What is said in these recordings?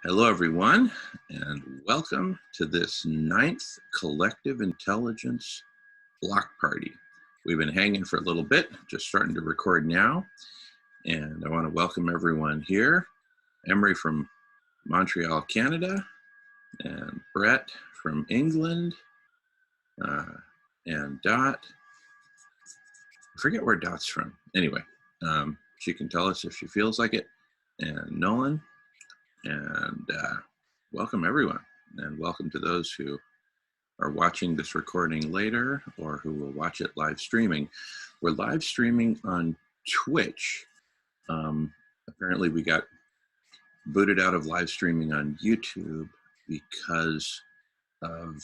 Hello, everyone, and welcome to this 9th Collective Intelligence Block Party. We've been hanging for a little bit, just starting to record now, and I want to welcome everyone here. Emery from Montreal, Canada, and Brett from England, and Dot. I forget where Dot's from. Anyway, she can tell us if she feels like it, and Nolan. And welcome everyone, and welcome to those who are watching this recording later or who will watch it live streaming. We're live streaming on Twitch. Apparently we got booted out of live streaming on YouTube because of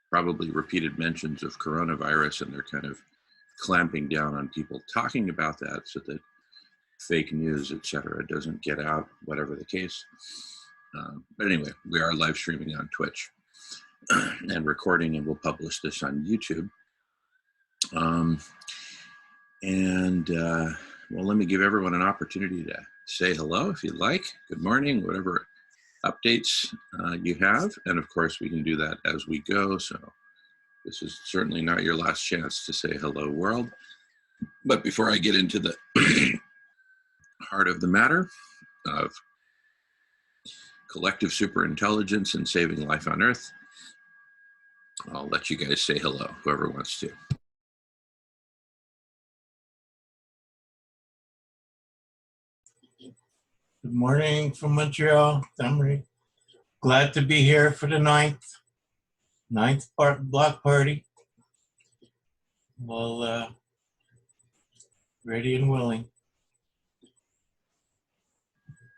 probably repeated mentions of coronavirus, and they're kind of clamping down on people talking about that so that fake news, etc., doesn't get out, whatever the case. But anyway, we are live streaming on Twitch and recording, and we'll publish this on YouTube. Well, let me give everyone an opportunity to say hello if you'd like. Good morning, whatever updates you have. And of course, we can do that as we go. So this is certainly not your last chance to say hello, world. But before I get into the heart of the matter of collective superintelligence and saving life on Earth, I'll let you guys say hello, whoever wants to. Good morning from Montreal, Emery. Glad to be here for the ninth block party. Well, ready and willing.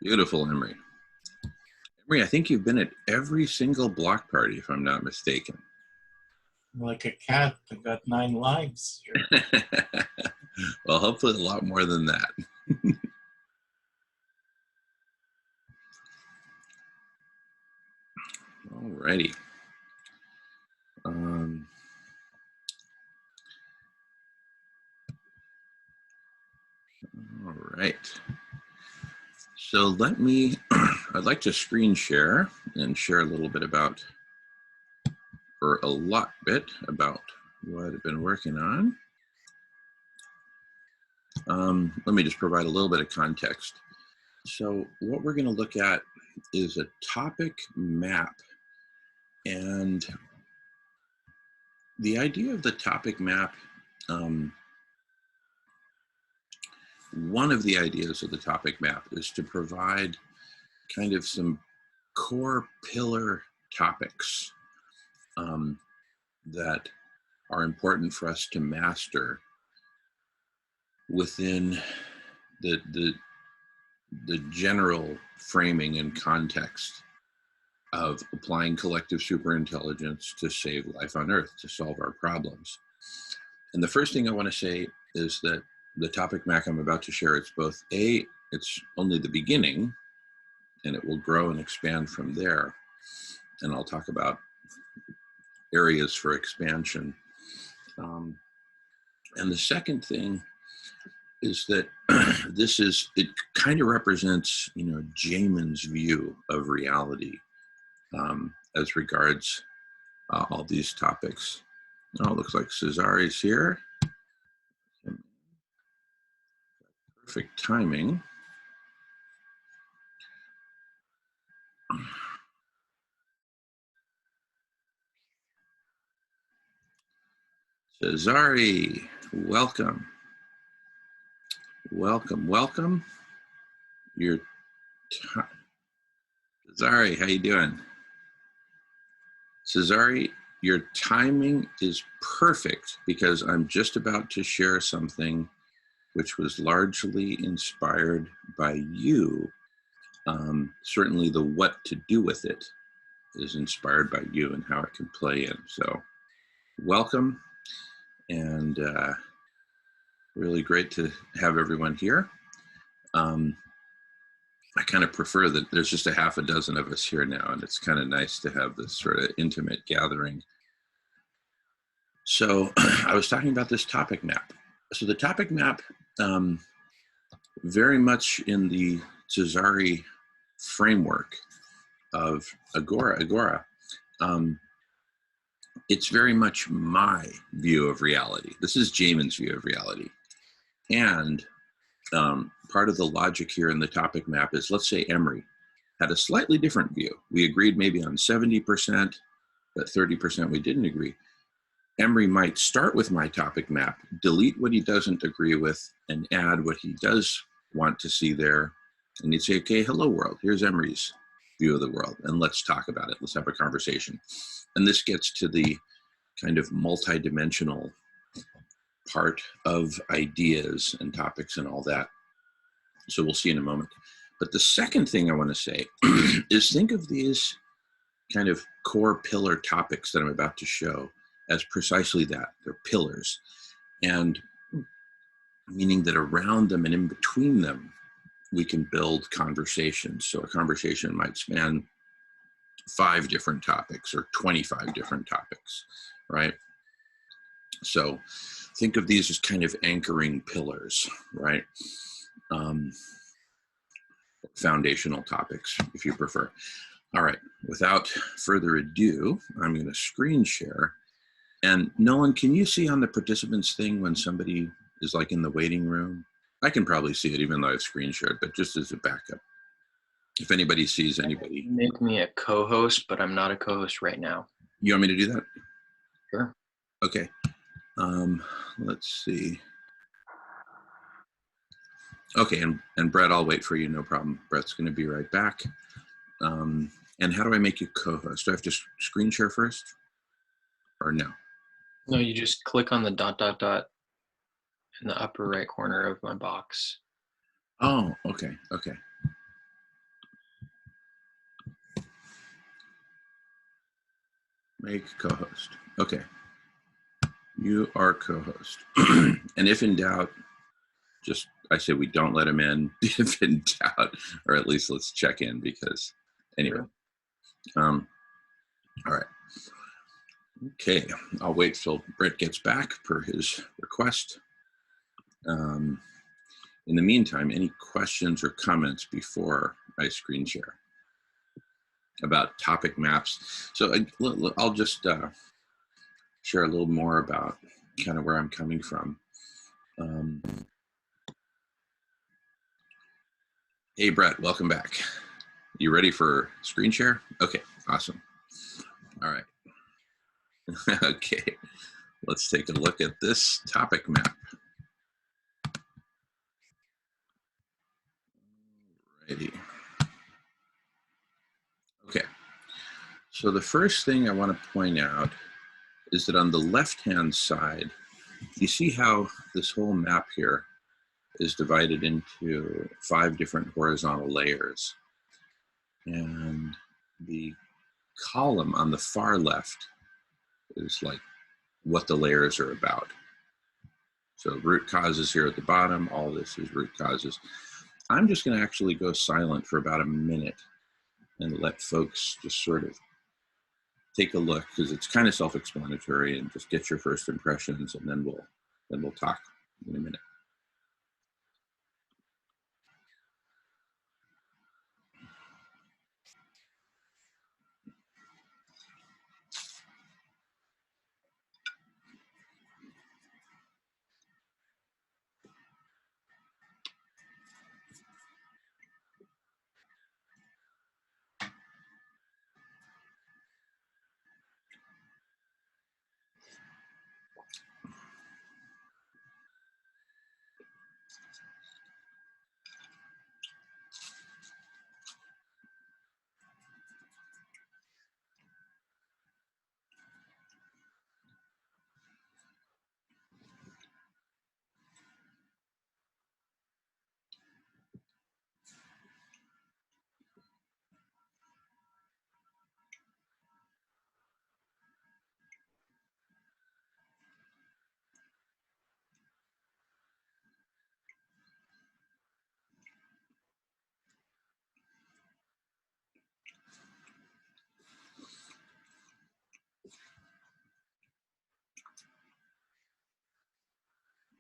Beautiful, Emery. Emery, I think you've been at every single block party, if I'm not mistaken. Like a cat, I got 9 lives here. Well, hopefully a lot more than that. Alrighty. All right. So I'd like to screen share and share a little bit about, or a lot bit about what I've been working on. Let me just provide a little bit of context. So what we're going to look at is a topic map. And the idea of the topic map, one of the ideas of the topic map is to provide kind of some core pillar topics that are important for us to master within the general framing and context of applying collective superintelligence to save life on Earth, to solve our problems. And the first thing I want to say is that the topic map I'm about to share, it's only the beginning, and it will grow and expand from there. And I'll talk about areas for expansion. And the second thing is that it kind of represents, Jamin's view of reality as regards all these topics. Oh, it looks like Cesari's here. Perfect timing. Cesari, welcome. Welcome. Cesari, how you doing? Cesari, your timing is perfect because I'm just about to share something which was largely inspired by you. Certainly the what to do with it is inspired by you and how it can play in. So welcome, and really great to have everyone here. I kind of prefer that there's just a half a dozen of us here now, and it's kind of nice to have this sort of intimate gathering. So I was talking about this topic map. So the topic map, very much in the Cesari framework, of Agora. It's very much my view of reality. This is Jamin's view of reality. And part of the logic here in the topic map is, let's say Emery had a slightly different view. We agreed maybe on 70%, but 30% we didn't agree. Emery might start with my topic map, delete what he doesn't agree with, and add what he does want to see there. And he'd say, okay, hello world, here's Emery's view of the world, and let's talk about it. Let's have a conversation. And this gets to the kind of multidimensional part of ideas and topics and all that. So we'll see in a moment. But the second thing I want to say is, think of these kind of core pillar topics that I'm about to show as precisely that. They're pillars. And meaning that around them and in between them, we can build conversations. So a conversation might span 5 different topics or 25 different topics, right? So think of these as kind of anchoring pillars, right? Foundational topics, if you prefer. All right, without further ado, I'm going to screen share. And Nolan, can you see on the participants thing when somebody is like in the waiting room? I can probably see it even though I've screen shared, but just as a backup. If anybody sees anybody. Make me a co-host, but I'm not a co-host right now. You want me to do that? Sure. Okay. Let's see. Okay, and Brett, I'll wait for you, no problem. Brett's going to be right back. And how do I make you co-host? Do I have to screen share first? Or no? No, you just click on the ... in the upper right corner of my box. Oh, okay, okay. Make co-host. Okay. You are co-host. And if in doubt, just, I say we don't let him in if in doubt, or at least let's check in because, anyway. All right. Okay, I'll wait till Brett gets back per his request. In the meantime, any questions or comments before I screen share about topic maps? So I'll just share a little more about kind of where I'm coming from. Hey, Brett, welcome back. You ready for screen share? Okay, awesome. All right. Okay, let's take a look at this topic map. Alrighty. Okay, so the first thing I want to point out is that on the left-hand side, you see how this whole map here is divided into 5 different horizontal layers. And the column on the far left is like what the layers are about. So root causes here at the bottom, all this is root causes. I'm just going to actually go silent for about a minute and let folks just sort of take a look, because it's kind of self-explanatory, and just get your first impressions, and then we'll talk in a minute.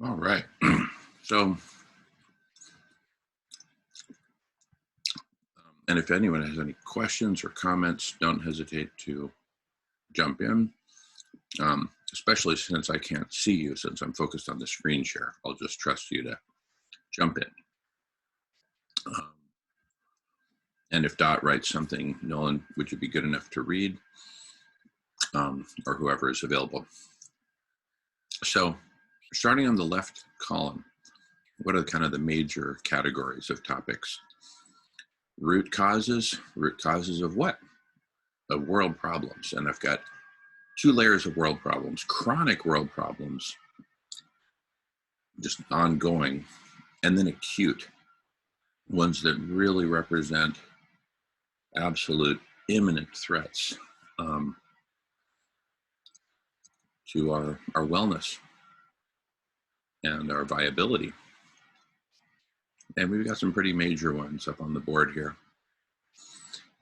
All right. So And if anyone has any questions or comments, don't hesitate to jump in, especially since I can't see you, since I'm focused on the screen share. I'll just trust you to jump in. And if Dot writes something, Nolan, would you be good enough to read? Or whoever is available. So starting on the left column, what are kind of the major categories of topics? Root causes of what? Of world problems. And I've got 2 layers of world problems: chronic world problems, just ongoing, and then acute, ones that really represent absolute imminent threats to our wellness and our viability. And we've got some pretty major ones up on the board here.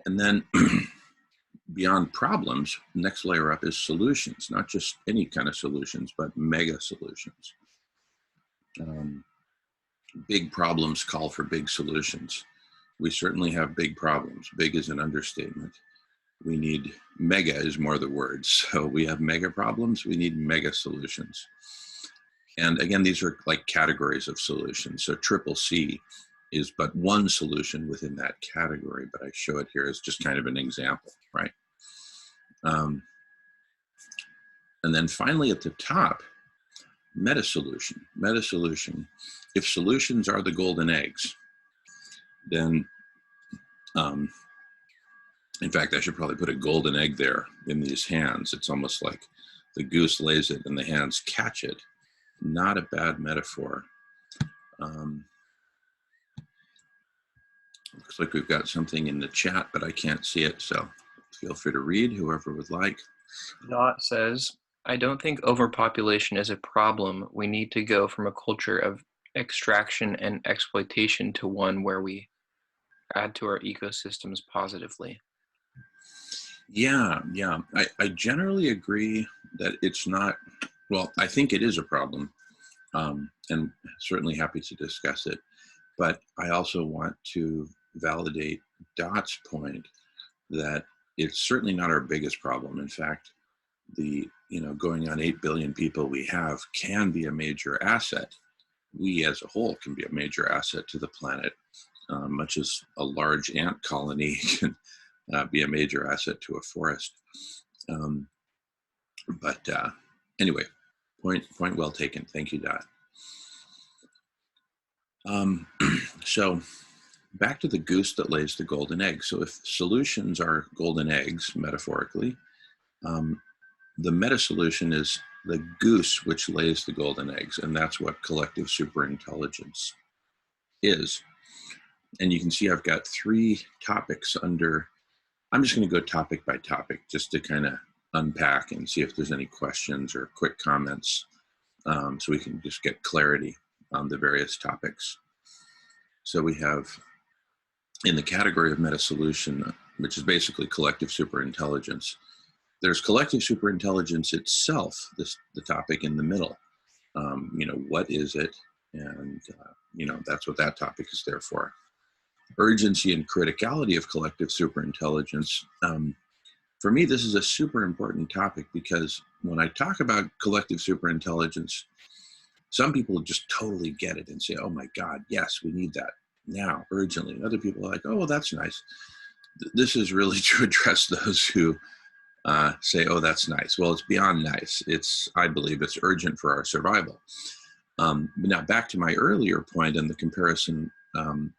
And then beyond problems, next layer up is solutions, not just any kind of solutions, but mega solutions. Big problems call for big solutions. We certainly have big problems. Big is an understatement. We need, mega is more the word. So we have mega problems, we need mega solutions. And again, these are like categories of solutions. So triple C is but one solution within that category, but I show it here as just kind of an example, right? And then finally at the top, meta solution. Meta solution, if solutions are the golden eggs, then, in fact, I should probably put a golden egg there in these hands. It's almost like the goose lays it and the hands catch it. Not a bad metaphor. Looks like we've got something in the chat, but I can't see it, so feel free to read, whoever would like. Dot says, I don't think overpopulation is a problem. We need to go from a culture of extraction and exploitation to one where we add to our ecosystems positively. Yeah. I generally agree that it's not, well, I think it is a problem, and certainly happy to discuss it. But I also want to validate Dot's point that it's certainly not our biggest problem. In fact, the going on 8 billion people we have can be a major asset. We as a whole can be a major asset to the planet, much as a large ant colony can be a major asset to a forest. But anyway, point well taken. Thank you, Dot. So back to the goose that lays the golden egg. So if solutions are golden eggs, metaphorically, the meta solution is the goose which lays the golden eggs, and that's what collective superintelligence is. And you can see I've got 3 topics under. I'm just going to go topic by topic just to kind of unpack and see if there's any questions or quick comments, so we can just get clarity on the various topics. So we have, in the category of meta solution, which is basically collective superintelligence, there's collective superintelligence itself, the topic in the middle. What is it? And, that's what that topic is there for. Urgency and criticality of collective superintelligence. For me, this is a super important topic because when I talk about collective superintelligence, some people just totally get it and say, oh my God, yes, we need that now, urgently. And other people are like, oh, well, that's nice. This is really to address those who say, oh, that's nice. Well, it's beyond nice. I believe it's urgent for our survival. But now back to my earlier point and the comparison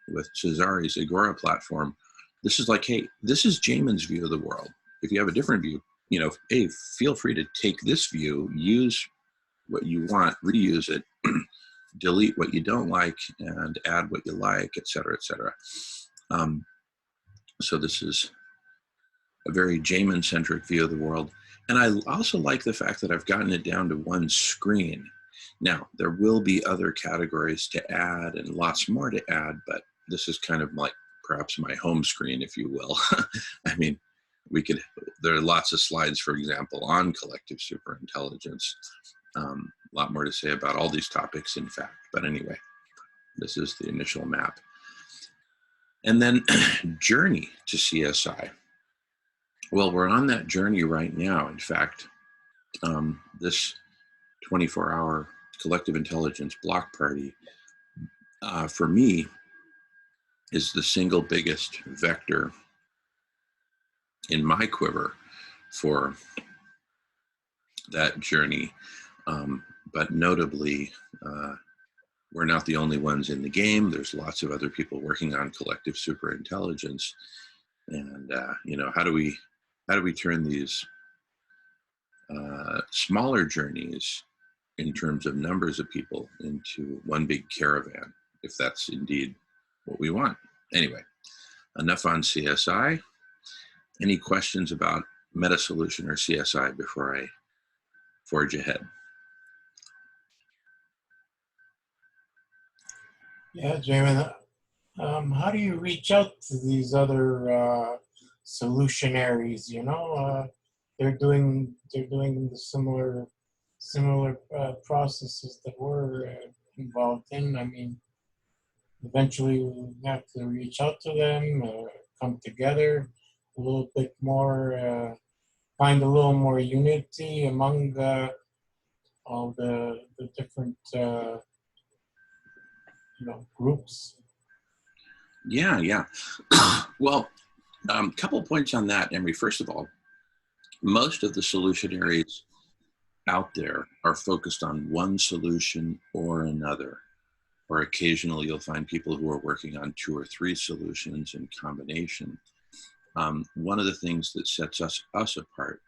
with Cesari's Agora platform. This is like, hey, this is Jamin's view of the world. If you have a different view, hey, feel free to take this view, use what you want, reuse it, delete what you don't like, and add what you like, et cetera, et cetera. So this is a very Jamin-centric view of the world. And I also like the fact that I've gotten it down to one screen. Now, there will be other categories to add and lots more to add, but this is kind of like perhaps my home screen, if you will. I mean, there are lots of slides, for example, on collective superintelligence. A lot more to say about all these topics, in fact. But anyway, this is the initial map. And then journey to CSI. Well, we're on that journey right now. In fact, this 24-hour collective intelligence block party, for me, is the single biggest vector in my quiver for that journey. But notably, we're not the only ones in the game. There's lots of other people working on collective superintelligence. And how do we turn these smaller journeys in terms of numbers of people into one big caravan, if that's indeed what we want? Anyway, enough on CSI. Any questions about Meta Solution or CSI before I forge ahead? Yeah, Jamin, how do you reach out to these other solutionaries? They're doing the similar processes that we're involved in. I mean, eventually we have to reach out to them, come together a little bit more, find a little more unity among all the different groups. Yeah. Well, couple points on that, Emery. First of all, most of the solutionaries out there are focused on one solution or another. Or occasionally you'll find people who are working on 2 or 3 solutions in combination. One of the things that sets us apart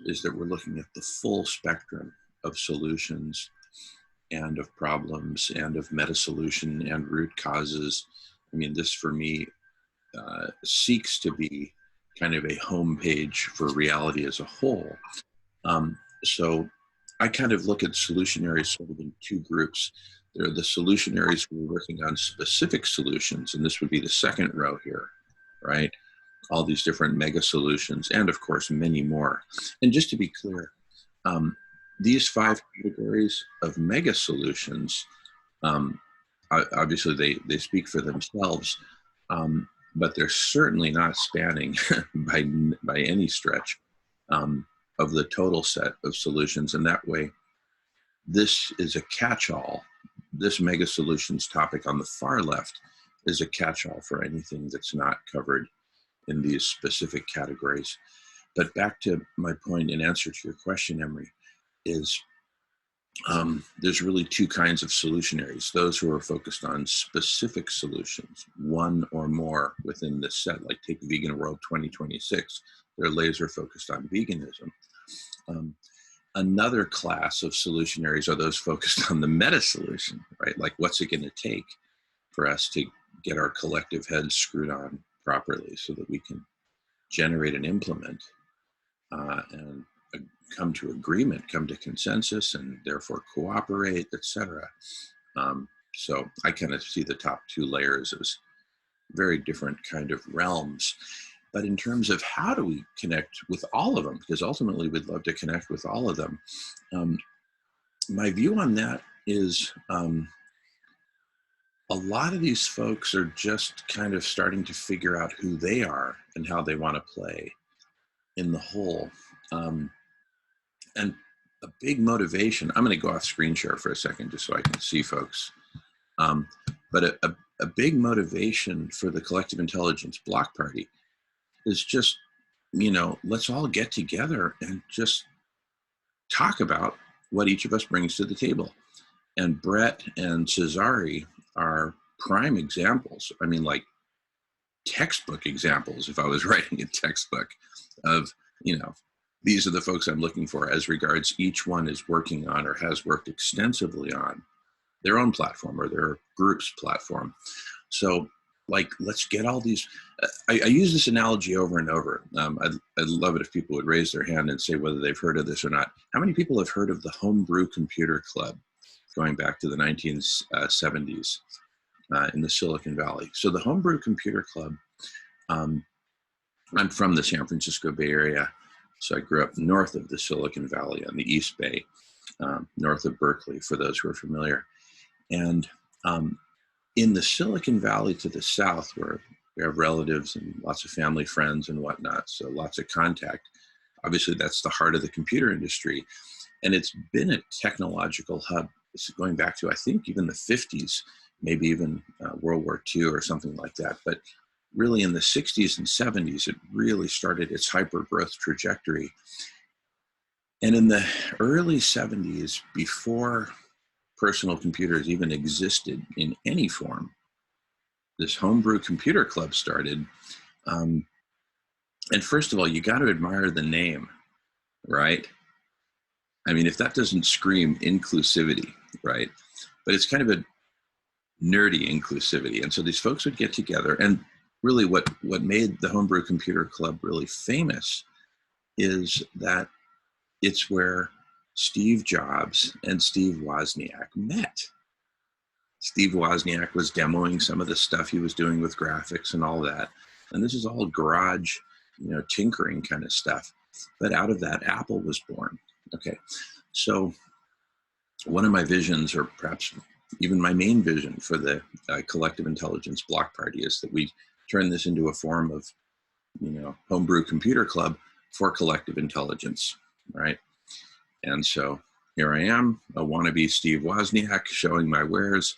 is that we're looking at the full spectrum of solutions and of problems and of meta solution and root causes. I mean, this for me seeks to be kind of a homepage for reality as a whole. So I kind of look at solutionaries sort of in 2 groups. There are the solutionaries who are working on specific solutions, and this would be the second row here, right? All these different mega solutions, and of course, many more. And just to be clear, these 5 categories of mega solutions, obviously they speak for themselves, but they're certainly not spanning by any stretch of the total set of solutions. And that way, this is a catch-all. This mega solutions topic on the far left is a catch-all for anything that's not covered in these specific categories. But back to my point in answer to your question, Emery, is there's really 2 kinds of solutionaries. Those who are focused on specific solutions, one or more within this set, like take Vegan World 2026, they're laser focused on veganism. Another class of solutionaries are those focused on the meta solution, right? Like, what's it going to take for us to get our collective heads screwed on properly so that we can generate and implement and come to agreement, come to consensus, and therefore cooperate, etc. So I kind of see the top 2 layers as very different kind of realms. But in terms of how do we connect with all of them, because ultimately we'd love to connect with all of them, my view on that is a lot of these folks are just kind of starting to figure out who they are and how they want to play in the whole. And a big motivation, I'm going to go off screen share for a second just so I can see folks. But a big motivation for the collective intelligence block party is just, let's all get together and just talk about what each of us brings to the table. And Brett and Cesare are prime examples. I mean, like textbook examples, if I was writing a textbook of, these are the folks I'm looking for as regards each one is working on or has worked extensively on their own platform or their group's platform. So, like, let's get all these. I use this analogy over and over. I'd love it if people would raise their hand and say whether they've heard of this or not. How many people have heard of the Homebrew Computer Club going back to the 1970s in the Silicon Valley? So the Homebrew Computer Club, I'm from the San Francisco Bay Area. So I grew up north of the Silicon Valley on the East Bay, north of Berkeley, for those who are familiar. And in the Silicon Valley to the south, where We have relatives and lots of family, friends, and whatnot. So lots of contact. Obviously, that's the heart of the computer industry. And it's been a technological hub. It's going back to, I think, even the 50s, maybe even World War II or something like that. But really in the 60s and 70s, it really started its hyper growth trajectory. And in the early 70s, before personal computers even existed in any form, this homebrew computer club started. Um, and first of all, you got to admire the name, right? I mean, if that doesn't scream inclusivity, right? But it's kind of a nerdy inclusivity. And so these folks would get together, and really what made the Homebrew Computer Club really famous is that it's where Steve Jobs and Steve Wozniak met. Steve Wozniak was demoing some of the stuff he was doing with graphics and all that. And this is all garage, tinkering kind of stuff. But out of that, Apple was born. Okay. So one of my visions, or perhaps even my main vision for the collective intelligence block party, is that we turn this into a form of, homebrew computer club for collective intelligence, right? And so here I am, a wannabe Steve Wozniak, showing my wares.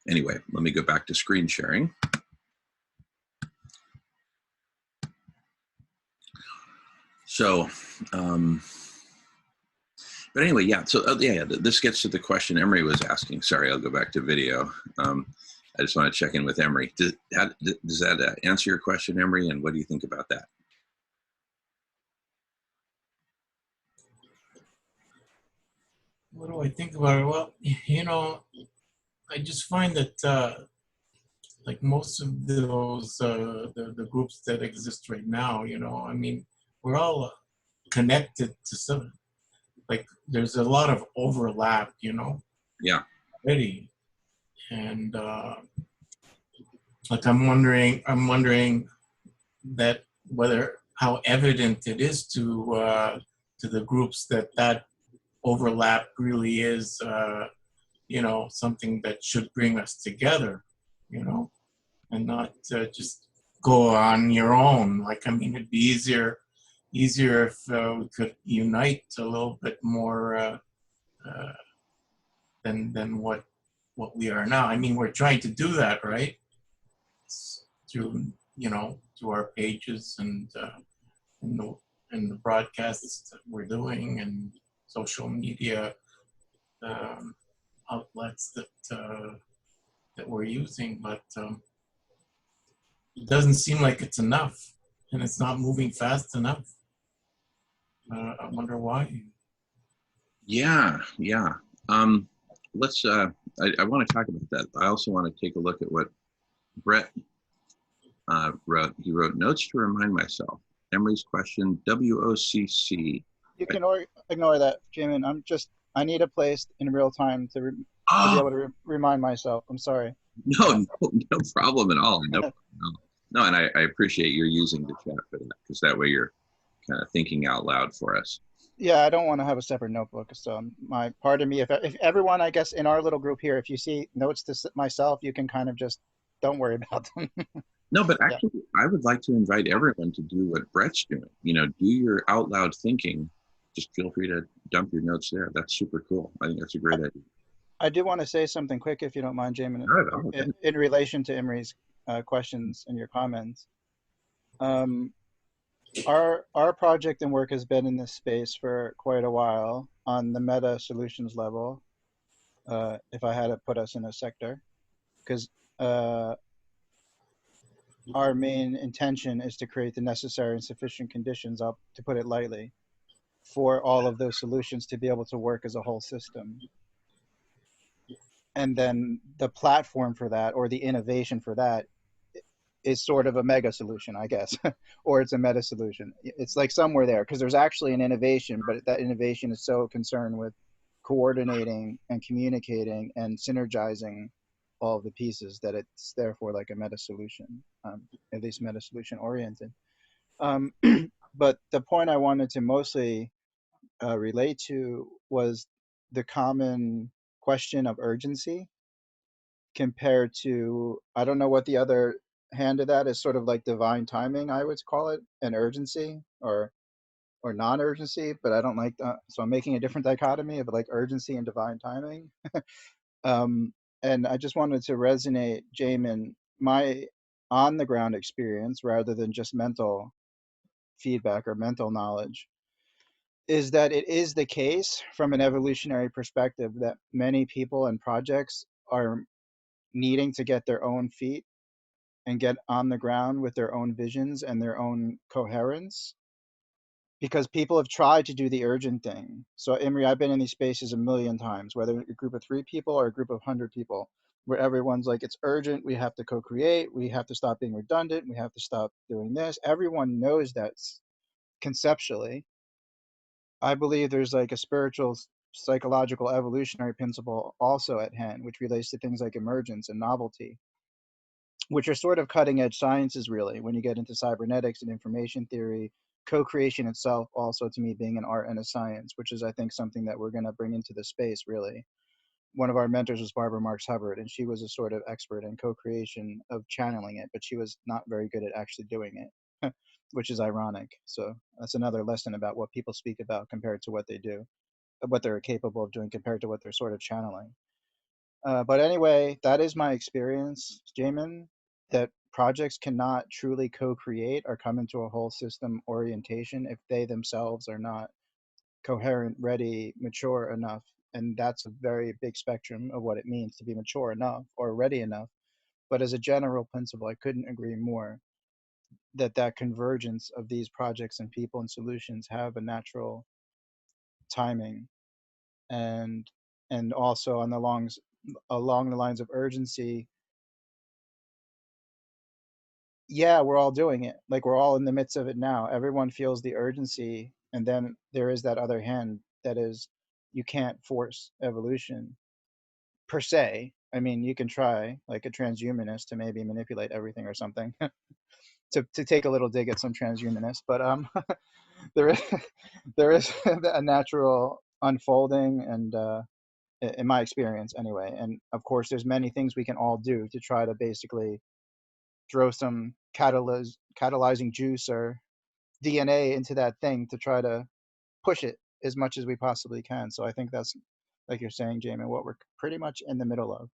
Anyway, let me go back to screen sharing. So, but anyway, yeah. So this gets to the question Emery was asking. Sorry, I'll go back to video. I just want to check in with Emery. Does that answer your question, Emery? And what do you think about that? What do I think about it? Well, I just find that like most of those the groups that exist right now, I mean, we're all connected to some. Like, there's a lot of overlap, Yeah. already, and like I'm wondering that whether how evident it is to the groups that overlap really is something that should bring us together, and not just go on your own. Like, I mean, it'd be easier if we could unite a little bit more than what we are now. I mean, we're trying to do that, right? Through through our pages and the broadcasts that we're doing, and social media outlets that we're using, but it doesn't seem like it's enough, and it's not moving fast enough. I wonder why. Yeah. Let's. I want to talk about that. I also want to take a look at what Brett wrote. He wrote notes to remind myself. Emery's question, WOCC. You can ignore that, Jamin. I need a place in real time to be able to remind myself. I'm sorry. No problem at all. No, and I appreciate your using the chat for that, because that way you're kind of thinking out loud for us. Yeah, I don't want to have a separate notebook. So my part of me, if everyone, I guess, in our little group here, if you see notes to myself, you can kind of just don't worry about them. No, but actually, yeah. I would like to invite everyone to do what Brett's doing. Do your out loud thinking. Just feel free to dump your notes there. That's super cool. I think that's a great idea. I do want to say something quick, if you don't mind, Jamin, Right, in relation to Emery's questions and your comments. Our project and work has been in this space for quite a while on the meta solutions level, if I had to put us in a sector, because our main intention is to create the necessary and sufficient conditions, up to put it lightly, for all of those solutions to be able to work as a whole system. And then the platform for that, or the innovation for that, is sort of a mega solution, I guess, or it's a meta solution. It's like somewhere there, because there's actually an innovation, but that innovation is so concerned with coordinating and communicating and synergizing all of the pieces that it's therefore like a meta solution, at least meta solution oriented. But the point I wanted to mostly relate to was the common question of urgency. compared to, I don't know what the other hand of that is, sort of like divine timing, I would call it, and urgency, or non-urgency, but I don't like that. So I'm making a different dichotomy of like urgency and divine timing. Um, and I just wanted to resonate, Jamin, my on the ground experience rather than just mental feedback or mental knowledge is that it is the case from an evolutionary perspective that many people and projects are needing to get their own feet and get on the ground with their own visions and their own coherence, because people have tried to do the urgent thing. So Imri, I've been in these spaces a million times, whether a group of 3 people or a group of 100 people, where everyone's like, it's urgent, we have to co-create, we have to stop being redundant, we have to stop doing this. Everyone knows that conceptually. I believe there's like a spiritual, psychological, evolutionary principle also at hand, which relates to things like emergence and novelty, which are sort of cutting edge sciences, really, when you get into cybernetics and information theory, co-creation itself also to me being an art and a science, which is, I think, something that we're going to bring into the space, really. One of our mentors was Barbara Marx Hubbard, and she was a sort of expert in co-creation of channeling it, but she was not very good at actually doing it, which is ironic. So that's another lesson about what people speak about compared to what they do, what they're capable of doing compared to what they're sort of channeling. But anyway, that is my experience, Jamin, that projects cannot truly co-create or come into a whole system orientation if they themselves are not coherent, ready, mature enough. And that's a very big spectrum of what it means to be mature enough or ready enough. But as a general principle, I couldn't agree more that that convergence of these projects and people and solutions have a natural timing, and also on the along the lines of urgency. Yeah, we're all doing it. Like, we're all in the midst of it now. Everyone feels the urgency. And then there is that other hand that is, you can't force evolution per se. I mean, you can try, like a transhumanist, to maybe manipulate everything or something, to take a little dig at some transhumanists. But there is there is a natural unfolding, and in my experience anyway. And of course, there's many things we can all do to try to basically throw some catalyzing juice or DNA into that thing to try to push it as much as we possibly can. So I think that's, like you're saying, Jamin, what we're pretty much in the middle of.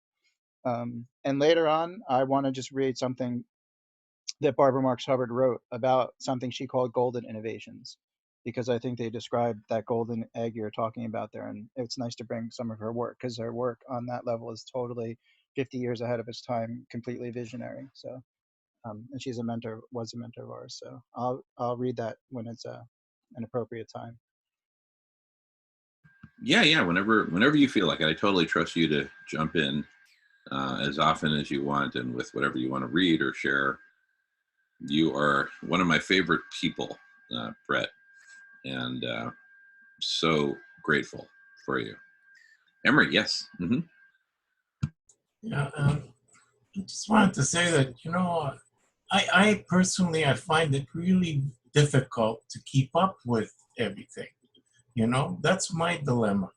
And later on, I want to just read something that Barbara Marx Hubbard wrote about something she called golden innovations, because I think they describe that golden egg you're talking about there. And it's nice to bring some of her work, because her work on that level is totally 50 years ahead of its time, completely visionary. So and she's a mentor, was a mentor of ours. So I'll read that when it's an appropriate time. Yeah. Whenever you feel like it, I totally trust you to jump in as often as you want, and with whatever you want to read or share. You are one of my favorite people, Brett, and so grateful for you. Emery, yes. Mm-hmm. Yeah, I just wanted to say that, I personally, I find it really difficult to keep up with everything. That's my dilemma.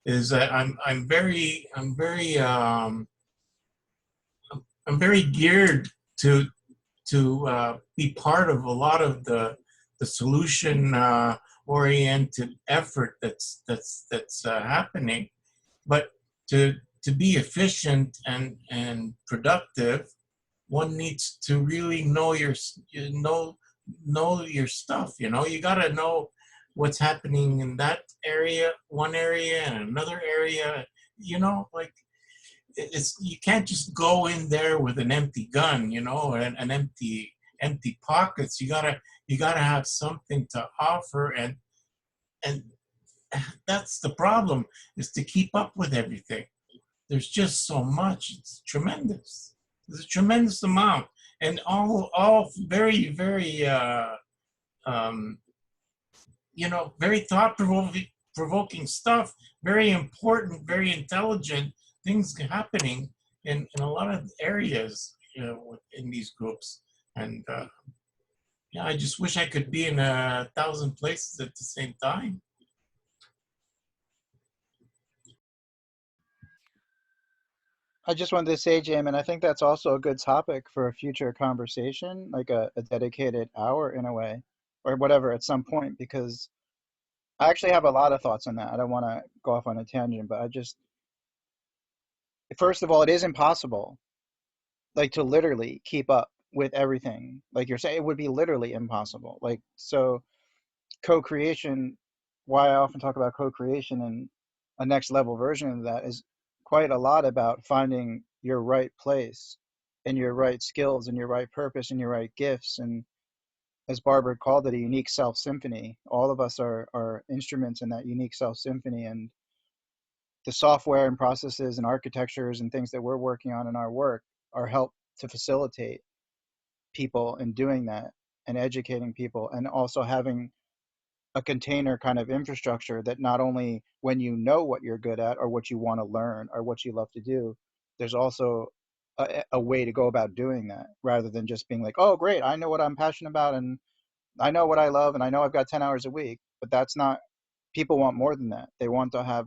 Is that I'm very geared to be part of a lot of the solution oriented effort that's happening, but to be efficient and productive, one needs to really know know your stuff. You got to know what's happening in that area, one area, and another area. Like, it's, you can't just go in there with an empty gun, and an empty pockets. You gotta have something to offer, and that's the problem, is to keep up with everything. There's just so much. It's tremendous. There's a tremendous amount, and all very, very um, very thought provoking stuff, very important, very intelligent things happening in a lot of areas, in these groups. And yeah, I just wish I could be in 1,000 places at the same time. I just wanted to say, Jamin, I think that's also a good topic for a future conversation, like a dedicated hour in a way, or whatever at some point, because I actually have a lot of thoughts on that. I don't want to go off on a tangent, but first of all, it is impossible, like to literally keep up with everything. Like you're saying, it would be literally impossible. Like, so co-creation, why I often talk about co-creation and a next level version of that is quite a lot about finding your right place and your right skills and your right purpose and your right gifts. And as Barbara called it, a unique self symphony. All of us are instruments in that unique self symphony. And the software and processes and architectures and things that we're working on in our work are help to facilitate people in doing that and educating people, and also having a container kind of infrastructure that not only when you know what you're good at or what you want to learn or what you love to do, there's also a way to go about doing that, rather than just being like, oh great, I know what I'm passionate about and I know what I love and I know I've got 10 hours a week. But that's not, people want more than that. They want to have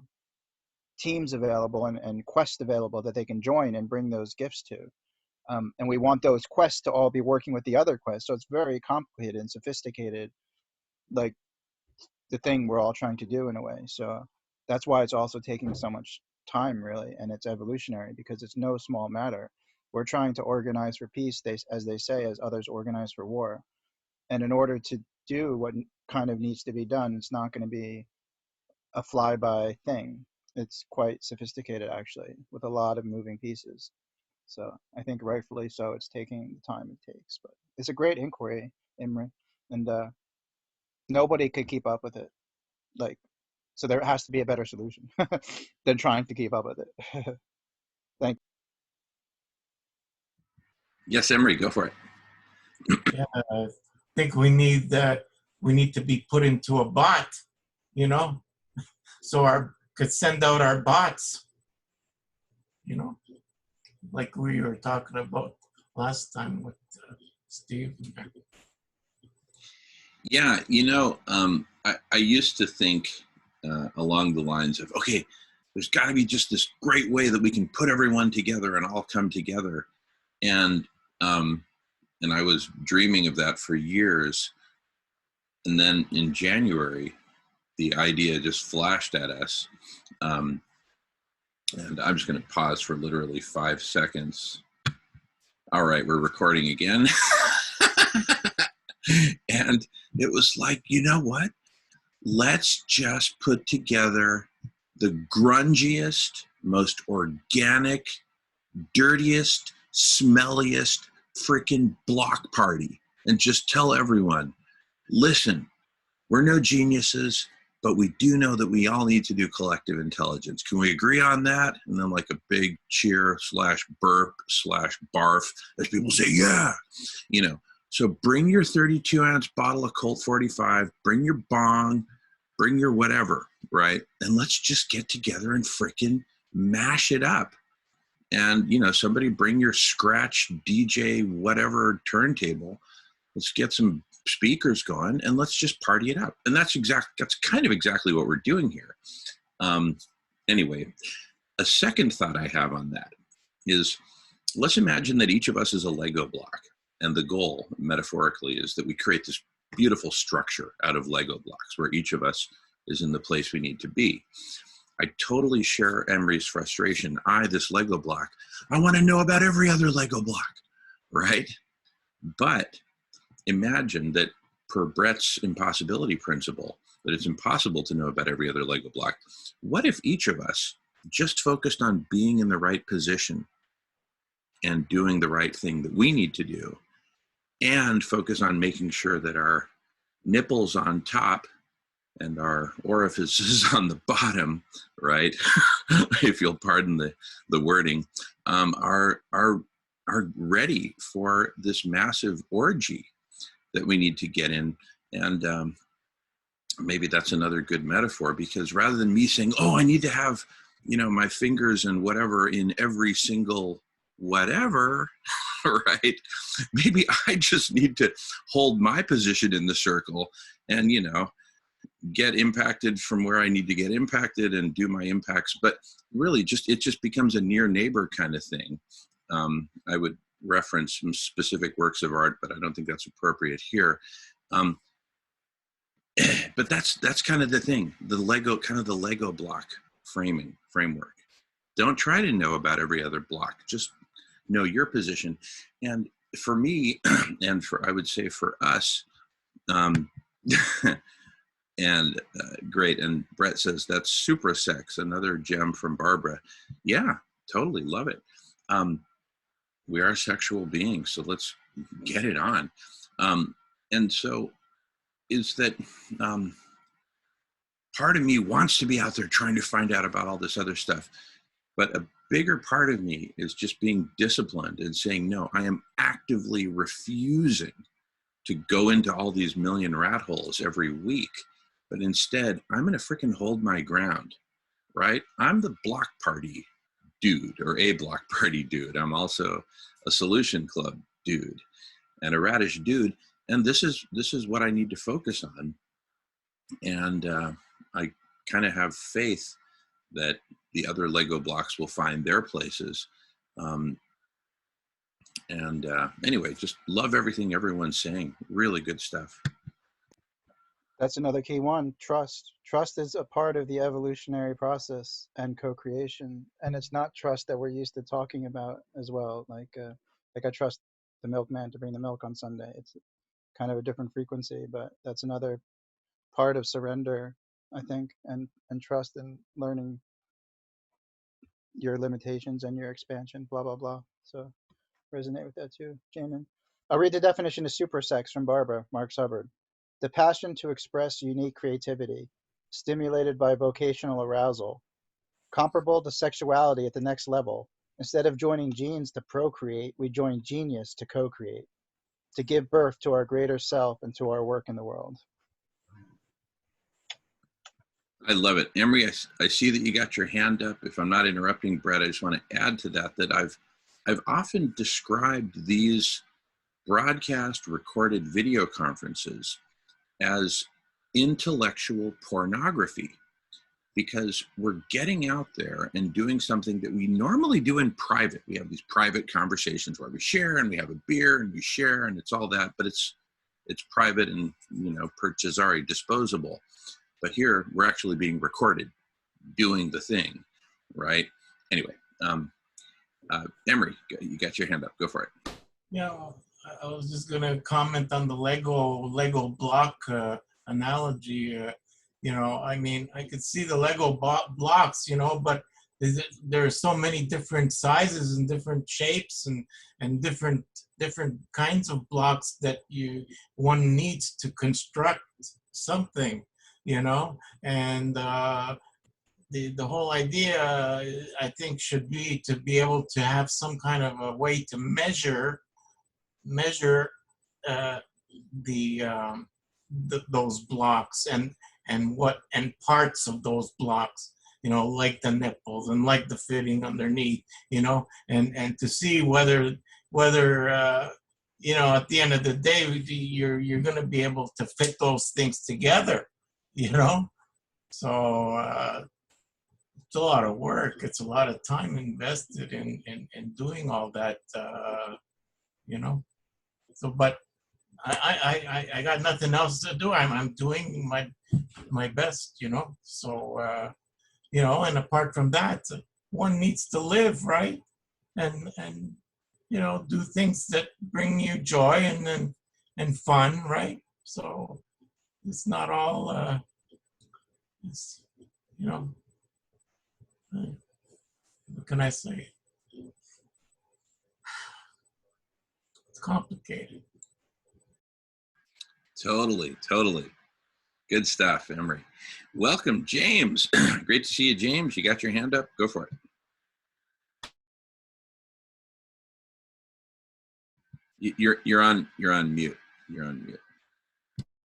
teams available and quests available that they can join and bring those gifts to. And we want those quests to all be working with the other quests. So it's very complicated and sophisticated, like the thing we're all trying to do in a way. So that's why it's also taking so much time, really, and it's evolutionary, because it's no small matter. We're trying to organize for peace, as they say, as others organize for war. And in order to do what kind of needs to be done, it's not going to be a flyby thing. It's quite sophisticated, actually, with a lot of moving pieces. So I think rightfully so, it's taking the time it takes. But it's a great inquiry, Imre, and nobody could keep up with it. Like, so there has to be a better solution than trying to keep up with it. Thank Yes, Emery, go for it. Yeah, I think we need that. We need to be put into a bot, you know, so our could send out our bots, you know, like we were talking about last time with Steve. Yeah, I used to think along the lines of, okay, there's got to be just this great way that we can put everyone together and all come together, and and I was dreaming of that for years, and then in January, the idea just flashed at us, and I'm just going to pause for literally 5 seconds. All right, we're recording again. And it was like, you know what? Let's just put together the grungiest, most organic, dirtiest, smelliest freaking block party and just tell everyone, listen, we're no geniuses, but we do know that we all need to do collective intelligence. Can we agree on that? And then like a big cheer / burp / barf as people say, yeah, So bring your 32-ounce bottle of Colt 45, bring your bong, bring your whatever, right? And let's just get together and freaking mash it up. And, somebody bring your scratch DJ whatever turntable. Let's get some speakers going and let's just party it up. And that's kind of exactly what we're doing here. Anyway, a second thought I have on that is, let's imagine that each of us is a Lego block. And the goal, metaphorically, is that we create this beautiful structure out of Lego blocks where each of us is in the place we need to be. I totally share Emery's frustration. This Lego block, I want to know about every other Lego block, right? But imagine that per Brett's impossibility principle, that it's impossible to know about every other Lego block. What if each of us just focused on being in the right position and doing the right thing that we need to do, and focus on making sure that our nipples on top and our orifices on the bottom, right? If you'll pardon the wording, are ready for this massive orgy that we need to get in. And maybe that's another good metaphor, because rather than me saying, oh, I need to have, my fingers and whatever in every single whatever, right? Maybe I just need to hold my position in the circle and, get impacted from where I need to get impacted and do my impacts. But really, it just becomes a near neighbor kind of thing. I would reference some specific works of art, but I don't think that's appropriate here. But that's kind of the thing, the Lego block framework. Don't try to know about every other block. Just know your position. And for me, and I would say for us, and great. And Brett says that's super sex, another gem from Barbara. Yeah, totally love it. We are sexual beings, so let's get it on. And so is that part of me wants to be out there trying to find out about all this other stuff. But a bigger part of me is just being disciplined and saying, no, I am actively refusing to go into all these million rat holes every week. But instead, I'm going to freaking hold my ground, right? I'm the block party dude, or a block party dude. I'm also a solution club dude and a radish dude. And this is what I need to focus on. And I kind of have faith that the other Lego blocks will find their places. Anyway, just love everything everyone's saying. Really good stuff. That's another key one. Trust. Trust is a part of the evolutionary process and co-creation, and it's not trust that we're used to talking about as well. Like I trust the milkman to bring the milk on Sunday. It's kind of a different frequency, but that's another part of surrender, I think, and trust in learning your limitations and your expansion. Blah blah blah. So resonate with that too, Jamin. I'll read the definition of super sex from Barbara Marx Hubbard. The passion to express unique creativity, stimulated by vocational arousal, comparable to sexuality at the next level. Instead of joining genes to procreate, we join genius to co-create, to give birth to our greater self and to our work in the world. I love it. Emery, I see that you got your hand up. If I'm not interrupting, Brett, I just want to add to that I've often described these broadcast recorded video conferences as intellectual pornography, because we're getting out there and doing something that we normally do in private. We have these private conversations where we share and we have a beer and we share and it's all that, but it's private and, per Cesare, disposable. But here we're actually being recorded doing the thing, right? Anyway, Emery, you got your hand up. Go for it. Yeah, I was just gonna comment on the Lego block analogy. I mean, I could see the Lego blocks, but there are so many different sizes and different shapes and different kinds of blocks that one needs to construct something, and the whole idea, I think, should be to be able to have some kind of a way to measure those blocks and parts of those blocks, like the nipples and like the fitting underneath, and to see whether at the end of the day you're going to be able to fit those things together, so it's a lot of work. It's a lot of time invested in doing all that, So, but I got nothing else to do. I'm doing my best, So, and apart from that, one needs to live, right? And do things that bring you joy and fun, right? So it's not all, it's, what can I say? It's complicated. Totally. Good stuff, Emery. Welcome, James. Great to see you, James. You got your hand up? Go for it. You're on mute. You're on mute.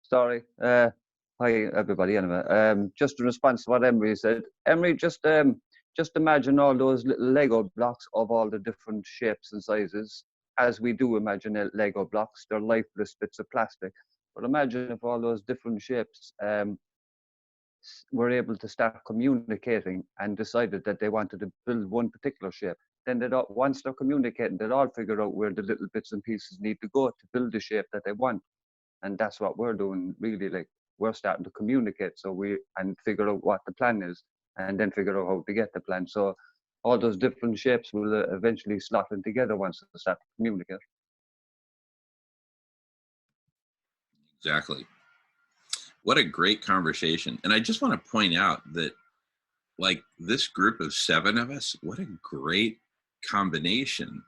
Sorry. Hi, everybody. Anyway, just in response to what Emery said, Emery, just imagine all those little Lego blocks of all the different shapes and sizes. As we do imagine Lego blocks, they're lifeless bits of plastic. But imagine if all those different shapes were able to start communicating and decided that they wanted to build one particular shape. Then once they're communicating, they'll all figure out where the little bits and pieces need to go to build the shape that they want. And that's what we're doing, really. Like, we're starting to communicate, and figure out what the plan is, and then figure out how to get the plan. So all those different shapes will eventually slot in together once they start to communicate. Exactly. What a great conversation. And I just want to point out that, like, this group of 7 of us, what a great combination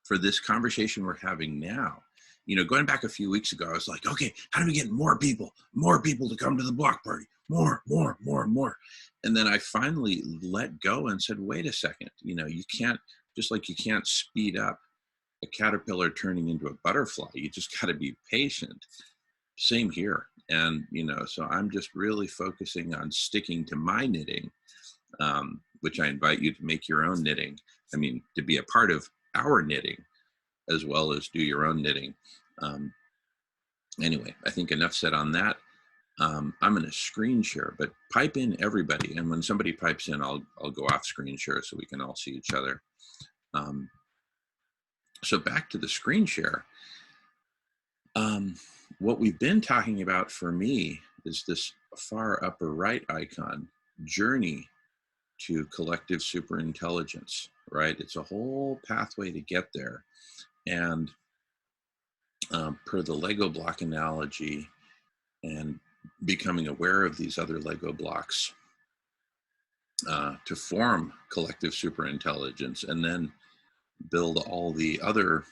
for this conversation we're having now. You know, going back a few weeks ago, I was like, okay, how do we get more people to come to the block party? More. And then I finally let go and said, wait a second, you know, you can't, just like you can't speed up a caterpillar turning into a butterfly. You just got to be patient. Same here. And, you know, so I'm just really focusing on sticking to my knitting, which I invite you to make your own knitting. I mean, to be a part of our knitting as well as do your own knitting. Anyway, I think enough said on that. I'm going to screen share, but pipe in everybody. And when somebody pipes in, I'll go off screen share so we can all see each other. So back to the screen share. What we've been talking about for me is this far upper right icon, journey to collective superintelligence, right? It's a whole pathway to get there. And per the Lego block analogy, and becoming aware of these other Lego blocks to form collective superintelligence, and then build all the other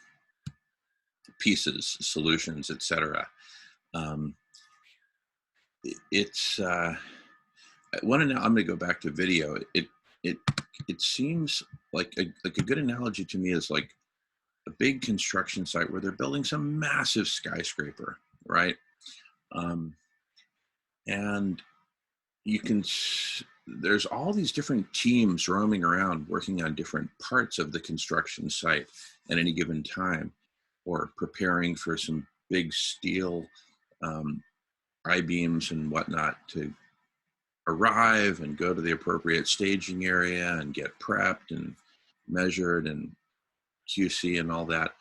pieces, solutions, etc. It's I'm going to go back to video. It seems like a good analogy to me is like a big construction site where they're building some massive skyscraper, right? And there's all these different teams roaming around working on different parts of the construction site at any given time, or preparing for some big steel I-beams and whatnot to arrive and go to the appropriate staging area and get prepped and measured and QC and all that.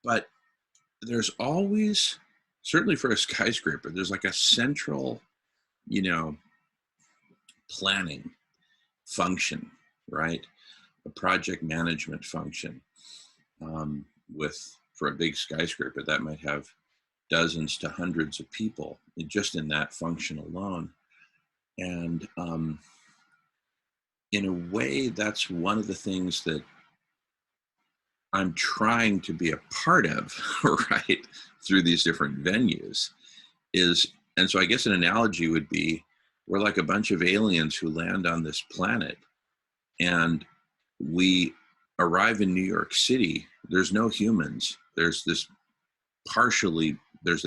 But there's always, certainly for a skyscraper, there's like a central, you know, planning function, right? A project management function. For a big skyscraper, that might have dozens to hundreds of people just in that function alone. And in a way, that's one of the things that I'm trying to be a part of, right, through these different venues and so I guess an analogy would be, we're like a bunch of aliens who land on this planet, and we arrive in New York City. There's no humans. There's the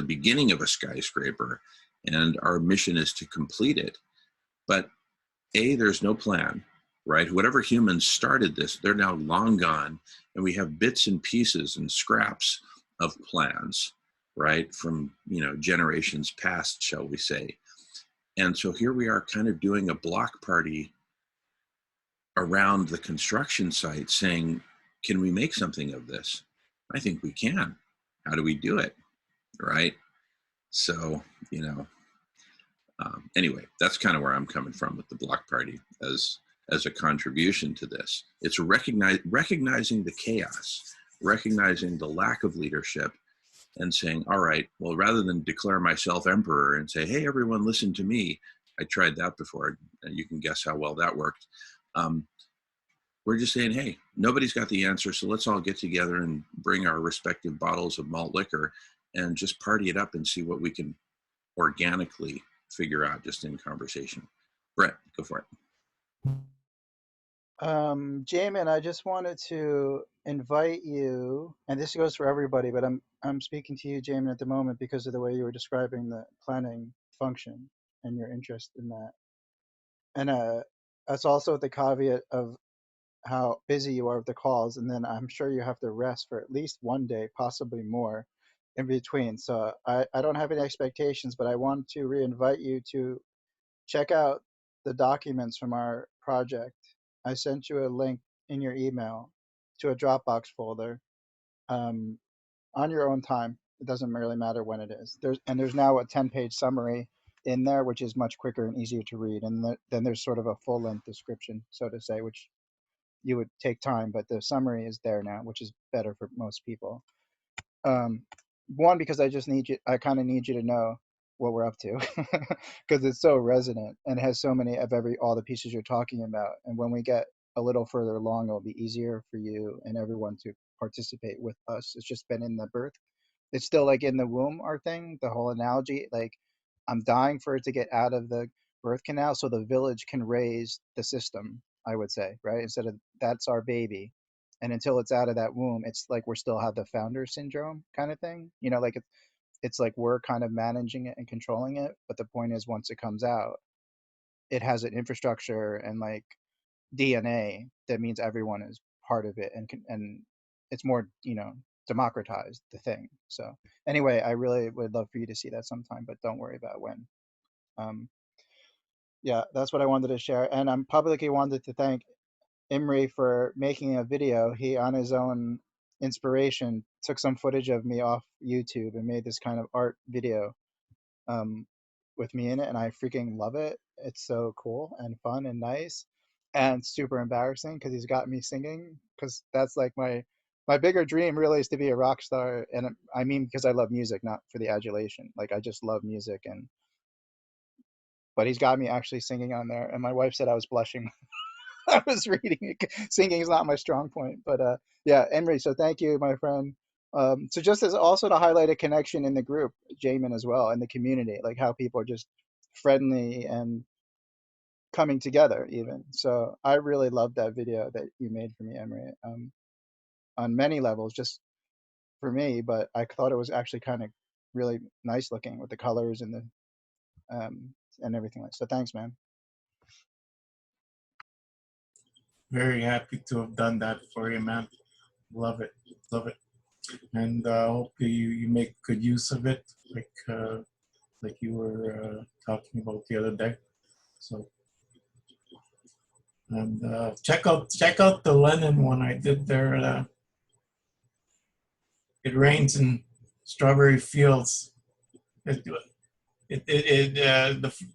beginning of a skyscraper, and our mission is to complete it. But there's no plan, right? Whatever humans started this, they're now long gone, and we have bits and pieces and scraps of plans, right, from, you know, generations past, shall we say. And so here we are kind of doing a block party around the construction site saying, can we make something of this? I think we can. How do we do it, right? So, you know, anyway, that's kind of where I'm coming from with the block party as a contribution to this. It's recognizing the chaos, recognizing the lack of leadership, and saying, all right, well, rather than declare myself emperor and say, hey, everyone, listen to me. I tried that before, and you can guess how well that worked. We're just saying, hey, nobody's got the answer, so let's all get together and bring our respective bottles of malt liquor and just party it up and see what we can organically figure out just in conversation. Brett, go for it. Jamin, I just wanted to invite you, and this goes for everybody, but I'm speaking to you, Jamin, at the moment because of the way you were describing the planning function and your interest in that. And that's also the caveat of how busy you are with the calls, and then I'm sure you have to rest for at least one day, possibly more, in between. So I don't have any expectations, but I want to re-invite you to check out the documents from our project. I sent you a link in your email to a Dropbox folder. Um, on your own time. It doesn't really matter when it is. There's now a 10-page summary in there, which is much quicker and easier to read. And then there's sort of a full-length description, so to say, which you would take time, but the summary is there now, which is better for most people. Um, one, because I kind of need you to know what we're up to, because it's so resonant and it has so many of all the pieces you're talking about. And when we get a little further along, it'll be easier for you and everyone to participate with us. It's just been in the birth. It's still like in the womb, our thing, the whole analogy. Like, I'm dying for it to get out of the birth canal so the village can raise the system, I would say, right? Instead of that's our baby. And until it's out of that womb, it's like we're still have the founder syndrome kind of thing. You know, like it's like we're kind of managing it and controlling it. But the point is, once it comes out, it has an infrastructure and like DNA that means everyone is part of it, and it's more, democratized, the thing. So anyway, I really would love for you to see that sometime, but don't worry about when. Um, yeah, that's what I wanted to share, and I'm publicly wanted to thank Imri for making a video. He, on his own inspiration, took some footage of me off YouTube and made this kind of art video um, with me in it, and I freaking love it. It's so cool and fun and nice and super embarrassing because he's got me singing, because that's like my bigger dream really is to be a rock star. And I mean, because I love music, not for the adulation. Like, I just love music. But he's got me actually singing on there, and my wife said I was blushing. I was reading it. Singing is not my strong point, but yeah, Emery. So thank you, my friend. So just as also to highlight a connection in the group, Jamin, as well, in the community, like how people are just friendly and coming together even. So I really loved that video that you made for me, Emery, on many levels, just for me, but I thought it was actually kind of really nice looking with the colors and everything like. So thanks, man. Very happy to have done that for you, man. Love it, love it, and hopefully you make good use of it, like you were talking about the other day. So, and check out the Lennon one I did there. It rains in strawberry fields. The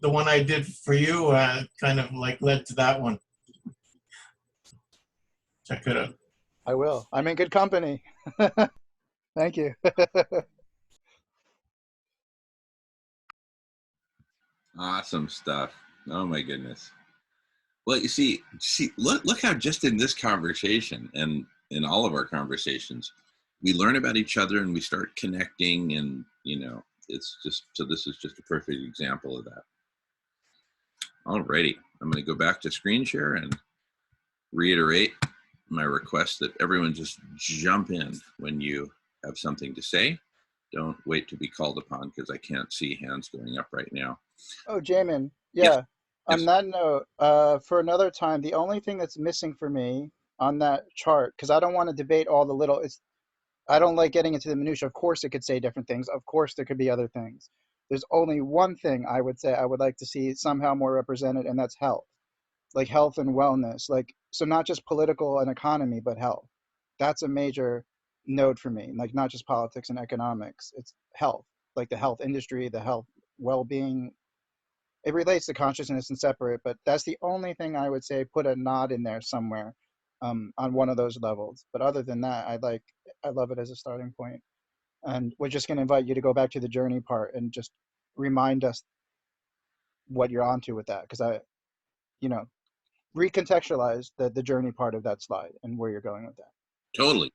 one I did for you kind of like led to that one. Check it out. I will. I'm in good company. Thank you. Awesome stuff. Oh my goodness. Well, you see, look how just in this conversation and in all of our conversations, we learn about each other and we start connecting, and it's just, so this is just a perfect example of that. Alrighty, I'm going to go back to screen share and reiterate my request that everyone just jump in when you have something to say. Don't wait to be called upon, because I can't see hands going up right now. Oh, Jamin, Yes. yeah. On Yes. that note, for another time, the only thing that's missing for me on that chart, because I don't want to debate all the little, I don't like getting into the minutia. Of course, it could say different things. Of course, there could be other things. There's only one thing I would say I would like to see somehow more represented, and that's health, like health and wellness. Like, so not just political and economy, but health. That's a major node for me. Like, not just politics and economics. It's health, like the health industry, the health well-being. It relates to consciousness and separate, but that's the only thing I would say put a nod in there somewhere on one of those levels. But other than that, I love it as a starting point. And we're just going to invite you to go back to the journey part and just remind us what you're onto with that, because you know, recontextualize the journey part of that slide and where you're going with that. Totally.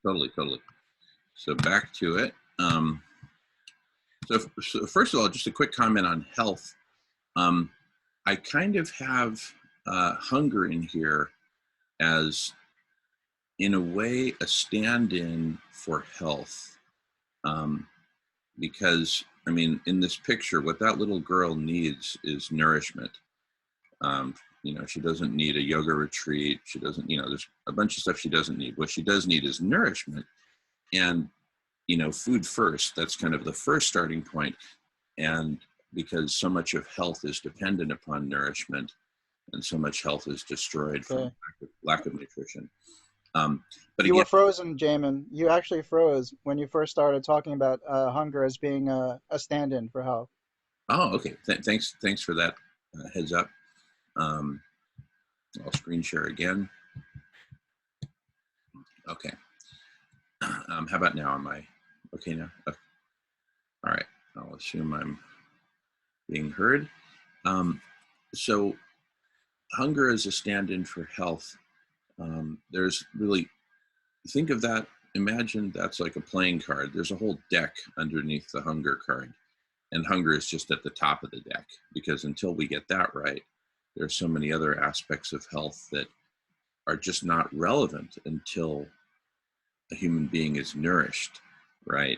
So back to it. So first of all, just a quick comment on health. I kind of have hunger in here as, in a way, a stand-in for health. Because, I mean, in this picture, what that little girl needs is nourishment. She doesn't need a yoga retreat. She doesn't, there's a bunch of stuff she doesn't need. What she does need is nourishment. And, food first, that's kind of the first starting point. And because so much of health is dependent upon nourishment, and so much health is destroyed from Okay. lack of nutrition. But You again, were frozen, Jamin. You actually froze when you first started talking about hunger as being a stand-in for health. oh, okay. Thanks for that heads up. I'll screen share again. Okay. How about now? Am I okay now? Okay. All right. I'll assume I'm being heard. So hunger as a stand-in for health. There's really, think of that, imagine that's like a playing card. There's a whole deck underneath the hunger card, and hunger is just at the top of the deck, because until we get that right, there's so many other aspects of health that are just not relevant until a human being is nourished, right?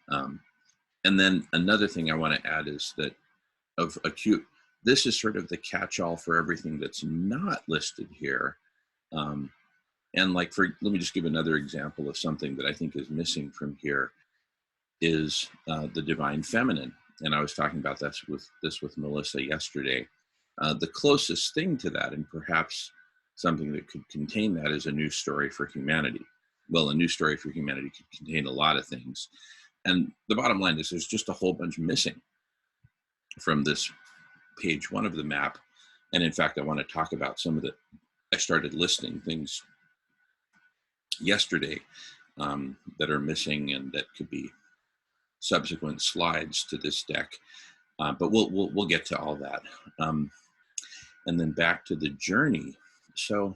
And then another thing I want to add is that of acute, this is sort of the catch-all for everything that's not listed here. And like let me just give another example of something that I think is missing from here is the divine feminine. And I was talking about this with Melissa yesterday. The closest thing to that, and perhaps something that could contain that, is a new story for humanity. Well, a new story for humanity could contain a lot of things. And the bottom line is there's just a whole bunch missing from this page 1 of the map. And in fact, I want to talk about some of the, I started listing things yesterday that are missing and that could be subsequent slides to this deck. But we'll get to all that. And then back to the journey. So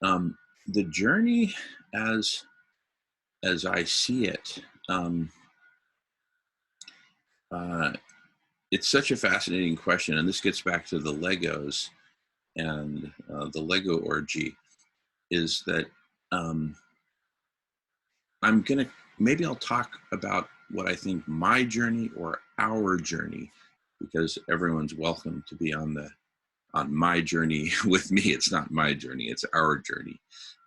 the journey as I see it, it's such a fascinating question. And this gets back to the Legos and the Lego orgy, is that maybe I'll talk about what I think my journey or our journey, because everyone's welcome to be on my journey with me. It's not my journey, it's our journey.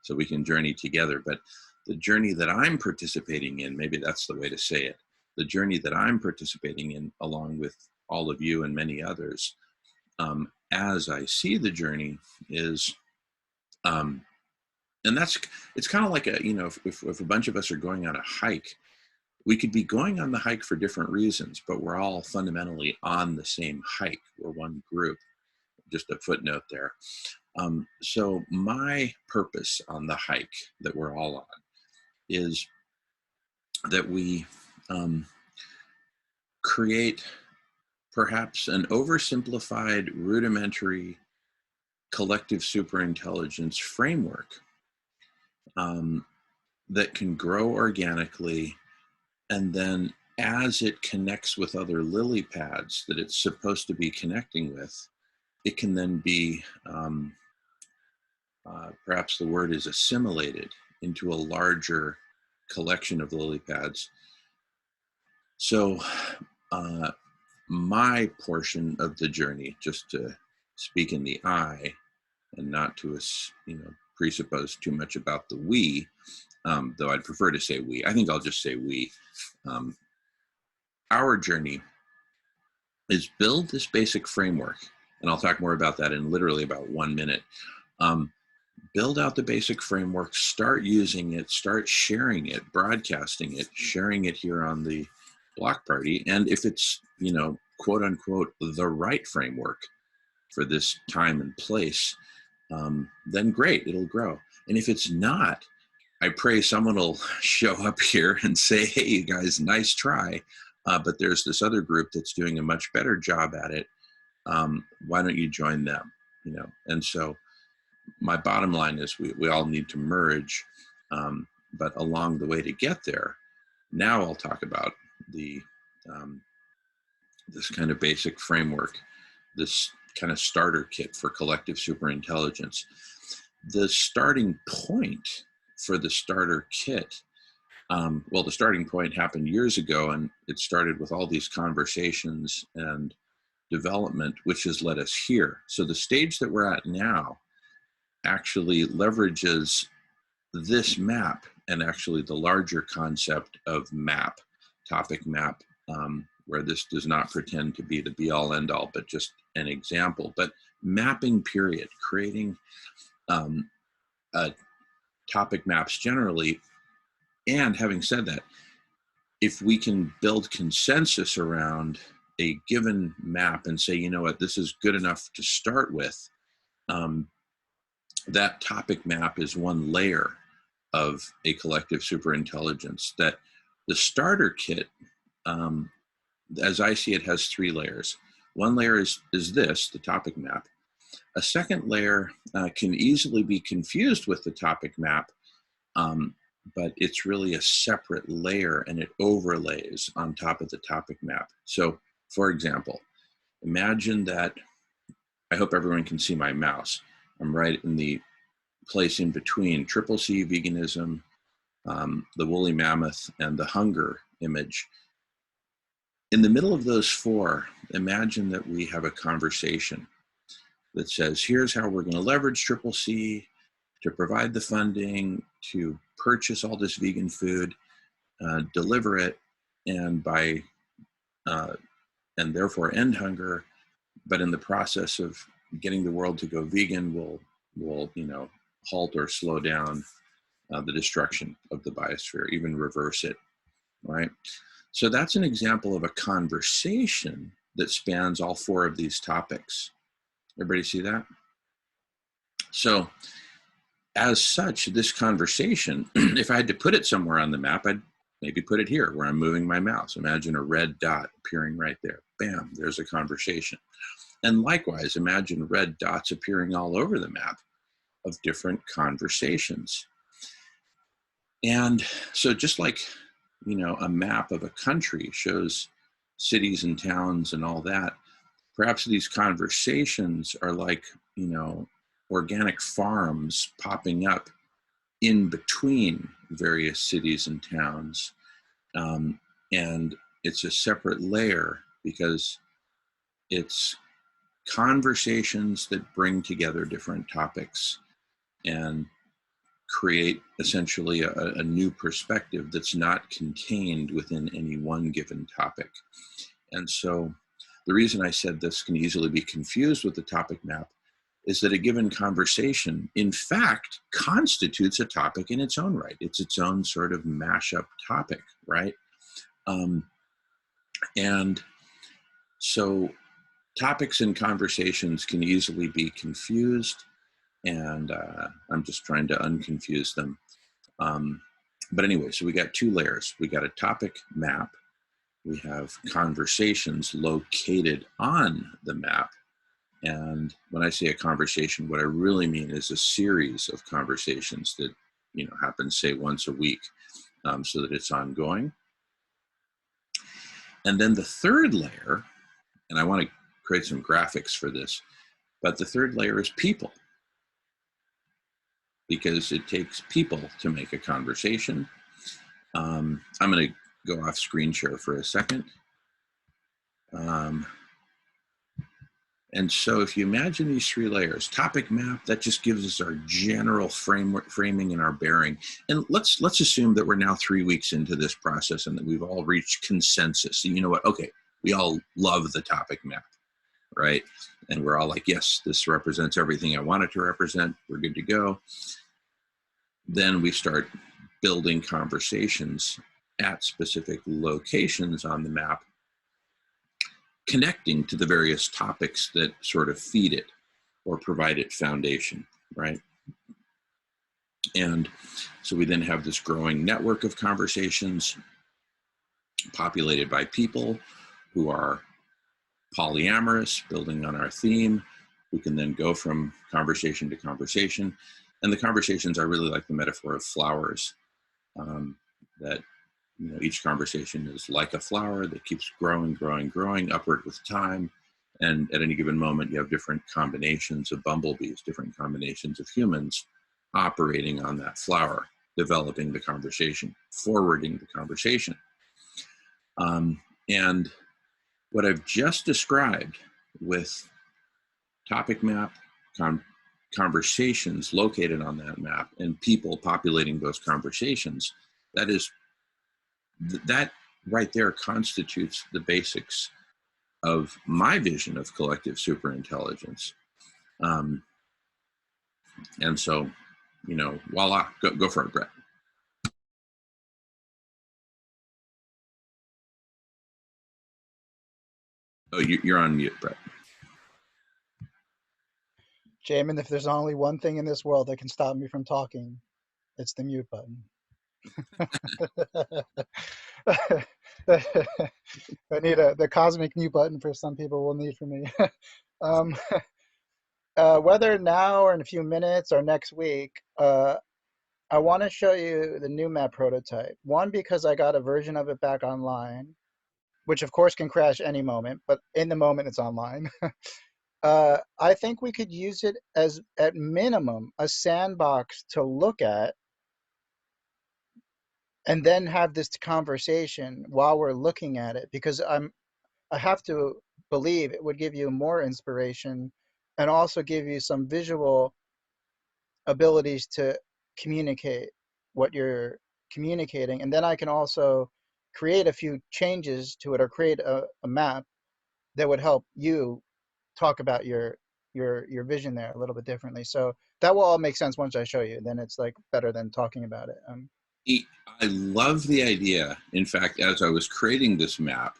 So we can journey together. But the journey that I'm participating in, maybe that's the way to say it, the journey that I'm participating in along with all of you and many others, as I see the journey is, and it's kind of like if a bunch of us are going on a hike, we could be going on the hike for different reasons, but we're all fundamentally on the same hike. We're one group. Just a footnote there. So my purpose on the hike that we're all on is that we create perhaps an oversimplified, rudimentary collective superintelligence framework that can grow organically, and then as it connects with other lily pads that it's supposed to be connecting with, it can then be, perhaps the word is assimilated into a larger collection of lily pads. So my portion of the journey, just to speak in the I and not to presuppose too much about the we, though I'd prefer to say we. I think I'll just say we. Our journey is build this basic framework, and I'll talk more about that in literally about 1 minute. Build out the basic framework, start using it, start sharing it, broadcasting it, sharing it here on the block party. And if it's, quote unquote, the right framework for this time and place, then great, it'll grow. And if it's not, I pray someone will show up here and say, hey, you guys, nice try. But there's this other group that's doing a much better job at it. Why don't you join them? And so my bottom line is we all need to merge, but along the way to get there, now I'll talk about the this kind of basic framework, this kind of starter kit for collective superintelligence. The starting point for the starter kit, well, the starting point happened years ago, and it started with all these conversations and development, which has led us here. So the stage that we're at now actually leverages this map and actually the larger concept of map, topic map, where this does not pretend to be the be-all end-all, but just an example. But mapping period, creating topic maps generally. And having said that, if we can build consensus around a given map and say, you know what, this is good enough to start with, that topic map is one layer of a collective superintelligence. That the starter kit, as I see it, has 3 layers. One layer is this, the topic map. A second layer can easily be confused with the topic map, but it's really a separate layer, and it overlays on top of the topic map. So, for example, imagine that, I hope everyone can see my mouse. I'm right in the place in between Triple C, veganism, the woolly mammoth, and the hunger image. In the middle of those 4, imagine that we have a conversation that says, here's how we're going to leverage Triple C to provide the funding to purchase all this vegan food, deliver it, and and therefore end hunger. But in the process of getting the world to go vegan, we'll halt or slow down the destruction of the biosphere, even reverse it, right? So that's an example of a conversation that spans all 4 of these topics. Everybody see that? So as such, this conversation, if I had to put it somewhere on the map, I'd maybe put it here where I'm moving my mouse. Imagine a red dot appearing right there. Bam, there's a conversation. And likewise, imagine red dots appearing all over the map of different conversations. And so just like, a map of a country shows cities and towns and all that, perhaps these conversations are like, organic farms popping up in between various cities and towns. And it's a separate layer because it's conversations that bring together different topics and create essentially a new perspective that's not contained within any one given topic. And so the reason I said this can easily be confused with the topic map is that a given conversation, in fact, constitutes a topic in its own right. It's its own sort of mashup topic, right? And so topics and conversations can easily be confused, and I'm just trying to unconfuse them. But anyway, so we got 2 layers. We got a topic map. We have conversations located on the map. And when I say a conversation, what I really mean is a series of conversations that, happen, say, once a week, so that it's ongoing. And then the third layer, and I want to create some graphics for this, but the third layer is people, because it takes people to make a conversation. I'm going to go off screen share for a second. And so if you imagine these 3 layers, topic map, that just gives us our general framing and our bearing. And let's assume that we're now 3 weeks into this process and that we've all reached consensus. And you know what? Okay, we all love the topic map, right? And we're all like, yes, this represents everything I want it to represent. We're good to go. Then we start building conversations at specific locations on the map, connecting to the various topics that sort of feed it or provide it foundation, right? And so we then have this growing network of conversations populated by people who are polyamorous, building on our theme, who can then go from conversation to conversation. And the conversations are really like the metaphor of flowers, that each conversation is like a flower that keeps growing upward with time. And at any given moment, you have different combinations of bumblebees, different combinations of humans operating on that flower, developing the conversation, forwarding the conversation. And what I've just described with topic map, conversations located on that map, and people populating those conversations, that right there constitutes the basics of my vision of collective superintelligence. And so, you know, voila, go for it, Brett. Oh, you're on mute, Brett. Jamin, if there's only one thing in this world that can stop me from talking, it's the mute button. I need the cosmic mute button for some people will need for me. um, whether now or in a few minutes or next week, I want to show you the new map prototype. One, because I got a version of it back online, which of course can crash any moment, but in the moment it's online. I think we could use it as, at minimum, a sandbox to look at and then have this conversation while we're looking at it, because I have to believe it would give you more inspiration and also give you some visual abilities to communicate what you're communicating. And then I can also create a few changes to it or create a map that would help you talk about your vision there a little bit differently. So that will all make sense once I show you. Then it's like better than talking about it. I love the idea. In fact, as I was creating this map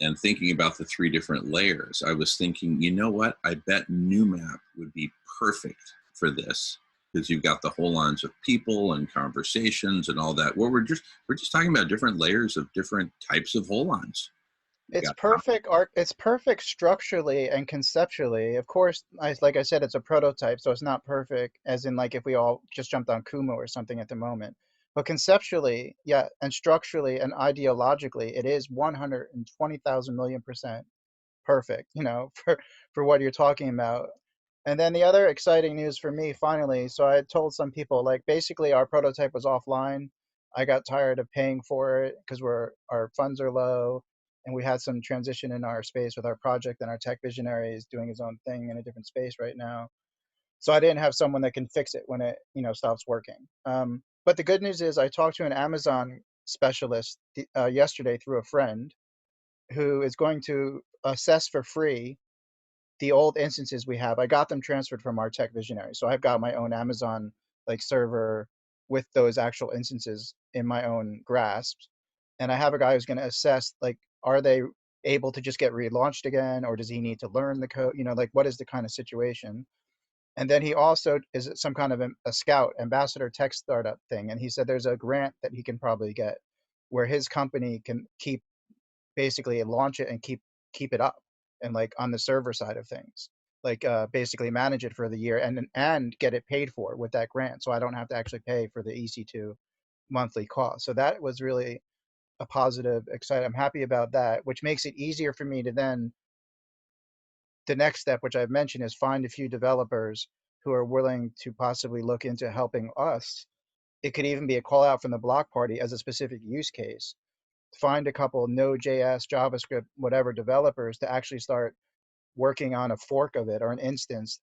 and thinking about the 3 different layers, I was thinking, you know what? I bet new map would be perfect for this, because you've got the whole lines of people and conversations and all that. Well, we're just talking about different layers of different types of whole lines. It's perfect art. It's perfect structurally and conceptually. Of course, like I said, it's a prototype, so it's not perfect. As in, like if we all just jumped on Kumo or something at the moment, but conceptually, yeah, and structurally and ideologically, it is 120,000 million% perfect. You know, for what you're talking about. And then the other exciting news for me, finally, so I had told some people, like basically our prototype was offline. I got tired of paying for it because our funds are low, and we had some transition in our space with our project, and our tech visionary is doing his own thing in a different space right now. So I didn't have someone that can fix it when it stops working. But the good news is I talked to an Amazon specialist yesterday through a friend who is going to assess for free the old instances we have. I got them transferred from our tech visionary. So I've got my own Amazon like server with those actual instances in my own grasp. And I have a guy who's going to assess, like, are they able to just get relaunched again, or does he need to learn the code? Like, what is the kind of situation? And then he also is some kind of a scout ambassador tech startup thing. And he said there's a grant that he can probably get where his company can keep basically launch it and keep it up and like on the server side of things, like basically manage it for the year and get it paid for with that grant, so I don't have to actually pay for the EC2 monthly cost. So that was really a positive, exciting. I'm happy about that, which makes it easier for me to then, the next step, which I've mentioned, is find a few developers who are willing to possibly look into helping us. It could even be a call out from the block party as a specific use case. Find a couple Node.js, JavaScript, whatever developers to actually start working on a fork of it or an instance,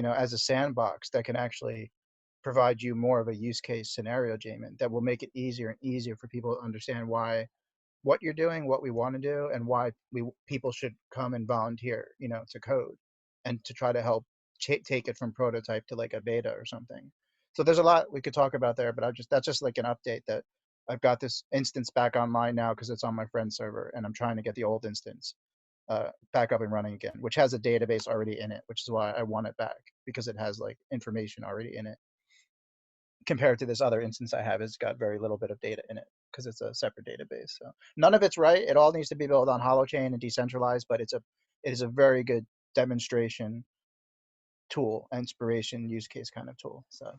as a sandbox that can actually provide you more of a use case scenario, Jamin, that will make it easier and easier for people to understand what you're doing, what we want to do, and why people should come and volunteer, to code and to try to help take it from prototype to like a beta or something. So there's a lot we could talk about there, but that's just like an update that I've got this instance back online now because it's on my friend's server, and I'm trying to get the old instance back up and running again, which has a database already in it, which is why I want it back, because it has like information already in it. Compared to this other instance I have, it's got very little bit of data in it because it's a separate database. So none of it's right. It all needs to be built on Holochain and decentralized, but it is a very good demonstration tool, inspiration, use case kind of tool. So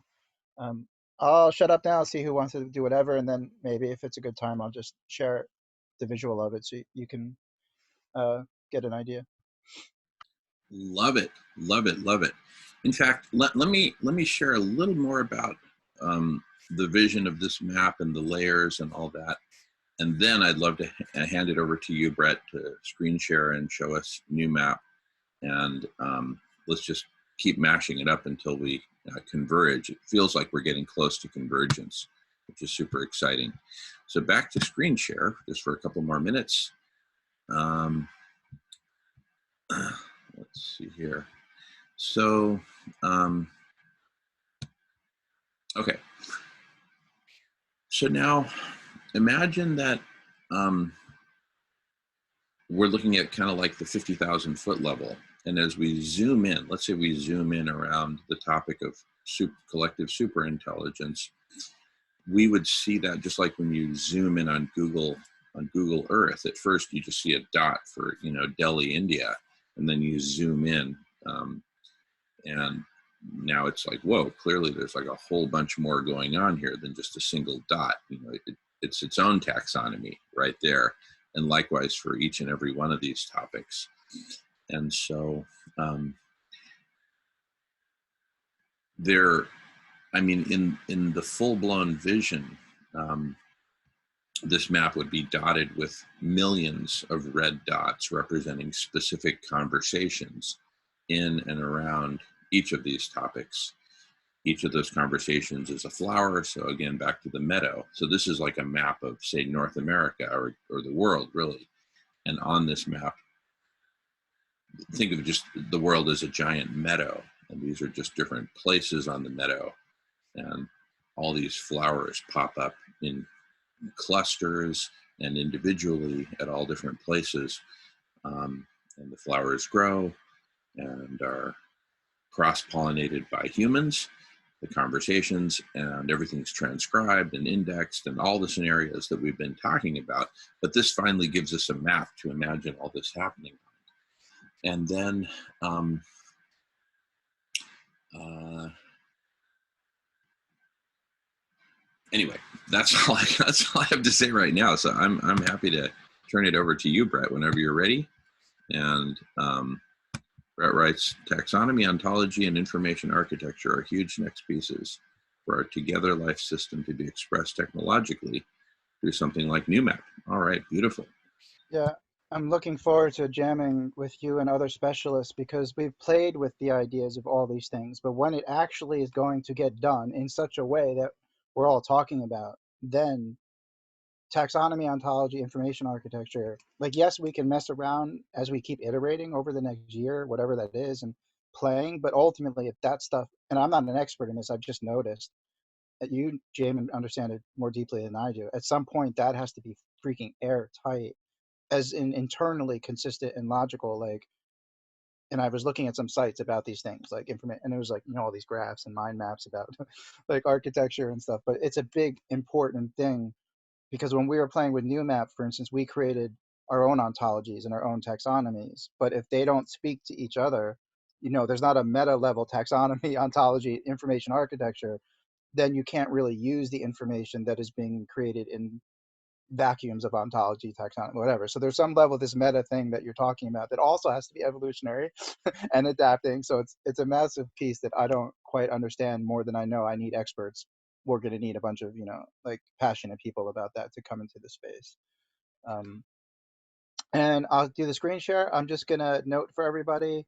I'll shut up now, see who wants to do whatever, and then maybe if it's a good time, I'll just share the visual of it so you can get an idea. Love it, love it, love it. In fact, let me share a little more about the vision of this map and the layers and all that, and then I'd love to hand it over to you, Brett, to screen share and show us new map, and let's just keep mashing it up until we converge. It feels like we're getting close to convergence, which is super exciting. So back to screen share just for a couple more minutes. Let's see here. So, okay. So now imagine that we're looking at kind of like the 50,000 foot level. And as we zoom in, let's say we zoom in around the topic of collective superintelligence, we would see that just like when you zoom in on Google Earth. At first, you just see a dot for Delhi, India, and then you zoom in, and now it's like, whoa! Clearly, there's like a whole bunch more going on here than just a single dot. It's its own taxonomy right there, and likewise for each and every one of these topics. And so, in the full-blown vision, this map would be dotted with millions of red dots representing specific conversations in and around each of these topics. Each of those conversations is a flower. So again, back to the meadow. So this is like a map of, say, North America or the world, really. And on this map, think of just the world as a giant meadow. And these are just different places on the meadow. And all these flowers pop up in clusters and individually at all different places. And the flowers grow and are cross-pollinated by humans, the conversations, and everything's transcribed and indexed and all the scenarios that we've been talking about. But this finally gives us a map to imagine all this happening. And then anyway, that's all I have to say right now. So I'm happy to turn it over to you, Brett, whenever you're ready. And Brett writes, taxonomy, ontology, and information architecture are huge next pieces for our together life system to be expressed technologically through something like NewMap. All right, beautiful. Yeah, I'm looking forward to jamming with you and other specialists because we've played with the ideas of all these things, but when it actually is going to get done in such a way that we're all talking about, then taxonomy, ontology, information architecture, like, yes, we can mess around as we keep iterating over the next year, whatever that is, and playing, but ultimately, if that stuff, and I'm not an expert in this, I've just noticed that you, Jamin, understand it more deeply than I do. At some point, that has to be freaking airtight, as in internally consistent and logical. Like, and I was looking at some sites about these things, like information, and it was like, all these graphs and mind maps about like architecture and stuff. But it's a big, important thing because when we were playing with NewMap, for instance, we created our own ontologies and our own taxonomies. But if they don't speak to each other, there's not a meta level taxonomy, ontology, information architecture, then you can't really use the information that is being created in vacuums of ontology, taxonomy, whatever. So there's some level of this meta thing that you're talking about that also has to be evolutionary and adapting. So it's a massive piece that I don't quite understand more than I know. I need experts. We're going to need a bunch of, like passionate people about that to come into the space. And I'll do the screen share. I'm just going to note for everybody,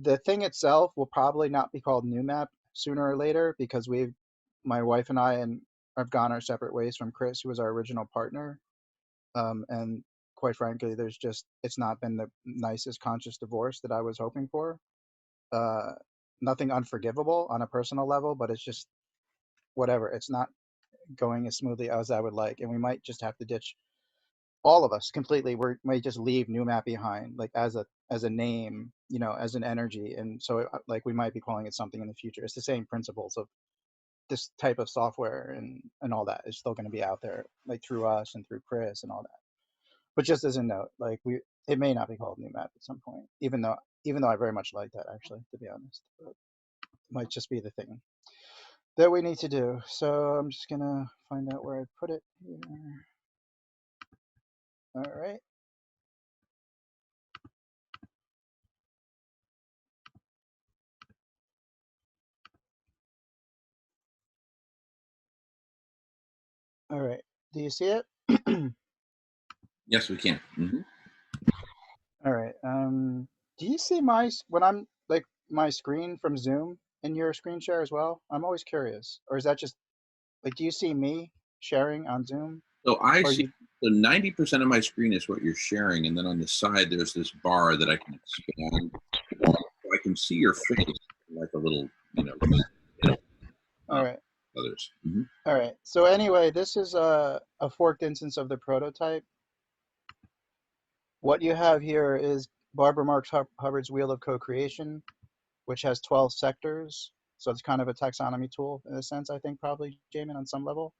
the thing itself will probably not be called NewMap sooner or later because my wife and I have gone our separate ways from Chris, who was our original partner. And quite frankly, it's not been the nicest conscious divorce that I was hoping for. Nothing unforgivable on a personal level, but it's just whatever. It's not going as smoothly as I would like. And we might just have to ditch all of us completely. We might just leave NewMap behind, like as a name, as an energy. And so like we might be calling it something in the future. It's the same principles of this type of software and all that is still going to be out there, like through us and through Chris and all that. But just as a note, like it may not be called NewMap at some point, even though I very much like that, actually, to be honest. But it might just be the thing that we need to do. So I'm just gonna find out where I put it here. All right. All right. Do you see it? Yes, we can. Mm-hmm. All right. Do you see when I'm like my screen from Zoom in your screen share as well? I'm always curious. Or is that just like, do you see me sharing on Zoom? So I Or see. you, So 90% of my screen is what you're sharing, and then on the side there's this bar that I can expand. So I can see your face like a little, all uh, right. others. All right. So anyway, this is a forked instance of the prototype. What you have here is Barbara Marx Hubbard's Wheel of Co-Creation, which has 12 sectors. So it's kind of a taxonomy tool in a sense, I think, probably, Jamin, on some level.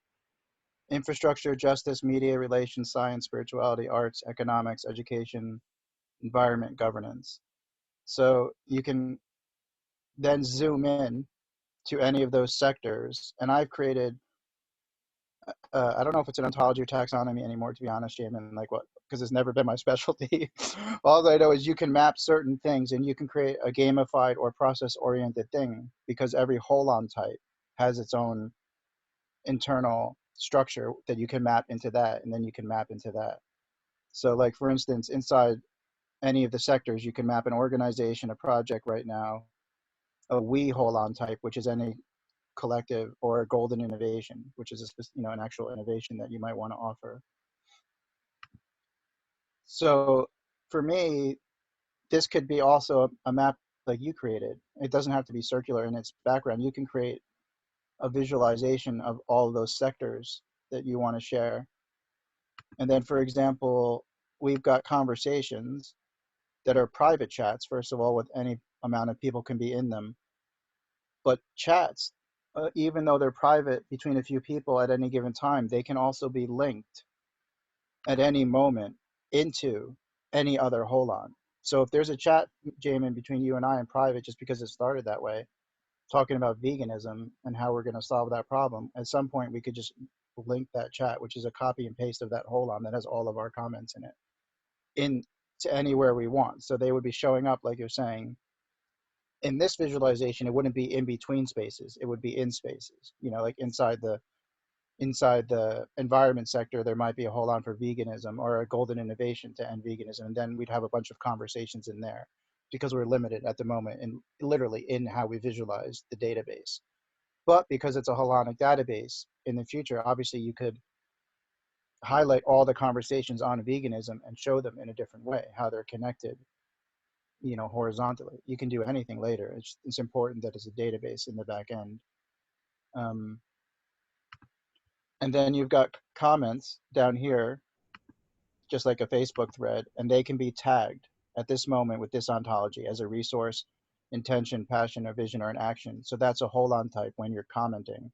Infrastructure, justice, media, relations, science, spirituality, arts, economics, education, environment, governance. So you can then zoom in to any of those sectors. And I've created, I don't know if it's an ontology or taxonomy anymore, to be honest, Jamin, like what, because it's never been my specialty. All I know is you can map certain things and you can create a gamified or process-oriented thing because every holon type has its own internal structure that you can map into that, and then you can map into that. So like, for instance, inside any of the sectors, you can map an organization, a project right now, a we holon type, which is any collective, or a golden innovation, which is an actual innovation that you might want to offer. So for me, this could be also a map like you created. It doesn't have to be circular in its background. You can create a visualization of all of those sectors that you want to share. And then, for example, we've got conversations that are private chats, first of all, with any amount of people can be in them. But chats, even though they're private between a few people at any given time, they can also be linked at any moment into any other holon. So if there's a chat, Jamin, between you and I in private, just because it started that way, talking about veganism and how we're going to solve that problem, at some point we could just link that chat, which is a copy and paste of that holon that has all of our comments in it, in to anywhere we want. So they would be showing up, like you're saying. In this visualization, it wouldn't be in between spaces. It would be in spaces. Like inside the environment sector, there might be a holon for veganism or a golden innovation to end veganism, and then we'd have a bunch of conversations in there because we're limited at the moment and literally in how we visualize the database. But because it's a holonic database, in the future, obviously you could highlight all the conversations on veganism and show them in a different way, how they're connected, horizontally. You can do anything later. It's important that it's a database in the back end. And then you've got comments down here, just like a Facebook thread, and they can be tagged at this moment with this ontology as a resource, intention, passion, or vision, or an action. So that's a holon type when you're commenting.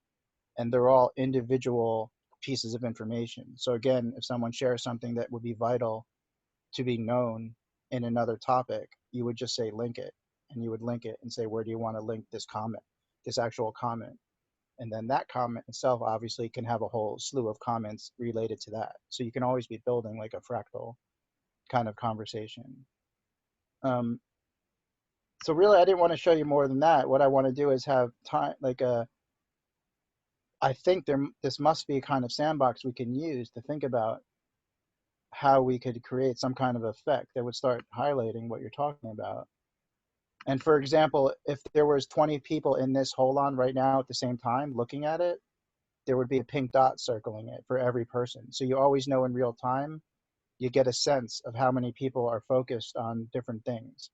And they're all individual pieces of information. So again, if someone shares something that would be vital to be known in another topic, you would just say link it, and you would link it and say, where do you want to link this comment, this actual comment? And then that comment itself obviously can have a whole slew of comments related to that. So you can always be building like a fractal kind of conversation. So really, I didn't want to show you more than that. What I want to do is have time, like I think this must be a kind of sandbox we can use to think about how we could create some kind of effect that would start highlighting what you're talking about. And for example, if there was 20 people in this holon right now at the same time looking at it, there would be a pink dot circling it for every person. So you always know in real time, you get a sense of how many people are focused on different things.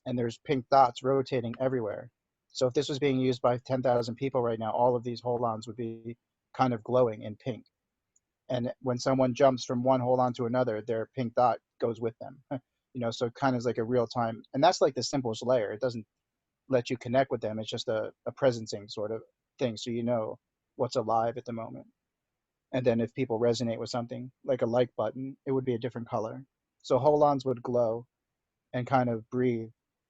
And there's pink dots rotating everywhere. So if this was being used by 10,000 people right now, all of these holons would be kind of glowing in pink. And when someone jumps from one holon to another, their pink dot goes with them. So it kind of is like a real time. And that's like the simplest layer. It doesn't let you connect with them. It's just a presencing sort of thing. So you know what's alive at the moment. And then if people resonate with something, like a like button, it would be a different color. So holons would glow and kind of breathe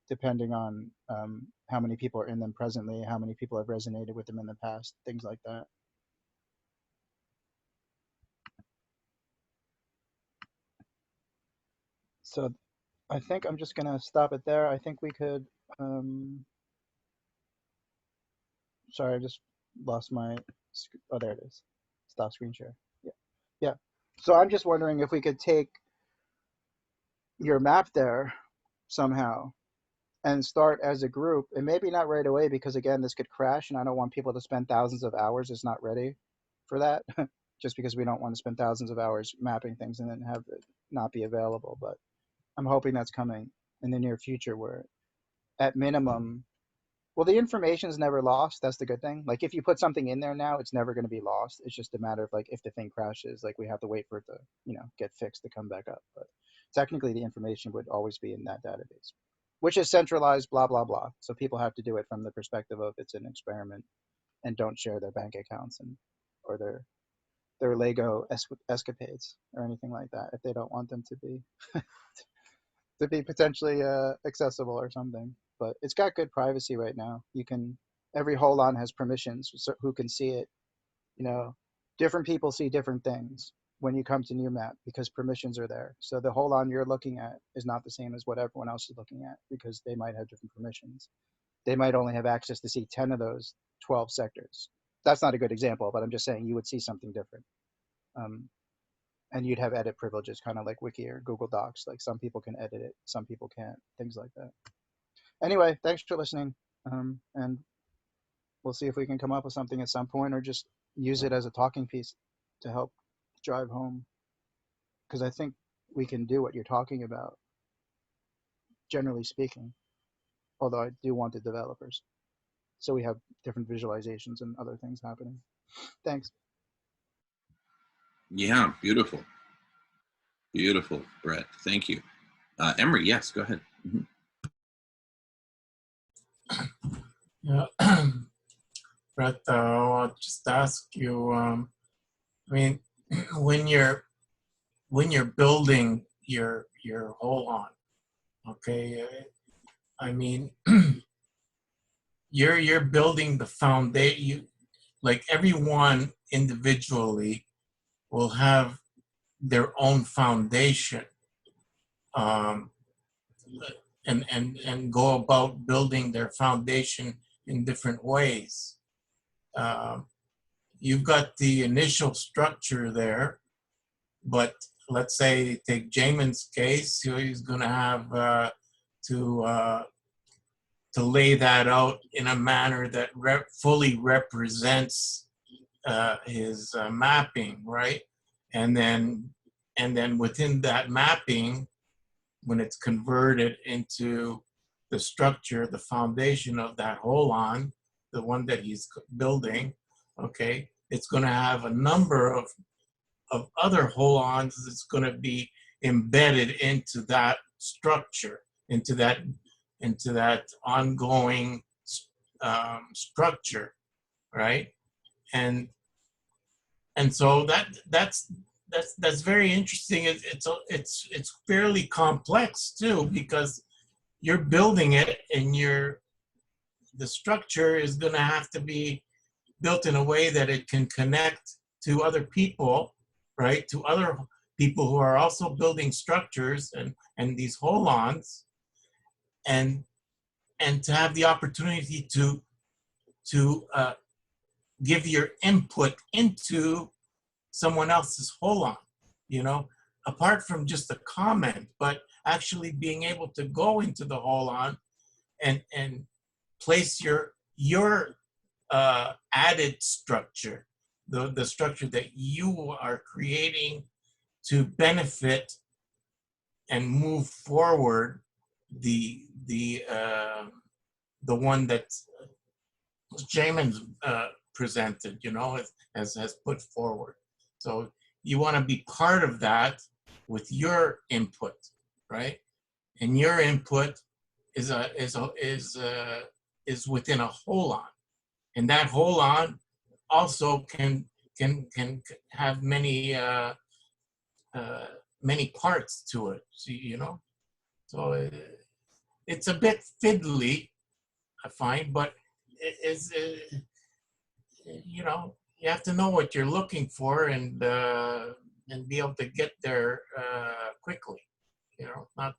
depending on how many people are in them presently, how many people have resonated with them in the past, things like that. So I think I'm just gonna stop it there. I think we could, sorry, I just lost my, oh, there it is. Stop screen share. Yeah, yeah. So I'm just wondering if we could take your map there somehow and start as a group, and maybe not right away, because again, this could crash and I don't want people to spend thousands of hours. It's not ready for that. just because we don't want to spend thousands of hours mapping things and then have it not be available. But I'm hoping that's coming in the near future, where at minimum, well, the information is never lost. That's the good thing. Like if you put something in there now, it's never going to be lost. It's just a matter of like if the thing crashes, like we have to wait for it to, get fixed to come back up. But technically, the information would always be in that database, which is centralized, blah blah blah. So people have to do it from the perspective of it's an experiment and don't share their bank accounts and or their Lego escapades or anything like that if they don't want them to be potentially accessible or something. But it's got good privacy right now. You can every hold on has permissions, so who can see it. You know, different people see different things when you come to new map because permissions are there. So the hold on you're looking at is not the same as what everyone else is looking at because they might have different permissions. They might only have access to see 10 of those 12 sectors. That's not a good example, but I'm just saying you would see something different. Um, and you'd have edit privileges, kind of like Wiki or Google Docs. Like some people can edit it, some people can't, things like that. Anyway, thanks for listening. And we'll see if we can come up with something at some point or just use it as a talking piece to help drive home. Because I think we can do what you're talking about, generally speaking, although I do want the developers. So we have different visualizations and other things happening. Thanks. Yeah, beautiful. Beautiful, Brett. Thank you. Emery, yes, go ahead. Mhm. Yeah. Brett, I'll just ask you, I mean, when you're building your whole on, okay, I mean, you're building the foundation. You, like everyone individually will have their own foundation, um, and go about building their foundation in different ways. Um, you've got the initial structure there, but let's say take Jamin's case, he's going to have to uh, to lay that out in a manner that fully represents his mapping, right? And then within that mapping, when it's converted into the structure, the foundation of that holon, the one that he's building, okay, it's going to have a number of other holons that's going to be embedded into that structure, into that ongoing structure, right? And so that's very interesting. It's fairly complex too because you're building it and the structure is going to have to be built in a way that it can connect to other people, right? To other people who are also building structures and these holons, and to have the opportunity to give your input into someone else's holon, apart from just a comment, but actually being able to go into the holon and place your added structure, the structure that you are creating to benefit and move forward the one that Jamin's presented, has put forward. So you want to be part of that with your input, right? And your input is within a holon, and that holon also can have many many parts to it. So it's a bit fiddly, I find, but it's you have to know what you're looking for and be able to get there quickly. Not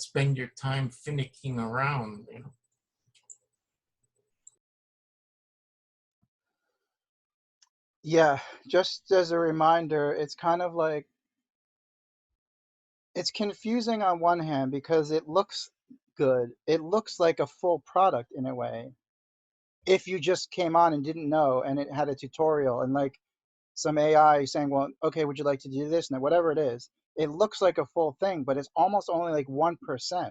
spend your time finicking around. Yeah, just as a reminder, it's kind of like it's confusing on one hand because it looks good. It looks like a full product in a way. If you just came on and didn't know and it had a tutorial and like some AI saying, well, okay, would you like to do this? And whatever it is, it looks like a full thing, but it's almost only like 1%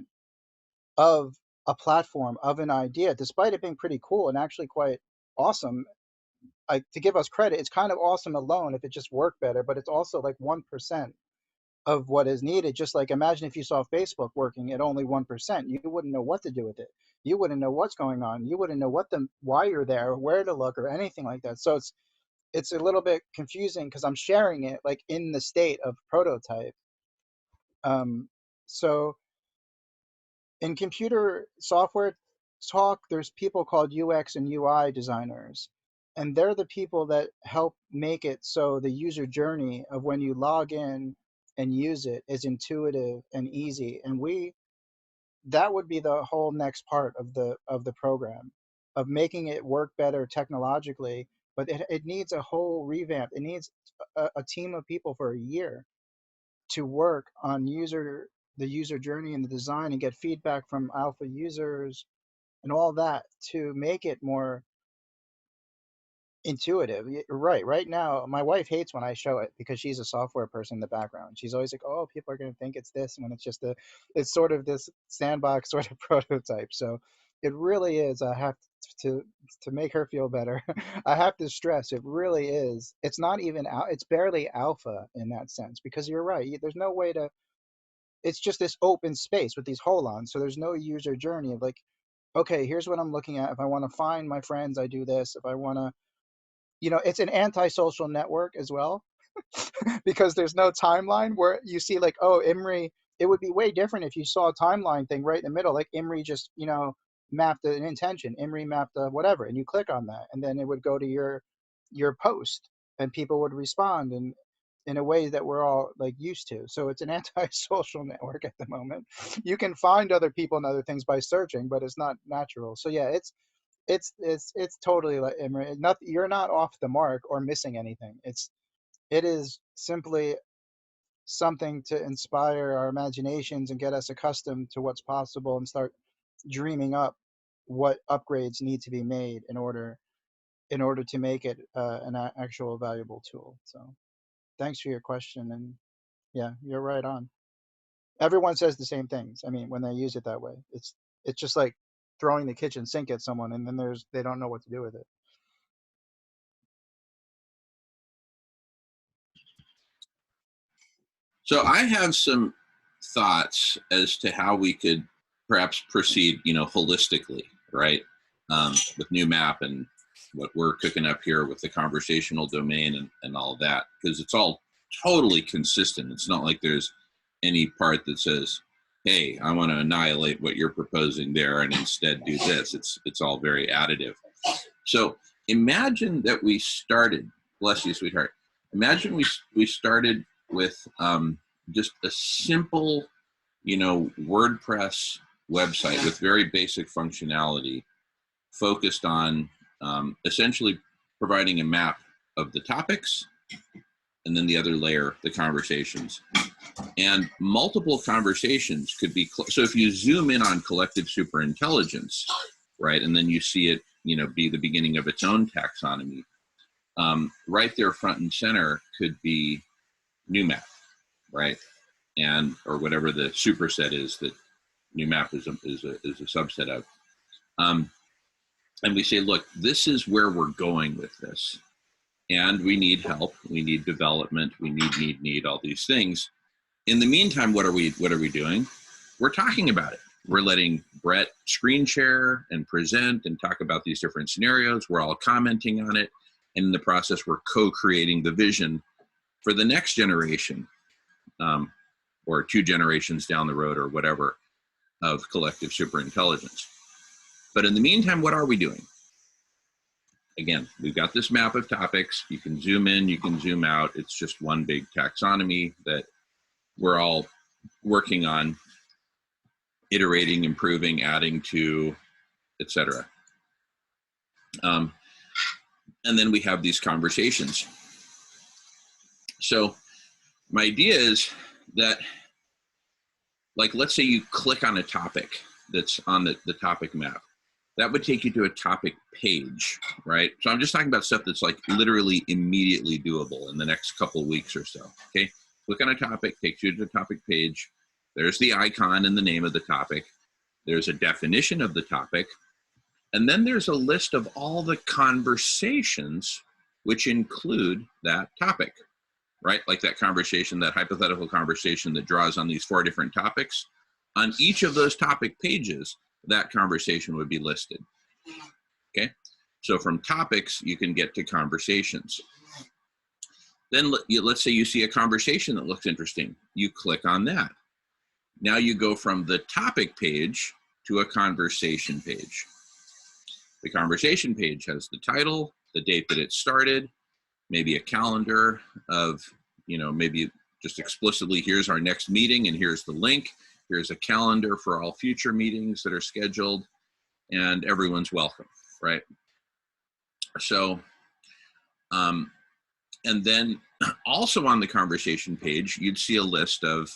of a platform, of an idea, despite it being pretty cool and actually quite awesome. To give us credit, it's kind of awesome alone if it just worked better, but it's also like 1% of what is needed. Just like imagine if you saw Facebook working at only 1%, you wouldn't know what to do with it. You wouldn't know what's going on. You wouldn't know why you're there, where to look, or anything like that. So it's a little bit confusing because I'm sharing it like in the state of prototype. So in computer software talk, there's people called UX and UI designers, and they're the people that help make it so the user journey of when you log in and use it is intuitive and easy. And that would be the whole next part of the program, of making it work better technologically. But it needs a whole revamp. It needs a team of people for a year to work on the user journey and the design and get feedback from alpha users and all that to make it more intuitive. Right now, my wife hates when I show it because she's a software person in the background. She's always like, oh, people are going to think it's this, when it's just it's sort of this sandbox sort of prototype. So it really is. I have to make her feel better. I have to stress, it really is. It's not even it's barely alpha in that sense, because you're right. There's no way to, it's just this open space with these holons. So there's no user journey of like, okay, here's what I'm looking at. If I want to find my friends, I do this. If I want to, it's an anti-social network as well, because there's no timeline where you see like, oh, Imri, it would be way different if you saw a timeline thing right in the middle, like Imri just, mapped an intention, Imri mapped a whatever, and you click on that, and then it would go to your post, and people would respond in a way that we're all like used to. So it's an anti-social network at the moment. You can find other people and other things by searching, but it's not natural. So yeah, it's totally like, you're not off the mark or missing anything. It is simply something to inspire our imaginations and get us accustomed to what's possible and start dreaming up what upgrades need to be made in order to make it an actual valuable tool. So thanks for your question. And yeah, you're right on. Everyone says the same things. I mean, when they use it that way, it's just like throwing the kitchen sink at someone, and then they don't know what to do with it. So I have some thoughts as to how we could perhaps proceed, holistically, right? With new map and what we're cooking up here with the conversational domain and all of that, because it's all totally consistent. It's not like there's any part that says, hey, I want to annihilate what you're proposing there and instead do this. It's all very additive. So imagine that we started, bless you, sweetheart. Imagine we started with just a simple, WordPress website with very basic functionality, focused on essentially providing a map of the topics, and then the other layer, the conversations. And multiple conversations could be, so if you zoom in on collective superintelligence, right, and then you see it, be the beginning of its own taxonomy, right there front and center could be new map, right? And, or whatever the superset is that new map is a subset of. And we say, look, this is where we're going with this. And we need help, we need development, we need all these things. In the meantime, what are we doing? We're talking about it. We're letting Brett screen share and present and talk about these different scenarios. We're all commenting on it. And in the process, we're co-creating the vision for the next generation, or 2 generations down the road or whatever, of collective superintelligence. But in the meantime, what are we doing? Again, we've got this map of topics. You can zoom in, you can zoom out. It's just one big taxonomy that we're all working on, iterating, improving, adding to, etc. And then we have these conversations. So my idea is that, like, let's say you click on a topic that's on the topic map. that would take you to a topic page, right? So I'm just talking about stuff that's like literally immediately doable in the next couple of weeks or so, okay? Click on a topic, takes you to the topic page. There's the icon and the name of the topic. There's a definition of the topic. And then there's a list of all the conversations which include that topic, right? Like that conversation, that hypothetical conversation that draws on these 4 different topics. On each of those topic pages, that conversation would be listed, okay? So from topics, you can get to conversations. Then let's say you see a conversation that looks interesting. You click on that. Now you go from the topic page to a conversation page. The conversation page has the title, the date that it started, maybe a calendar of, maybe just explicitly, here's our next meeting and here's the link. Here's a calendar for all future meetings that are scheduled, and everyone's welcome, right? So, and then also on the conversation page, you'd see a list of,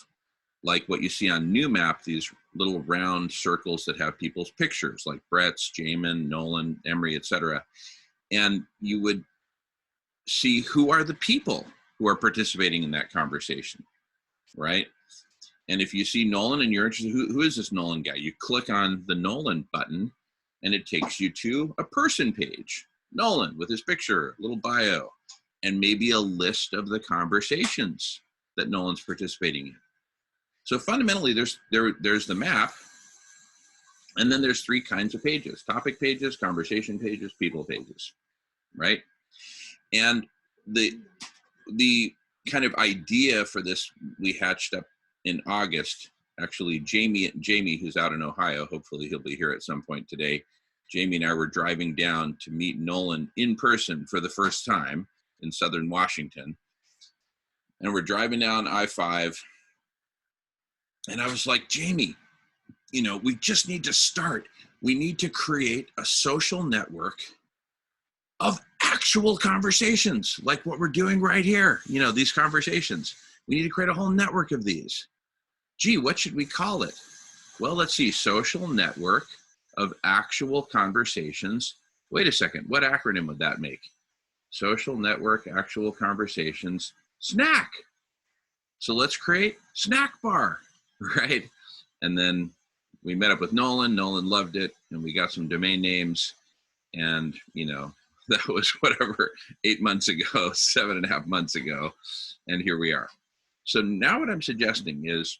like what you see on New Map, these little round circles that have people's pictures, like Brett's, Jamin, Nolan, Emery, etc. And you would see who are the people who are participating in that conversation, right? And if you see Nolan and you're interested, who is this Nolan guy? You click on the Nolan button and it takes you to a person page. Nolan with his picture, little bio, and maybe a list of the conversations that Nolan's participating in. So fundamentally, there's the map, and then there's 3 kinds of pages: topic pages, conversation pages, people pages, right? And the kind of idea for this we hatched up in August. Actually, Jamie, who's out in Ohio, hopefully he'll be here at some point today. Jamie and I were driving down to meet Nolan in person for the first time in Southern Washington. And we're driving down I-5. And I was like, Jamie, we just need to start. We need to create a social network of actual conversations, like what we're doing right here. These conversations. We need to create a whole network of these. Gee, what should we call it? Well, let's see, social network of actual conversations. Wait a second, what acronym would that make? Social network, actual conversations, snack. So let's create Snack Bar, right? And then we met up with Nolan. Nolan loved it, and we got some domain names. And, that was whatever, 8 months ago, 7.5 months ago. And here we are. So now what I'm suggesting is,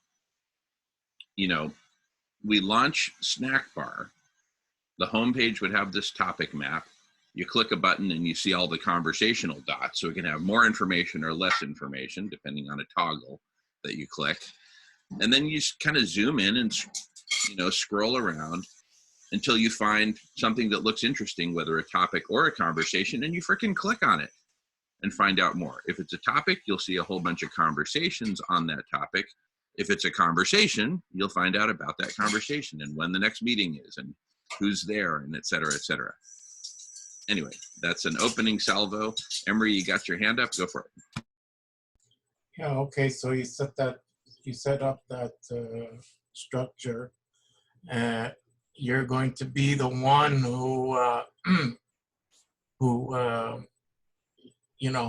we launch Snack Bar. The homepage would have this topic map. You click a button and you see all the conversational dots. So it can have more information or less information, depending on a toggle that you click. And then you just kind of zoom in and, scroll around until you find something that looks interesting, whether a topic or a conversation, and you freaking click on it and find out more. If it's a topic, you'll see a whole bunch of conversations on that topic. If it's a conversation, you'll find out about that conversation and when the next meeting is and who's there, and et cetera, et cetera. Anyway, that's an opening salvo. Emery, you got your hand up? Go for it. Yeah, okay, so you set up that structure. You're going to be the one who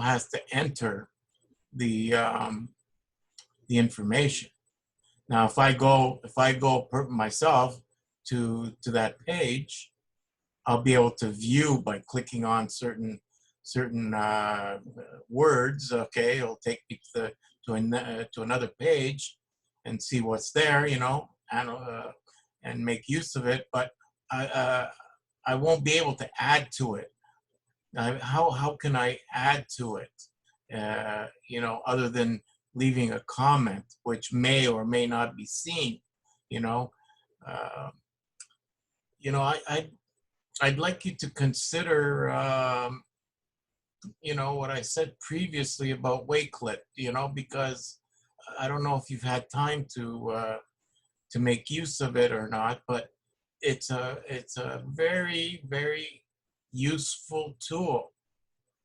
has to enter the information. Now, if I go myself to that page, I'll be able to view by clicking on certain words. Okay, it'll take me to another page and see what's there, and make use of it. But I won't be able to add to it. How can I add to it? Other than leaving a comment, which may or may not be seen. I'd like you to consider, what I said previously about Wakelet, because I don't know if you've had time to make use of it or not, but it's a very, very useful tool,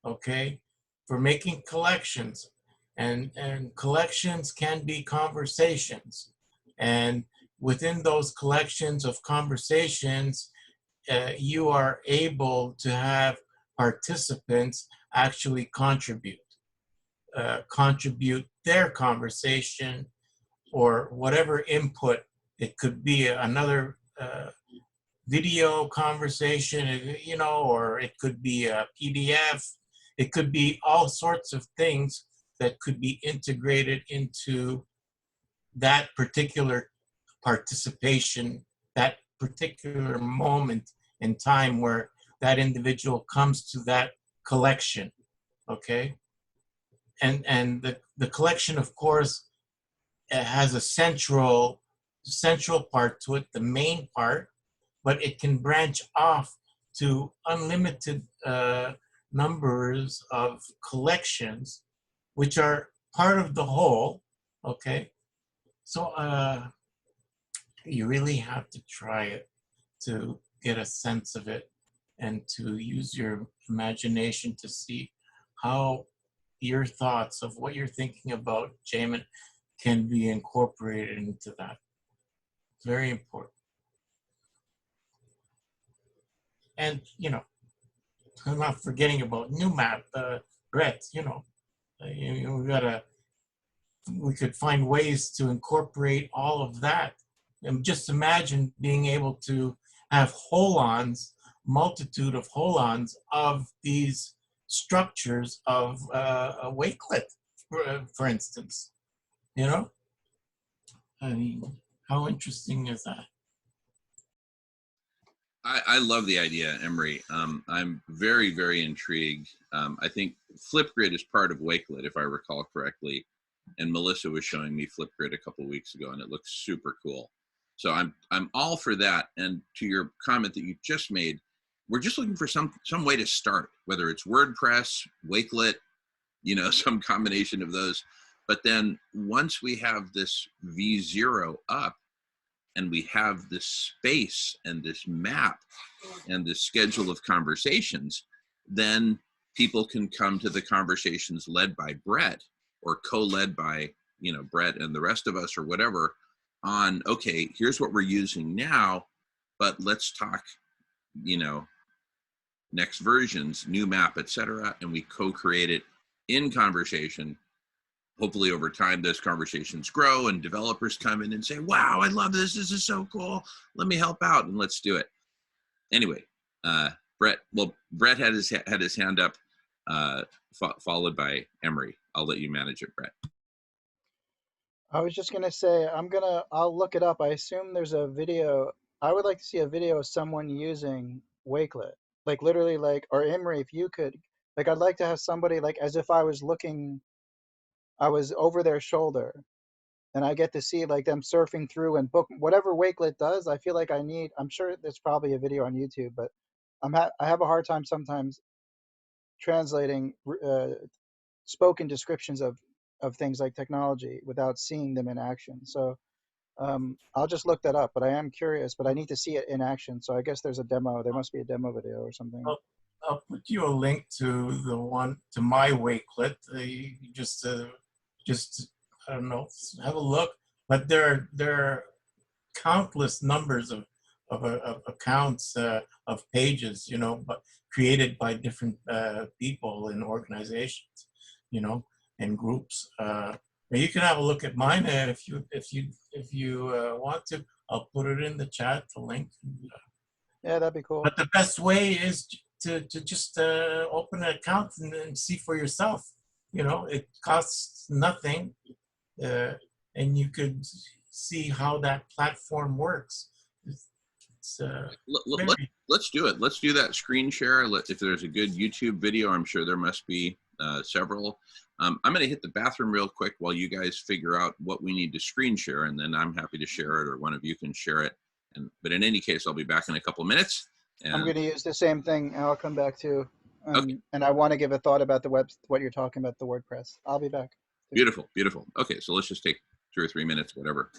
okay, for making collections. And collections can be conversations. And within those collections of conversations, you are able to have participants actually contribute their conversation or whatever input. It could be another video conversation, you know, or it could be a PDF. It could be all sorts of things that could be integrated into that particular participation, that particular moment in time where that individual comes to that collection, okay? And the collection, of course, it has a central part to it, the main part, but it can branch off to unlimited numbers of collections, which are part of the whole. Okay, so you really have to try it to get a sense of it and to use your imagination to see how your thoughts of what you're thinking about, Jamin, can be incorporated into that. It's very important. And, you know, I'm not forgetting about new map, Brett, you know, we could find ways to incorporate all of that. And just imagine being able to have holons, multitude of holons of these structures of a wakelet, for instance, you know? I mean, how interesting is that? I love the idea, Emery. I'm very, very intrigued. I think Flipgrid is part of Wakelet, if I recall correctly. And Melissa was showing me Flipgrid a couple of weeks ago, and it looks super cool. So I'm all for that. And to your comment that you just made, we're just looking for some way to start, whether it's WordPress, Wakelet, you know, some combination of those. But then once we have this V0 up, and we have this space and this map and this schedule of conversations, then people can come to the conversations led by Brett or co-led by, you know, Brett and the rest of us or whatever on, okay, here's what we're using now, but let's talk, you know, next versions, new map, etc. And we co-create it in conversation. Hopefully over time, those conversations grow and developers come in and say, wow, I love this. This is so cool. Let me help out and let's do it. Anyway, Brett had his hand up, followed by Emery. I'll let you manage it, Brett. I was just gonna say, I'll look it up. I assume there's a video. I would like to see a video of someone using Wakelet, like literally, like, or Emery, if you could, like, I'd like to have somebody, like, as if I was over their shoulder, and I get to see like them surfing through and book whatever Wakelet does. I feel like I'm sure there's probably a video on YouTube, but I have a hard time sometimes translating spoken descriptions of things like technology without seeing them in action. So I'll just look that up, but I am curious, but I need to see it in action. So I guess there's a demo. There must be a demo video or something. I'll put you a link to my Wakelet. Just I don't know, have a look. But there are countless numbers of accounts of pages, you know, but created by different people and organizations, you know, and groups. You can have a look at mine if you want to. I'll put it in the chat, the link. Yeah, that'd be cool. But the best way is to just open an account and see for yourself. You know, it costs nothing, and you could see how that platform works. Let's do it. Let's do that screen share. If there's a good YouTube video, I'm sure there must be several. I'm going to hit the bathroom real quick while you guys figure out what we need to screen share, and then I'm happy to share it, or one of you can share it. But in any case, I'll be back in a couple minutes. I'm going to use the same thing, and I'll come back too. Okay. And I want to give a thought about what you're talking about, the WordPress. I'll be back. Beautiful, beautiful. Okay, so let's just take 2 or 3 minutes, whatever.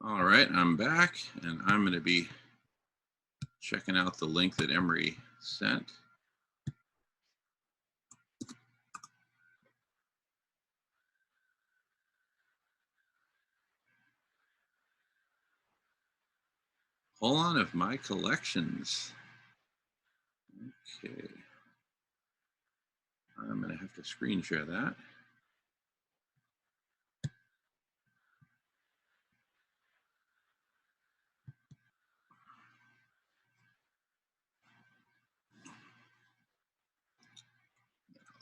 All right, I'm back, and I'm going to be checking out the link that Emery sent. Hold on, of my collections. Okay. I'm going to have to screen share that.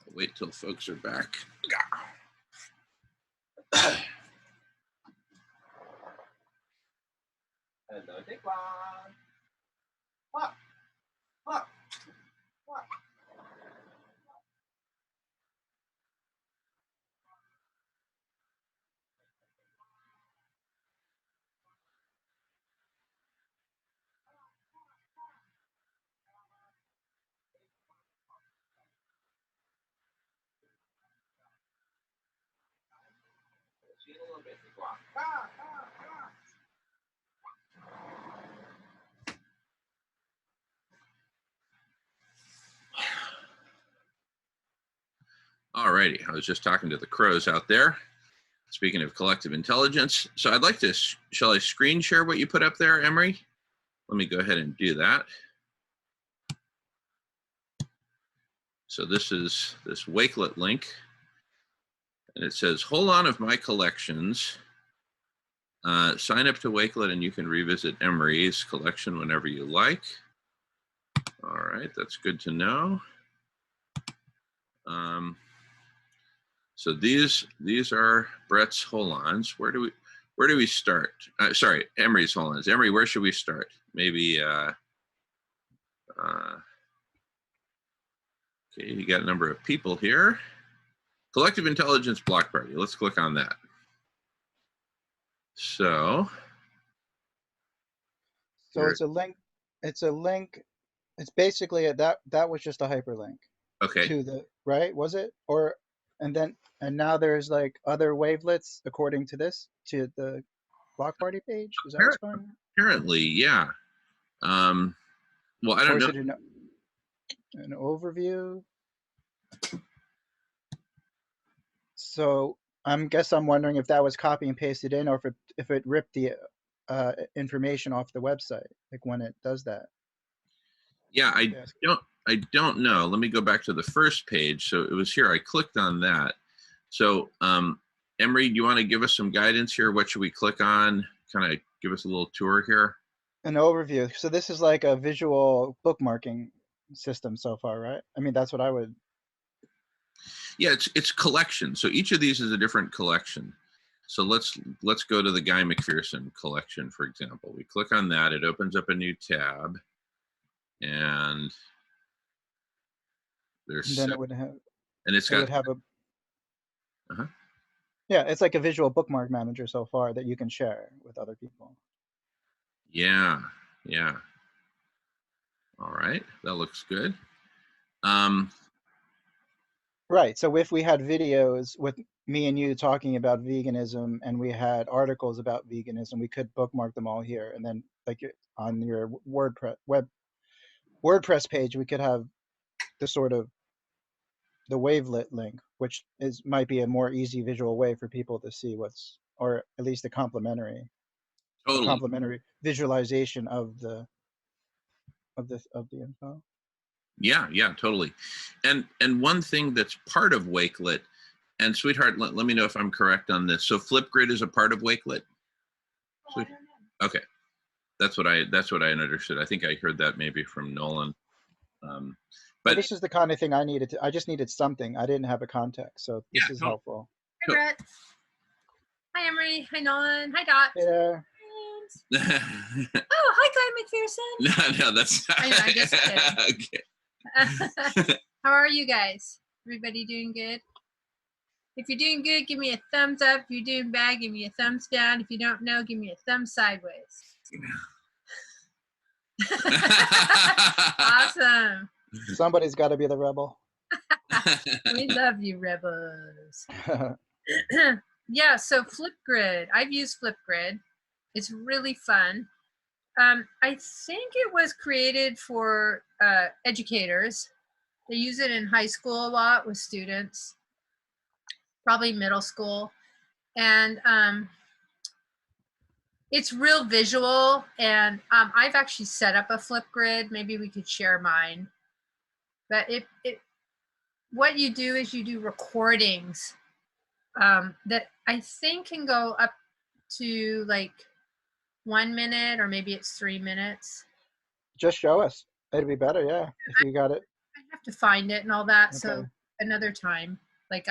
I'll wait till folks are back. Hello, Dick. What? What? What? See you in a little bit, Dick. All righty, I was just talking to the crows out there. Speaking of collective intelligence, so I'd like to, shall I screen share what you put up there, Emery? Let me go ahead and do that. So this is this Wakelet link, and it says, hold on of my collections. Sign up to Wakelet and you can revisit Emery's collection whenever you like. All right, that's good to know. So these are Brett's hold-ons. Where do we start? Sorry, Emery's hold-ons. Emery, where should we start? Maybe okay, you got a number of people here. Collective Intelligence Block Party. Let's click on that. So it's a link. It's a link. It's basically that was just a hyperlink okay. to the right, was it? Or and now there's like other wavelets according to this to the block party page. Is that what's going on? Apparently, yeah. Well, I don't know. Or is it an overview? So I'm wondering if that was copy and pasted in, or if it ripped the information off the website, like when it does that. Yeah, I don't know. Let me go back to the first page. So it was here. I clicked on that. So Emery, do you want to give us some guidance here? What should we click on? Kind of give us a little tour here. An overview. So this is like a visual bookmarking system so far, right? I mean, that's what I would. Yeah, it's collection. So each of these is a different collection. So let's go to the Guy McPherson collection, for example. We click on that. It opens up a new tab, and there's Then it would have. And it's got. It would have a. Yeah, it's like a visual bookmark manager so far that you can share with other people. Yeah. All right, that looks good. Right. So if we had videos with me and you talking about veganism, and we had articles about veganism, we could bookmark them all here, and then like on your WordPress page, we could have the sort of the wavelet link, which might be a more easy visual way for people to see or at least a complementary visualization of the info. Yeah, totally. And one thing that's part of Wakelet, and Sweetheart, let me know if I'm correct on this. So Flipgrid is a part of Wakelet? Oh, okay. That's what I understood. I think I heard that maybe from Nolan. But this is the kind of thing I needed. I just needed something. I didn't have a context, so this is helpful. Hi, Brett. Hi, Emery. Hi, Nolan. Hi, Dot. Hey there. Oh, hi, Guy McPherson. No, that's not. I just kidding. Okay. How are you guys? Everybody doing good? If you're doing good, give me a thumbs up. If you're doing bad, give me a thumbs down. If you don't know, give me a thumb sideways. Awesome. Somebody's got to be the rebel. We love you, rebels. Yeah, so Flipgrid. I've used Flipgrid. It's really fun. I think it was created for educators. They use it in high school a lot with students, probably middle school. And it's real visual. And I've actually set up a Flipgrid. Maybe we could share mine. But what you do is you do recordings that I think can go up to like 1 minute, or maybe it's 3 minutes. Just show us. It'd be better, yeah, if you got it. I have to find it and all that. So Okay. another time. Like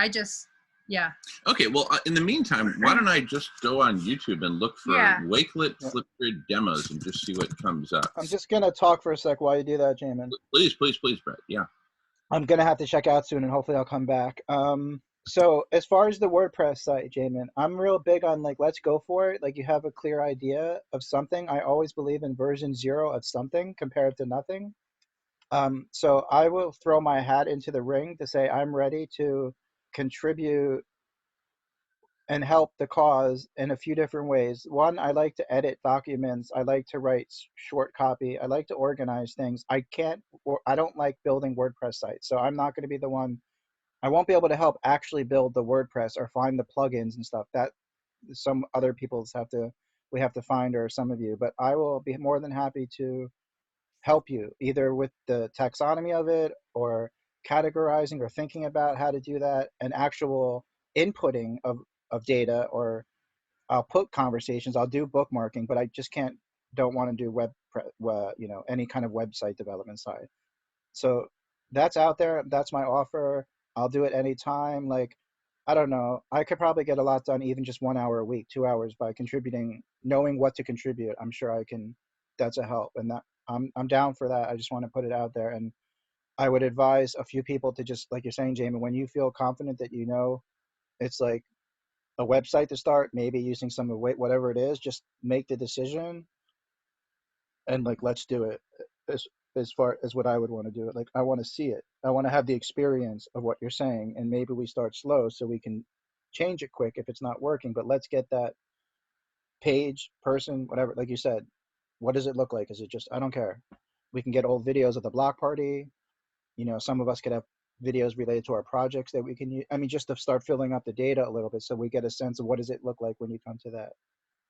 yeah. Okay, well, in the meantime, why don't I just go on YouTube and look for Yeah. Wakelet Yeah. Flipgrid demos and just see what comes up. I'm just gonna talk for a sec while you do that, Jamin. Please, Brett. Yeah. I'm gonna have to check out soon, and hopefully I'll come back. So as far as the WordPress site, Jamin, I'm real big on like, let's go for it. Like, you have a clear idea of something. I always believe in version 0 of something compared to nothing. So I will throw my hat into the ring to say I'm ready to contribute and help the cause in a few different ways. One, I like to edit documents. I like to write short copy. I like to organize things. I don't like building WordPress sites. So I'm not going to be the one. I won't be able to help actually build the WordPress or find the plugins and stuff. That some other people we have to find, or some of you. But I will be more than happy to help you either with the taxonomy of it, or categorizing, or thinking about how to do that, and actual inputting of data, or I'll put conversations, I'll do bookmarking, but I just don't want to do any kind of website development side. So that's out there. That's my offer. I'll do it anytime. Like, I don't know, I could probably get a lot done even just 1 hour a week, 2 hours, by contributing, knowing what to contribute. I'm sure I can. That's a help, and that I'm down for that. I just want to put it out there, and I would advise a few people to just, like you're saying, Jamie, when you feel confident that it's like a website to start, maybe using some of whatever it is, just make the decision and like, let's do it. As far as what I would want to do it, like, I want to see it. I want to have the experience of what you're saying, and maybe we start slow so we can change it quick if it's not working. But let's get that page, person, whatever, like you said, what does it look like? Is it just, I don't care. We can get old videos of the block party. Some of us could have videos related to our projects that we can use. I mean, just to start filling up the data a little bit so we get a sense of what does it look like when you come to that.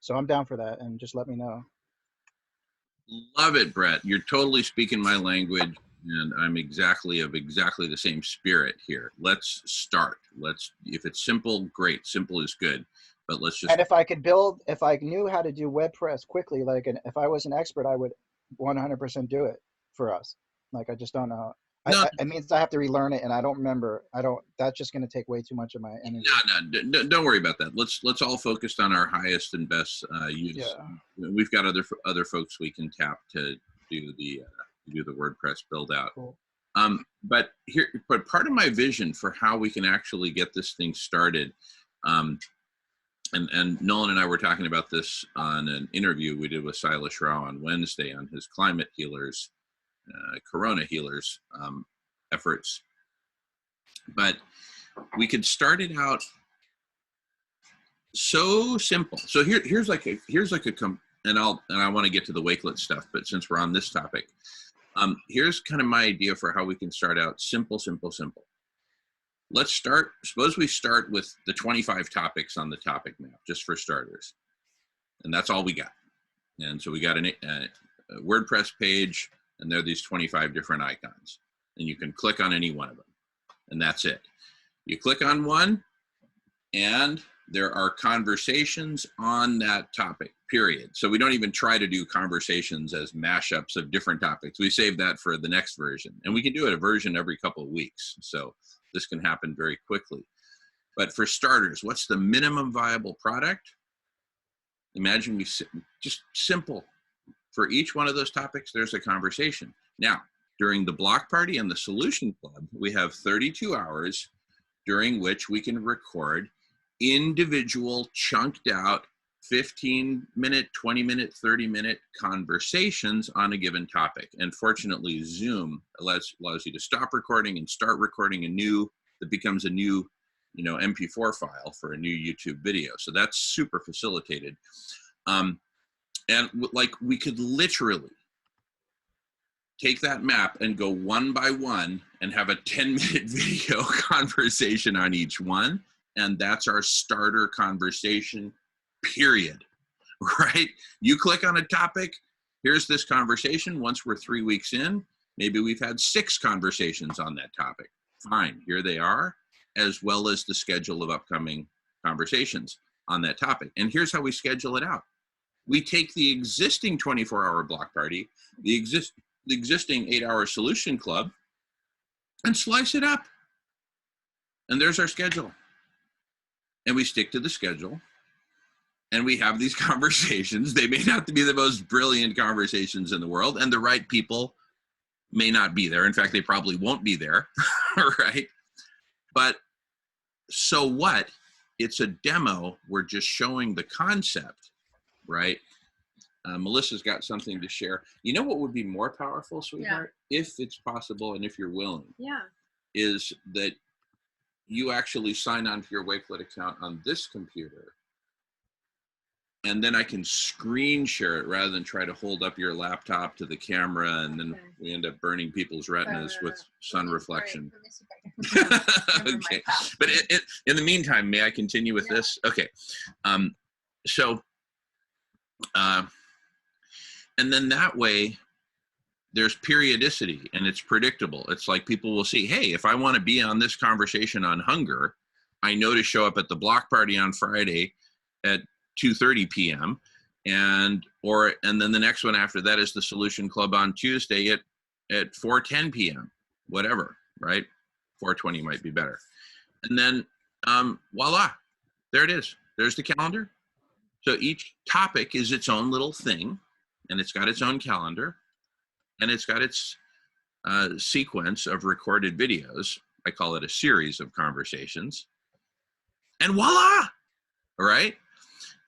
So I'm down for that, and just let me know. Love it, Brett. You're totally speaking my language, and I'm exactly the same spirit here. Let's start. If it's simple, great. Simple is good. But let's just. And if I knew how to do WordPress quickly, if I was an expert, I would 100% do it for us. Like, I just don't know. No, it means I have to relearn it, and I don't remember. That's just going to take way too much of my energy. No, don't worry about that. Let's all focus on our highest and best use. Yeah. We've got other folks we can tap to do the WordPress build out. Cool. But part of my vision for how we can actually get this thing started, and Nolan and I were talking about this on an interview we did with Sailesh on Wednesday on his climate healers, Corona healers efforts. But we could start it out so simple. So here's like a and I want to get to the Wakelet stuff, but since we're on this topic, here's kind of my idea for how we can start out simple. Suppose we start with the 25 topics on the topic map, just for starters. And that's all we got. And so we got a WordPress page, and there are these 25 different icons. And you can click on any one of them. And that's it. You click on one, and there are conversations on that topic, period. So we don't even try to do conversations as mashups of different topics. We save that for the next version. And we can do a version every couple of weeks. So this can happen very quickly. But for starters, what's the minimum viable product? Imagine just simple. For each one of those topics, there's a conversation. Now, during the block party and the solution club, we have 32 hours during which we can record individual chunked out 15-minute, 20-minute, 30-minute conversations on a given topic. And fortunately, Zoom allows you to stop recording and start recording that becomes a new MP4 file for a new YouTube video. So that's super facilitated. And like we could literally take that map and go one by one and have a 10-minute video conversation on each one. And that's our starter conversation, period. Right? You click on a topic, here's this conversation. Once we're 3 weeks in, maybe we've had 6 conversations on that topic. Fine, here they are, as well as the schedule of upcoming conversations on that topic. And here's how we schedule it out. We take the existing 24-hour block party, the existing 8-hour solution club, and slice it up. And there's our schedule. And we stick to the schedule. And we have these conversations. They may not be the most brilliant conversations in the world, and the right people may not be there. In fact, they probably won't be there, right? But so what? It's a demo. We're just showing the concept, right? Melissa's got something to share. You know what would be more powerful, sweetheart? Yeah. If it's possible and if you're willing. Yeah. Is that you actually sign on to your Wakelet account on this computer, and then I can screen share it rather than try to hold up your laptop to the camera, and then we end up burning people's retinas with sun reflection. Okay, but in the meantime, may I continue with this? Okay, and then that way, there's periodicity and it's predictable. It's like people will see, hey, if I want to be on this conversation on hunger, I know to show up at the block party on Friday at 2:30 p.m. and then the next one after that is the Solution Club on Tuesday at 4:10 p.m. Whatever, right? 4:20 might be better. And then voila, there it is. There's the calendar. So each topic is its own little thing, and it's got its own calendar, and it's got its sequence of recorded videos. I call it a series of conversations. And voila, all right?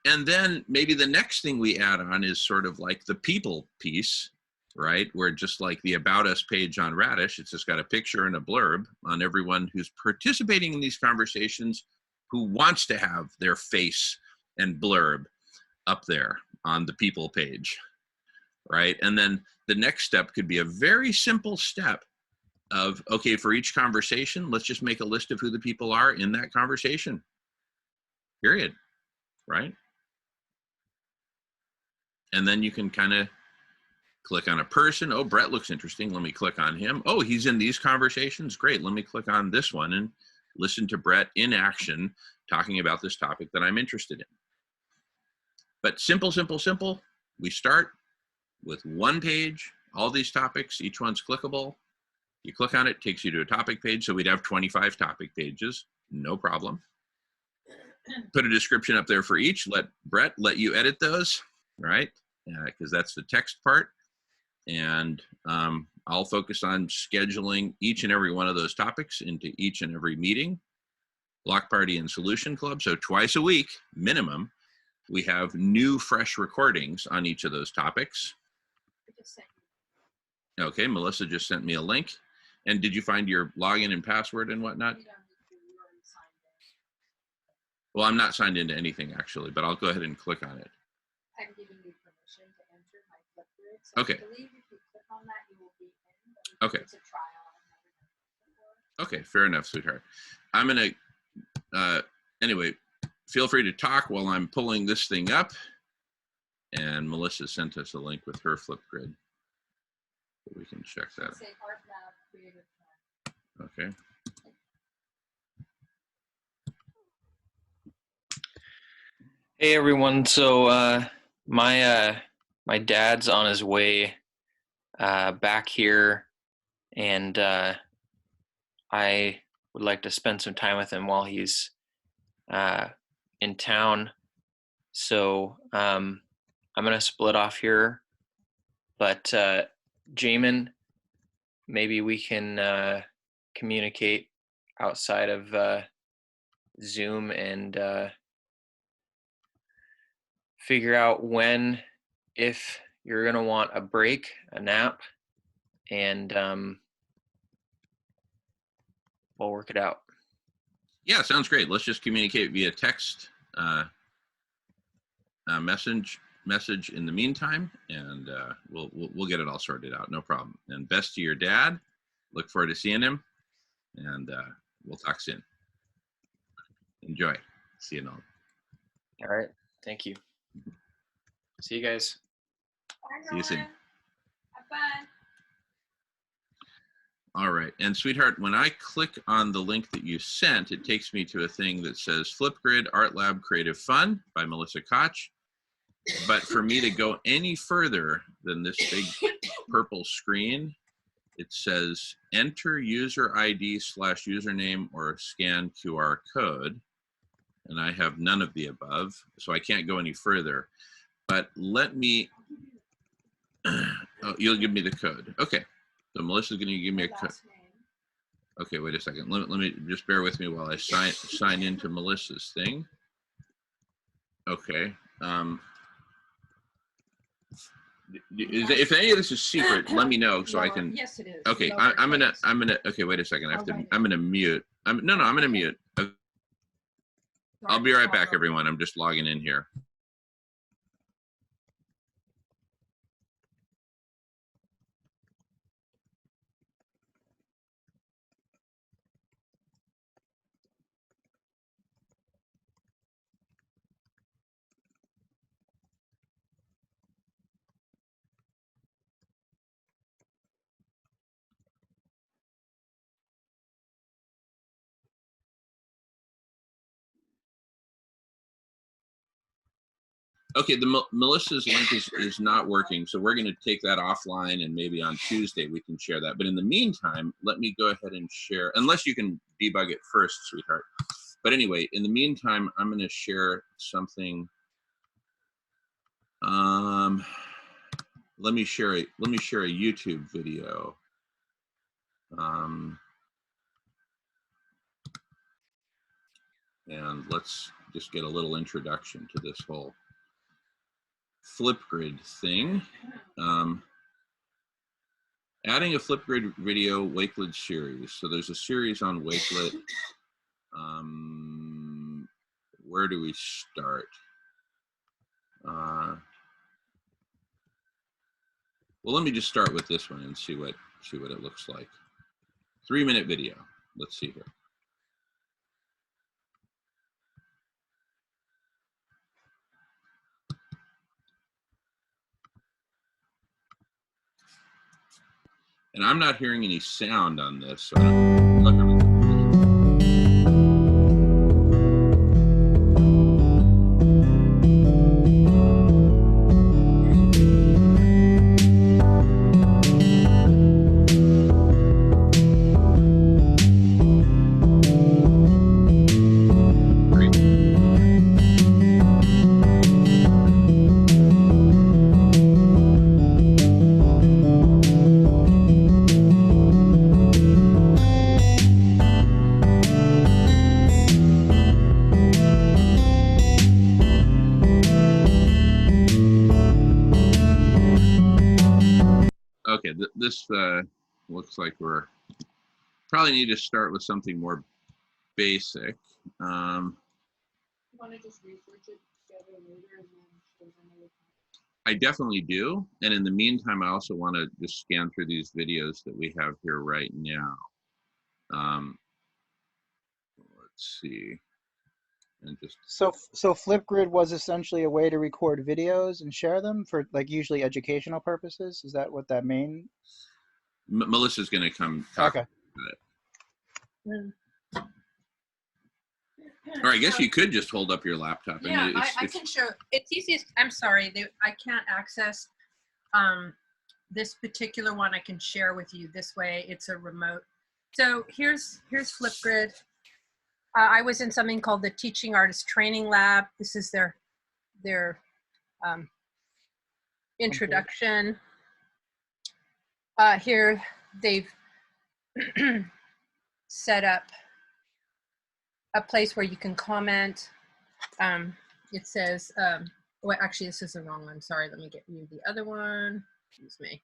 And then maybe the next thing we add on is sort of like the people piece, right? Where just like the About Us page on Radish, it's just got a picture and a blurb on everyone who's participating in these conversations who wants to have their face and blurb up there on the people page, right? And then the next step could be a very simple step of, okay, for each conversation, let's just make a list of who the people are in that conversation, period, right? And then you can kind of click on a person. Oh, Brett looks interesting. Let me click on him. Oh, he's in these conversations. Great. Let me click on this one and listen to Brett in action talking about this topic that I'm interested in. But simple, simple, simple. We start with one page, all these topics, each one's clickable. You click on it, takes you to a topic page. So we'd have 25 topic pages, no problem. Put a description up there for each. Let Brett let you edit those, right? Because that's the text part. And I'll focus on scheduling each and every one of those topics into each and every meeting, block party and solution club. So twice a week, minimum, we have new fresh recordings on each of those topics. Okay, Melissa just sent me a link. And did you find your login and password and whatnot? Well, I'm not signed into anything actually, but I'll go ahead and click on it. I'm giving you permission to enter my Flipgrid. So okay. I believe if you click on that, you will be in. Okay. It's a trial. Okay, fair enough, sweetheart. I'm going to, anyway, feel free to talk while I'm pulling this thing up. And Melissa sent us a link with her Flipgrid. We can check that. Okay. Hey everyone, so my dad's on his way back here, and I would like to spend some time with him while he's in town. So I'm gonna split off here, but Jamin, maybe we can communicate outside of Zoom and figure out when, if you're gonna want a break, a nap, and we'll work it out. Yeah, sounds great. Let's just communicate via text message message in the meantime, and we'll get it all sorted out. No problem. And best to your dad. Look forward to seeing him, and we'll talk soon. Enjoy. See you, Nolan. All right. Thank you. See you guys. See you soon. Have fun. All right. And sweetheart, when I click on the link that you sent, it takes me to a thing that says Flipgrid Art Lab Creative Fun by Melissa Koch. But for me to go any further than this big purple screen, it says enter user ID / username or scan QR code. And I have none of the above, so I can't go any further. But let me, oh, you'll give me the code. Okay, so Melissa's gonna give me a code. Okay, wait a second. Let me just bear with me while I sign into Melissa's thing. Okay. If any of this is secret, let me know so I can. Yes, it is. Okay, I'm gonna. Okay, wait a second. I'm gonna mute. I'm gonna mute. I'll be right back, everyone. I'm just logging in here. Okay, the Melissa's link is not working, so we're going to take that offline, and maybe on Tuesday we can share that. But in the meantime, let me go ahead and share, unless you can debug it first, sweetheart. But anyway, in the meantime, I'm going to share something. Let me share a YouTube video. And let's just get a little introduction to this whole Flipgrid thing. Adding a Flipgrid video Wakelet series. So there's a series on Wakelet. Where do we start? Well, let me just start with this one and see what it looks like. 3-minute video. Let's see here. And I'm not hearing any sound on this, so I don't know if everything. Okay, this looks like we're probably need to start with something more basic. You want to just research it together later and then show them another time? I definitely do. And in the meantime, I also want to just scan through these videos that we have here right now. Let's see. And just So Flipgrid was essentially a way to record videos and share them for like usually educational purposes. Is that what that mean? Melissa's going to come talk Okay. about it. Or I guess you could just hold up your laptop. Yeah, I mean, I can show. It's easiest. I'm sorry, I can't access this particular one. I can share with you this way. It's a remote. So here's Flipgrid. I was in something called the Teaching Artist Training Lab. This is their introduction. Here they've set up a place where you can comment. It says, well, actually, this is the wrong one. Sorry, let me get you the other one. Excuse me.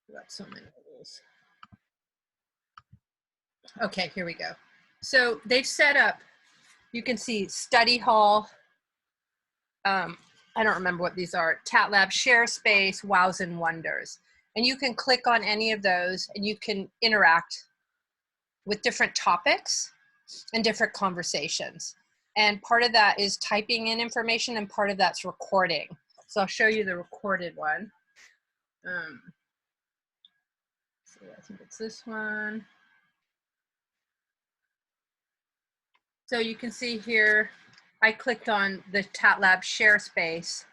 I've got so many of those. Okay, here we go. So they've set up, you can see study hall. I don't remember what these are. TATLab, Share Space, Wows and Wonders. And you can click on any of those and you can interact with different topics and different conversations. And part of that is typing in information and part of that's recording. So I'll show you the recorded one. So I think it's this one. So you can see here, I clicked on the TATLab Share Space.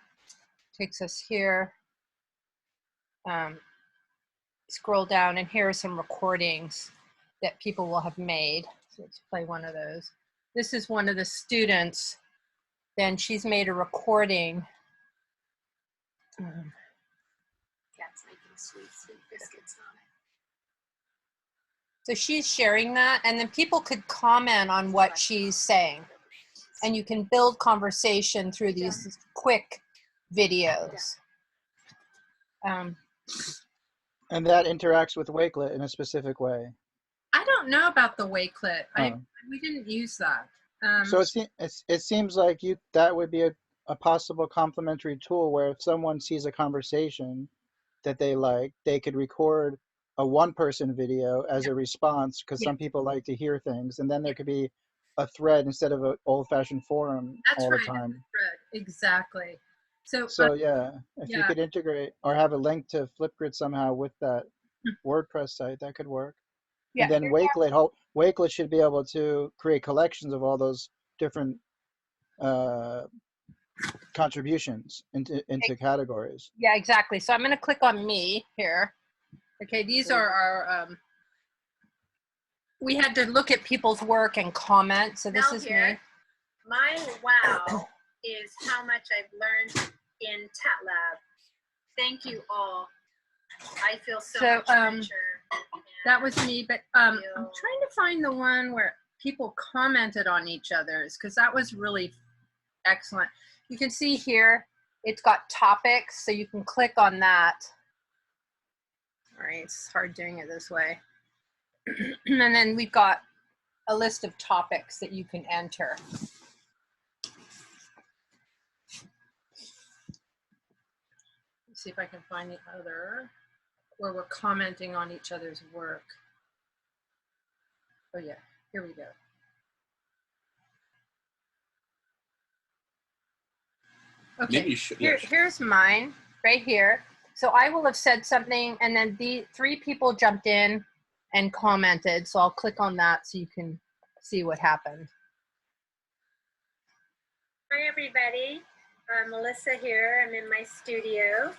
Takes us here. Scroll down and here are some recordings that people will have made. So let's play one of those. This is one of the students. Then she's made a recording. Cat's making sweet biscuits on it. So she's sharing that, and then people could comment on what she's saying. And you can build conversation through these quick videos. And that interacts with Wakelet in a specific way. I don't know about the Wakelet. We didn't use that. So it seems like that would be a possible complementary tool where if someone sees a conversation that they like, they could record a one-person video as a response, because some people like to hear things, and then there could be a thread instead of an old-fashioned forum all the time. Exactly. So yeah, if you could integrate or have a link to Flipgrid somehow with that WordPress site, that could work. Yeah. And then Wakelet should be able to create collections of all those different contributions into categories. Yeah, exactly. So I'm going to click on me here. Okay, these are our, we had to look at people's work and comment. So this is me. My wow is how much I've learned in TATLab. Thank you all. I feel so much richer. That was me, but I'm trying to find the one where people commented on each other's, because that was really excellent. You can see here, it's got topics, so you can click on that. All right, it's hard doing it this way. And then we've got a list of topics that you can enter. Let's see if I can find the other where we're commenting on each other's work. Oh yeah, here we go. Okay, here's mine right here. So I will have said something and then the 3 people jumped in and commented. So I'll click on that so you can see what happened. Hi everybody, Melissa here. I'm in my studio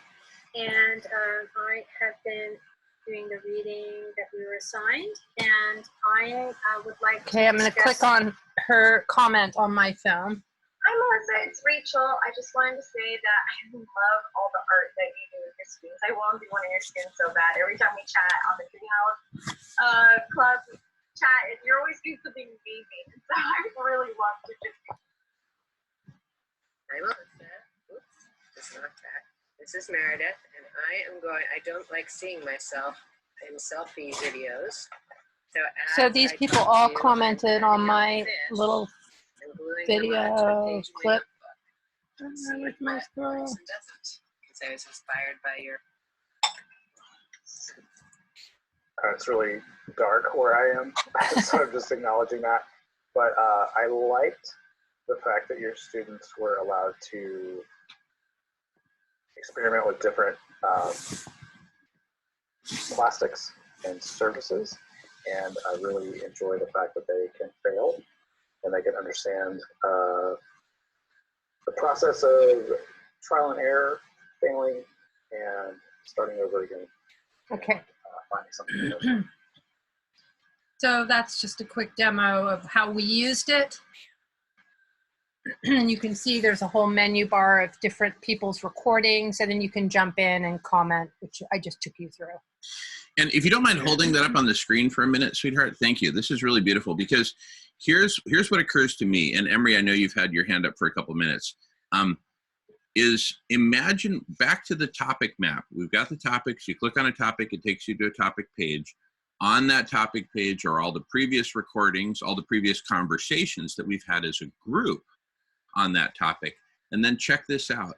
and I have been doing the reading that we were assigned, and I would like to I'm going to click on her comment on my phone. Hi Melissa, it's Rachel. I just wanted to say that I love all the art that you do with your students. I want to be one of your students so bad. Every time we chat on the Greenhouse Club chat, you're always doing something amazing. So I really love to just. Hi Melissa. Oops, it's not that. This is Meredith, and I don't like seeing myself in selfie videos. So these people all commented on my little video clip. With my scroll. Because I was inspired by your. It's really dark where I am, so I'm just acknowledging that. But I liked the fact that your students were allowed to experiment with different plastics and surfaces, and I really enjoy the fact that they can fail and they can understand the process of trial and error, failing, and starting over again. Okay. Finding something new. So that's just a quick demo of how we used it. And you can see there's a whole menu bar of different people's recordings, and then you can jump in and comment, which I just took you through. And if you don't mind holding that up on the screen for a minute, sweetheart, thank you. This is really beautiful, because here's what occurs to me, and Emery, I know you've had your hand up for a couple minutes, is imagine back to the topic map. We've got the topics. You click on a topic, it takes you to a topic page. On that topic page are all the previous recordings, all the previous conversations that we've had as a group on that topic. And then check this out.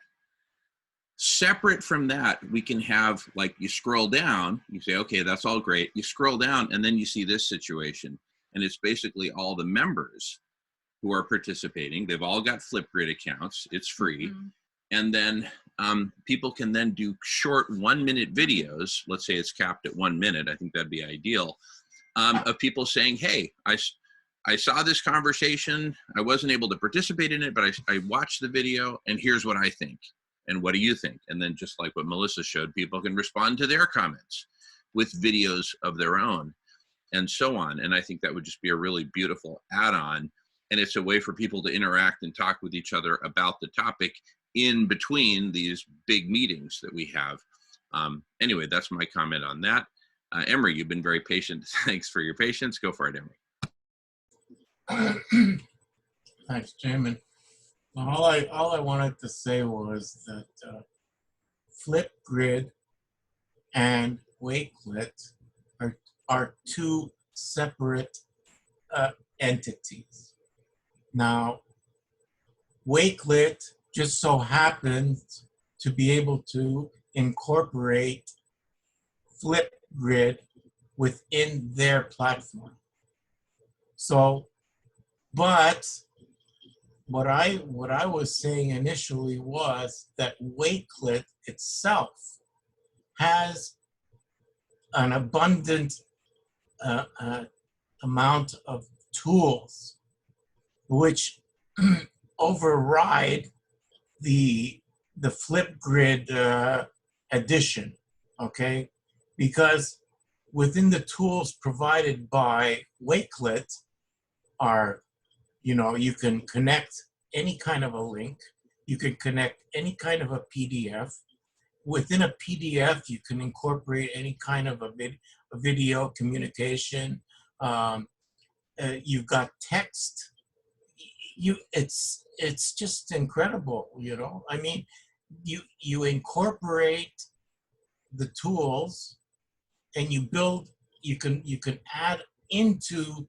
Separate from that, we can have, like, you scroll down, you say, okay, that's all great. You scroll down, and then you see this situation. And it's basically all the members who are participating. They've all got Flipgrid accounts. It's free. Mhm. And then people can then do short 1-minute videos. Let's say it's capped at 1 minute. I think that'd be ideal. Of people saying, hey, I saw this conversation. I wasn't able to participate in it, but I watched the video, and here's what I think. And what do you think? And then, just like what Melissa showed, people can respond to their comments with videos of their own, and so on. And I think that would just be a really beautiful add-on. And it's a way for people to interact and talk with each other about the topic in between these big meetings that we have. Anyway, that's my comment on that. Emery, you've been very patient. Thanks for your patience. Go for it, Emery. Thanks, Jamin. All I wanted to say was that Flipgrid and Wakelet are two separate entities. Now, Wakelet just so happens to be able to incorporate Flipgrid within their platform. So, but what I was saying initially was that Wakelet itself has an abundant amount of tools which override the Flipgrid edition, okay? Because within the tools provided by Wakelet are, you can connect any kind of a link, you can connect any kind of a PDF. Within a PDF, you can incorporate any kind of a video communication. You've got text. It's just incredible, I mean, you incorporate the tools, and you can add into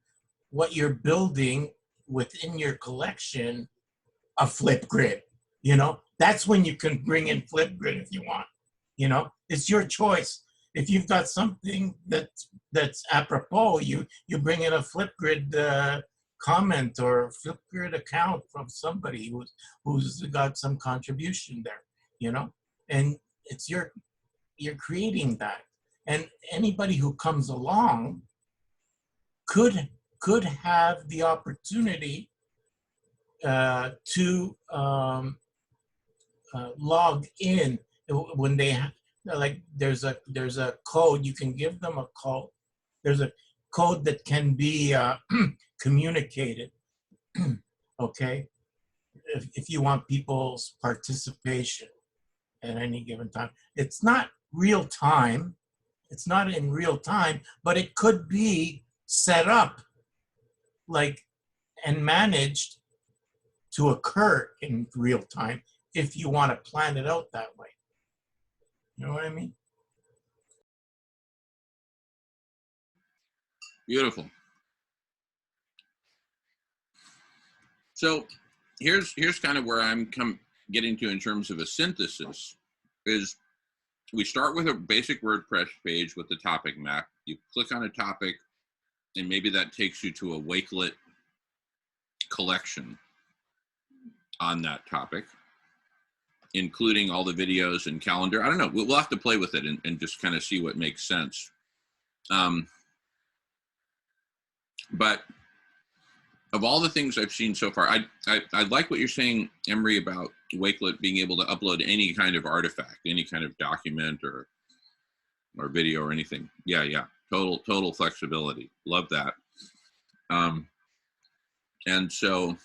what you're building within your collection a Flipgrid. That's when you can bring in Flipgrid if you want. It's your choice. If you've got something that's apropos, you bring in a Flipgrid comment or Flipgrid account from somebody who's got some contribution there, and it's you're creating that. And anybody who comes along could have the opportunity to log in when they like. There's a code. You can give them a code. There's a code that can be communicated. Okay, if you want people's participation at any given time, it's not real time. It's not in real time, but it could be set up and managed to occur in real time if you want to plan it out that way. You know what I mean? Beautiful. So here's kind of where I'm getting to in terms of a synthesis. Is we start with a basic WordPress page with the topic map. You click on a topic, and maybe that takes you to a Wakelet collection on that topic, including all the videos and calendar. I don't know. We'll have to play with it and just kind of see what makes sense. But of all the things I've seen so far, I like what you're saying, Emery, about Wakelet being able to upload any kind of artifact, any kind of document or video or anything. Yeah. Total flexibility. Love that. And so,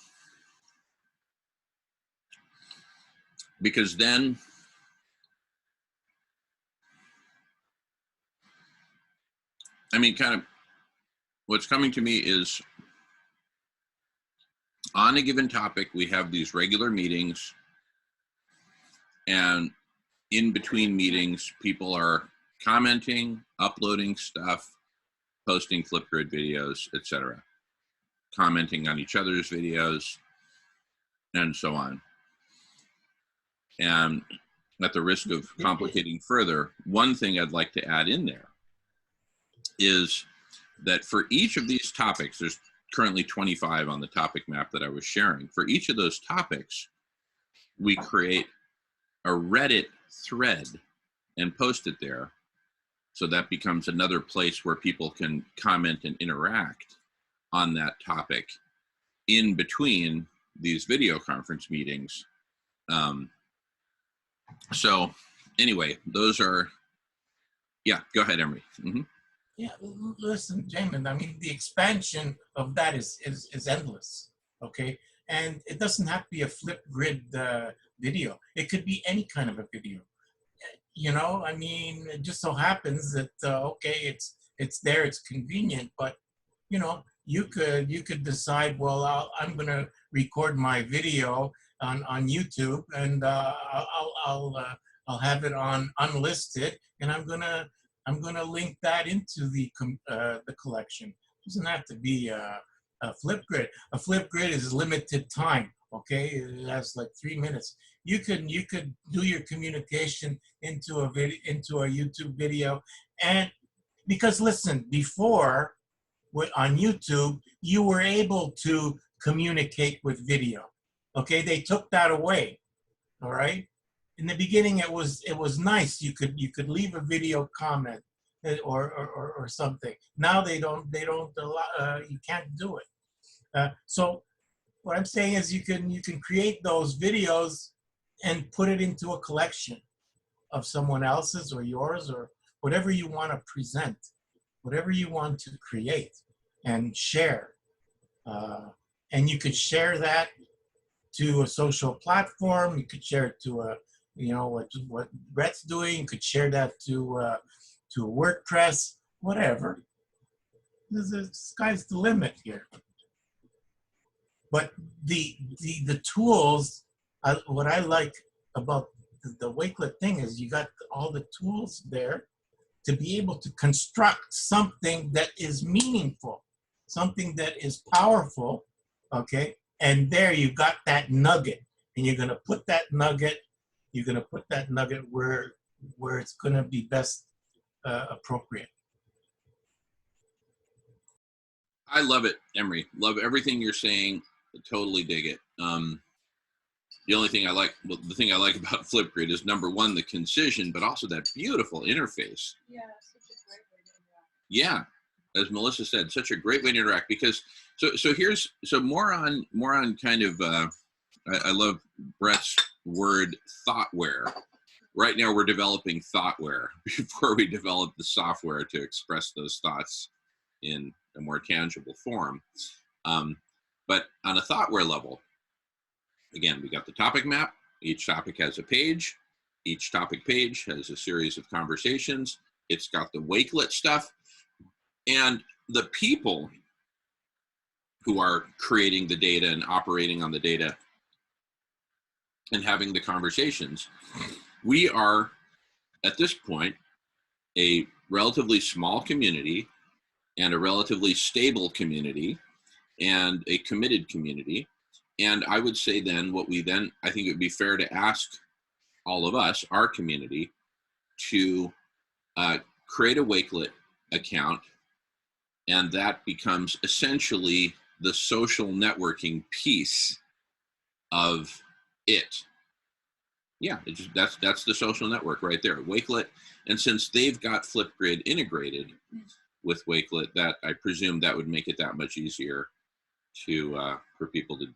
because then, I mean, kind of what's coming to me is on a given topic, we have these regular meetings, and in between meetings, people are commenting, uploading stuff, posting Flipgrid videos, etc., commenting on each other's videos, and so on. And at the risk of complicating further, one thing I'd like to add in there is that for each of these topics, there's currently 25 on the topic map that I was sharing. For each of those topics, we create a Reddit thread and post it there. So that becomes another place where people can comment and interact on that topic in between these video conference meetings. So anyway, those are, yeah, go ahead, Emery. Mm-hmm. Yeah, listen, Jamin, I mean, the expansion of that is endless, okay? And it doesn't have to be a Flipgrid video. It could be any kind of a video. You know, I mean, it just so happens that, okay, it's there, it's convenient, but, you know, you could decide, well, I'm going to record my video on YouTube, and I'll have it on unlisted, and I'm gonna link that into the collection. It doesn't have to be a Flipgrid. A Flipgrid is limited time. Okay, it has like 3 minutes. You could do your communication into a YouTube video, and because listen, before on YouTube, you were able to communicate with video. Okay, they took that away. All right. In the beginning, it was nice. You could leave a video comment or something. Now they don't allow. You can't do it. So what I'm saying is you can create those videos and put it into a collection of someone else's or yours or whatever you want to present, whatever you want to create and share. And you could share that to a social platform. You could share it to a, you know, what Brett's doing. You could share that to WordPress, whatever. The sky's the limit here. But the tools, what I like about the Wakelet thing is you got all the tools there to be able to construct something that is meaningful, something that is powerful, okay? And there you got that nugget, and you're gonna put that nugget, where it's gonna be best appropriate. I love it, Emery. Love everything you're saying. I totally dig it. The only thing I like, well, the thing I like about Flipgrid is number one, the concision, but also that beautiful interface. Yeah, such a great way to interact. Yeah, as Melissa said, such a great way to interact because so more on kind of I love Brett's word thoughtware. Right now we're developing thoughtware before we develop the software to express those thoughts in a more tangible form. But on a thoughtware level, again, we got the topic map. Each topic has a page. Each topic page has a series of conversations. It's got the Wakelet stuff. And the people who are creating the data and operating on the data and having the conversations, we are, at this point, a relatively small community and a relatively stable community and a committed community. And I would say then I think it would be fair to ask all of us, our community, to create a Wakelet account, and that becomes essentially the social networking piece of it. Yeah, that's the social network right there, Wakelet. And since they've got Flipgrid integrated with Wakelet, that I presume that would make it that much easier to for people to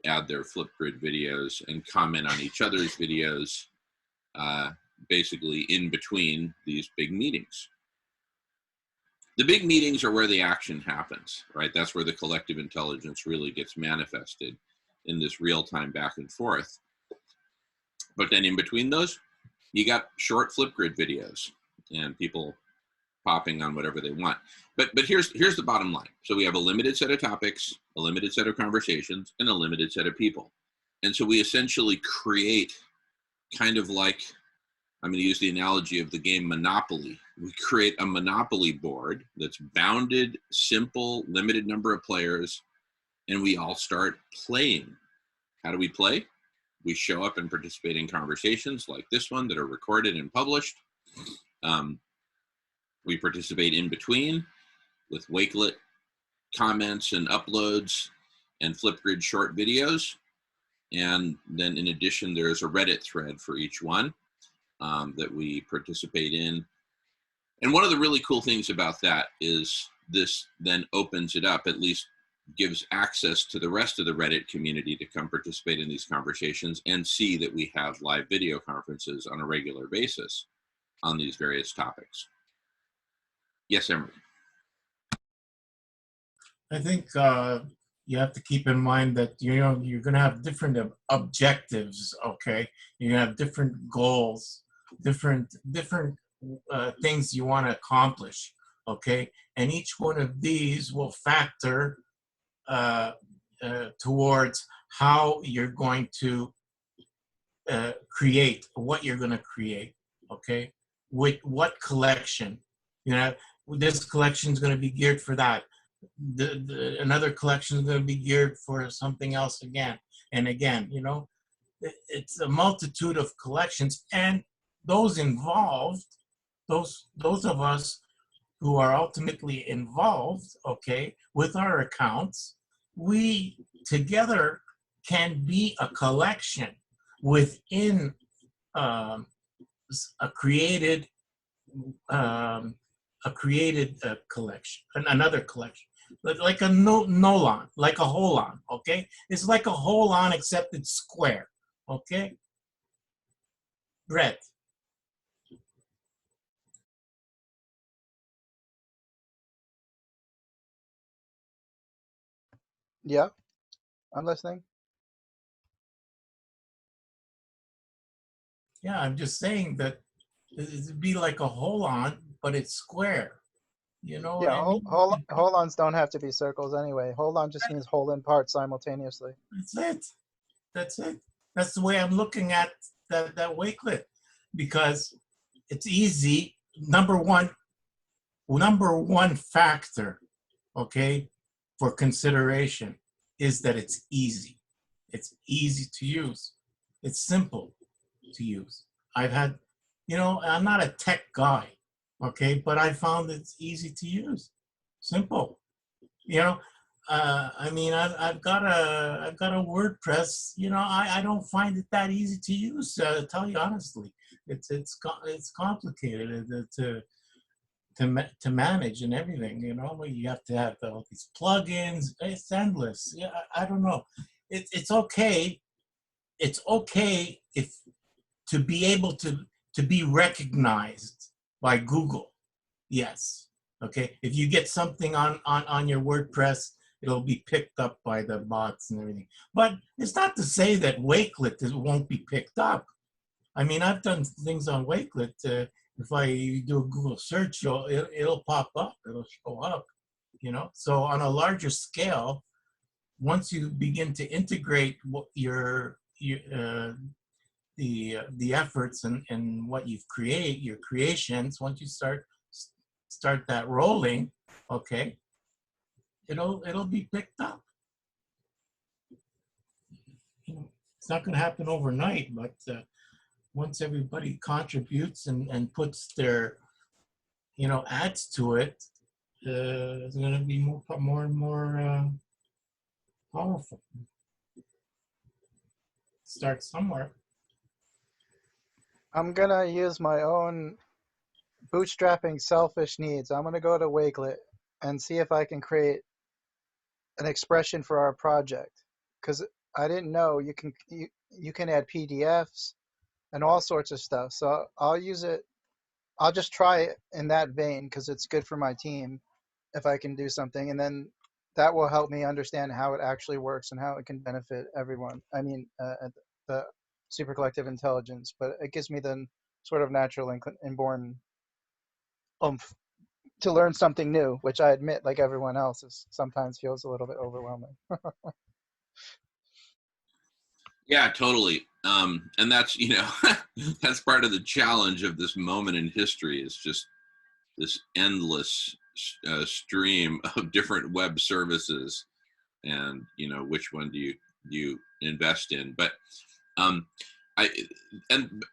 add their Flipgrid videos and comment on each other's videos, basically in between these big meetings. The big meetings are where the action happens, right? That's where the collective intelligence really gets manifested in this real-time back and forth. But then in between those, you got short Flipgrid videos and people popping on whatever they want. But here's the bottom line. So we have a limited set of topics, a limited set of conversations, and a limited set of people. And so we essentially create kind of like, I'm going to use the analogy of the game Monopoly. We create a Monopoly board that's bounded, simple, limited number of players, and we all start playing. How do we play? we show up and participate in conversations like this one that are recorded and published. We participate in between with Wakelet comments and uploads and Flipgrid short videos. And then in addition, there's a Reddit thread for each one that we participate in. And one of the really cool things about that is this then opens it up, at least gives access to the rest of the Reddit community to come participate in these conversations and see that we have live video conferences on a regular basis on these various topics. Yes, Emery. I think you have to keep in mind that you're going to have different objectives. Okay, you're going to have different goals, different things you want to accomplish. Okay, and each one of these will factor towards how you're going to create, what you're going to create. Okay, with what collection. This collection is going to be geared for that. Another collection is going to be geared for something else again and again. It's a multitude of collections, and those involved, those of us who are ultimately involved, okay, with our accounts, we together can be a collection within a created collection, another collection, like a Nolan, like a holon, okay? It's like a holon except it's square, okay? Brett. Yeah, I'm listening. Yeah, I'm just saying that it'd be like a holon, but it's square. You know what I mean? Holons don't have to be circles anyway. Holon just means whole in part simultaneously. That's it. That's it. That's the way I'm looking at that wakelet, because it's easy. Number one factor, okay, for consideration is that it's easy. It's easy to use. It's simple to use. I've had, I'm not a tech guy, okay, but I found it's easy to use. Simple. I mean, I've got a WordPress. I don't find it that easy to use. To tell you honestly, it's complicated to manage and everything. You have to have all these plugins. It's endless. Yeah, I don't know. It's okay. It's okay if to be able to be recognized by Google. Yes. Okay. If you get something on your WordPress, it'll be picked up by the bots and everything. But it's not to say that Wakelet won't be picked up. I mean, I've done things on Wakelet. If I do a Google search, it'll pop up. It'll show up. So on a larger scale, once you begin to integrate the efforts and what you've created, your creations, once you start that rolling, okay, it'll be picked up. It's not going to happen overnight, but once everybody contributes and puts their adds to it, it's going to be more and more powerful. Start somewhere. I'm gonna use my own bootstrapping selfish needs. I'm gonna go to Wakelet and see if I can create an expression for our project, because I didn't know you can add PDFs and all sorts of stuff. So I'll use it. I'll just try it in that vein because it's good for my team if I can do something, and then that will help me understand how it actually works and how it can benefit everyone. I mean, the super collective intelligence, but it gives me the sort of natural inborn oomph to learn something new, which I admit, like everyone else, sometimes feels a little bit overwhelming. Yeah, totally. And that's, that's part of the challenge of this moment in history, is just this endless stream of different web services, and which one do you invest in. But Um, I and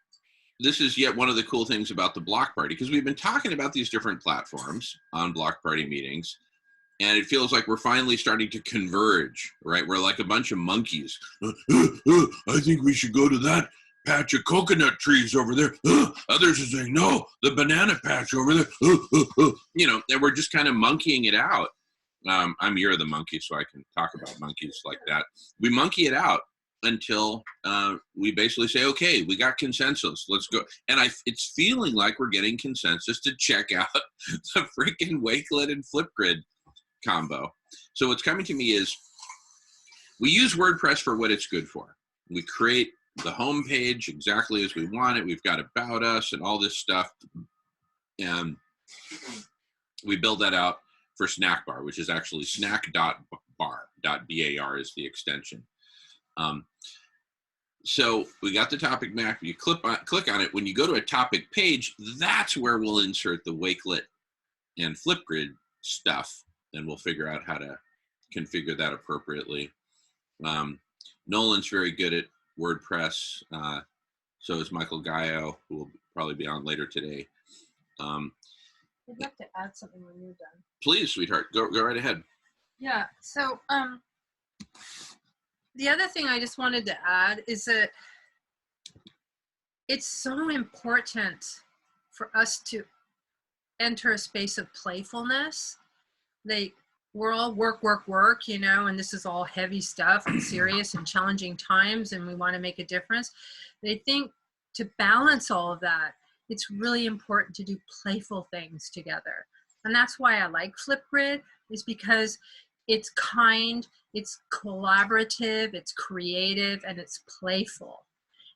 this is yet one of the cool things about the block party, because we've been talking about these different platforms on block party meetings, and it feels like we're finally starting to converge, right? We're like a bunch of monkeys. I think we should go to that patch of coconut trees over there. Others are saying, no, the banana patch over there. You know, and we're just kind of monkeying it out. I'm You're the monkey, so I can talk about monkeys like that. We monkey it out until we basically say, okay, we got consensus, let's go. And it's feeling like we're getting consensus to check out the freaking Wakelet and Flipgrid combo. So what's coming to me is, we use WordPress for what it's good for. We create the home page exactly as we want it. We've got about us and all this stuff. And we build that out for Snackbar, which is actually snack.bar is the extension. So we got the topic map. You click on it. When you go to a topic page, that's where we'll insert the Wakelet and Flipgrid stuff, and we'll figure out how to configure that appropriately. Nolan's very good at WordPress. So is Michael Gaio, who will probably be on later today. I'd like to add something when you're done. Please, sweetheart, go right ahead. Yeah. So the other thing I just wanted to add is that it's so important for us to enter a space of playfulness. We're all work, you know, and this is all heavy stuff and serious and challenging times, and we want to make a difference. But I think to balance all of that, it's really important to do playful things together. And that's why I like Flipgrid, is because it's kind, it's collaborative, it's creative, and it's playful.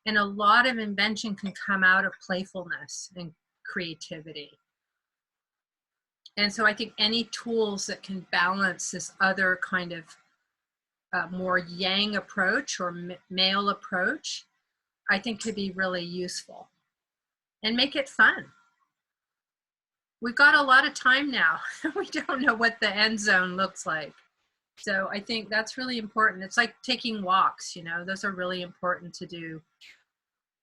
And a lot of invention can come out of playfulness and creativity. And so I think any tools that can balance this other kind of more yang approach or male approach, I think could be really useful and make it fun. We've got a lot of time now. We don't know what the end zone looks like. So I think that's really important. It's like taking walks, you know, those are really important to do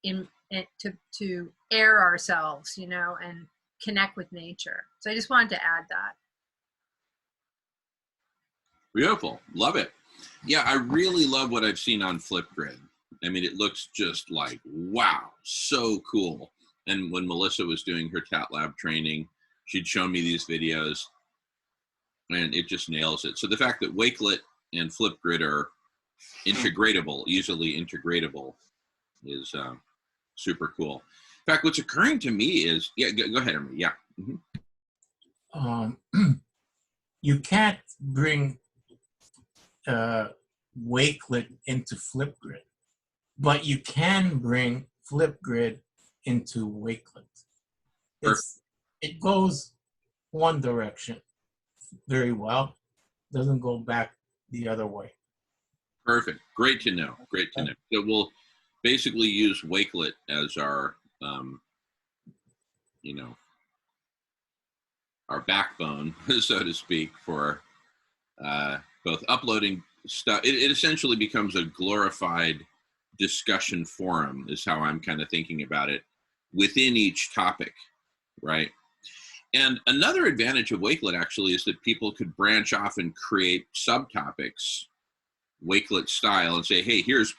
to air ourselves, you know, and connect with nature. So I just wanted to add that. Beautiful. Love it. Yeah, I really love what I've seen on Flipgrid. I mean, it looks just like, wow, so cool. And when Melissa was doing her Tat Lab training, she'd shown me these videos, and it just nails it. So the fact that Wakelet and Flipgrid are integratable, easily integratable, is super cool. In fact, what's occurring to me is, yeah, go ahead, Emily. Yeah. Mm-hmm. You can't bring Wakelet into Flipgrid, but you can bring Flipgrid into Wakelet. It goes one direction very well, doesn't go back the other way. Perfect. Great to know. Great to know. So we'll basically use Wakelet as our, you know, our backbone, so to speak, for both uploading stuff. It essentially becomes a glorified discussion forum, is how I'm kind of thinking about it, within each topic, right? And another advantage of Wakelet actually is that people could branch off and create subtopics, Wakelet style, and say, hey, here's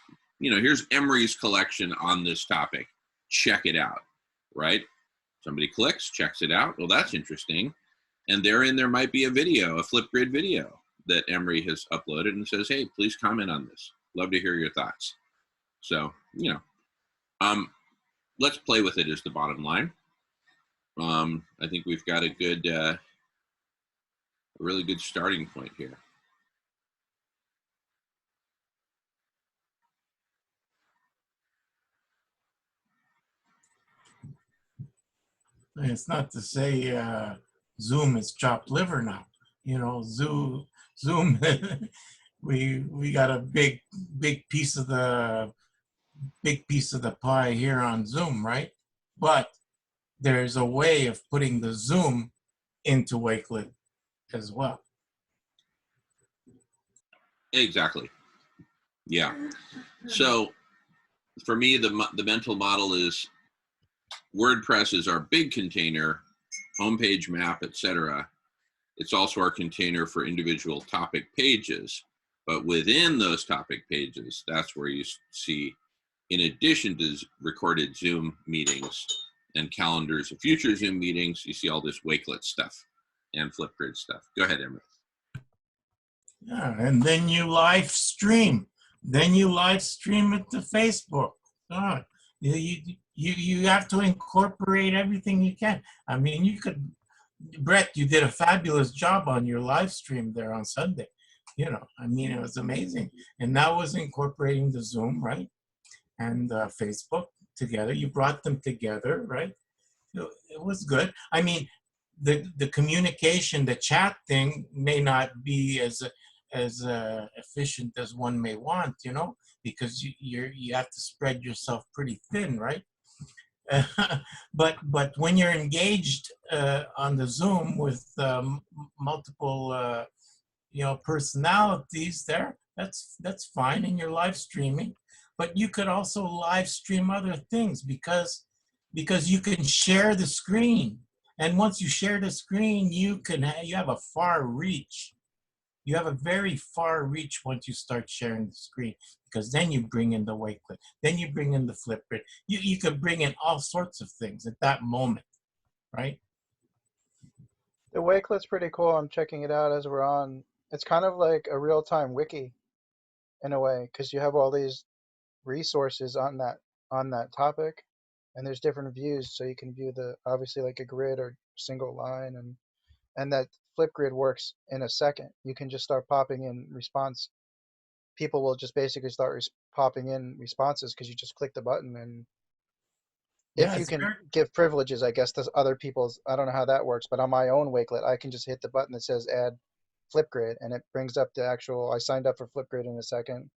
Emery's collection on this topic. Check it out, right? Somebody clicks, checks it out. Well, that's interesting. And therein there might be a video, a Flipgrid video that Emery has uploaded, and says, hey, please comment on this. Love to hear your thoughts. So, you know, let's play with it is the bottom line. I think we've got a really good starting point here. It's not to say Zoom is chopped liver now. You know, Zoom, we got a big piece of the pie here on Zoom, right? But there's a way of putting the Zoom into Wakelet as well. Exactly. Yeah. So for me, the mental model is WordPress is our big container, homepage map, etc. It's also our container for individual topic pages. But within those topic pages, that's where you see, in addition to recorded Zoom meetings and calendars of future Zoom meetings, you see all this Wakelet stuff and Flipgrid stuff. Go ahead, Emery. Yeah, and then you live stream. Then you live stream it to Facebook. God, you have to incorporate everything you can. I mean, you could, Brett, you did a fabulous job on your live stream there on Sunday. You know, I mean, it was amazing. And that was incorporating the Zoom, right? And Facebook together. You brought them together, right? It was good. I mean, the communication, the chat thing may not be as efficient as one may want, you know, because you have to spread yourself pretty thin, right? But when you're engaged on the Zoom with multiple you know, personalities there, that's fine, and you're live streaming. But you could also live stream other things because you can share the screen, and once you share the screen, you have a far reach. You have a very far reach once you start sharing the screen, because then you bring in the Wakelet, then you bring in the Flipgrid. You could bring in all sorts of things at that moment, right? The Wakelet's pretty cool. I'm checking it out as we're on. It's kind of like a real-time wiki in a way, because you have all these resources on that topic, and there's different views, so you can view the obviously like a grid or single line, and that Flipgrid works in a second. You can just start popping in response. People will just basically start popping in responses because you just click the button, and Yeah, if you it's can very, give privileges, I guess, to other people's, I don't know how that works, but on my own Wakelet, I can just hit the button that says add Flipgrid, and it brings up the actual, I signed up for Flipgrid in a second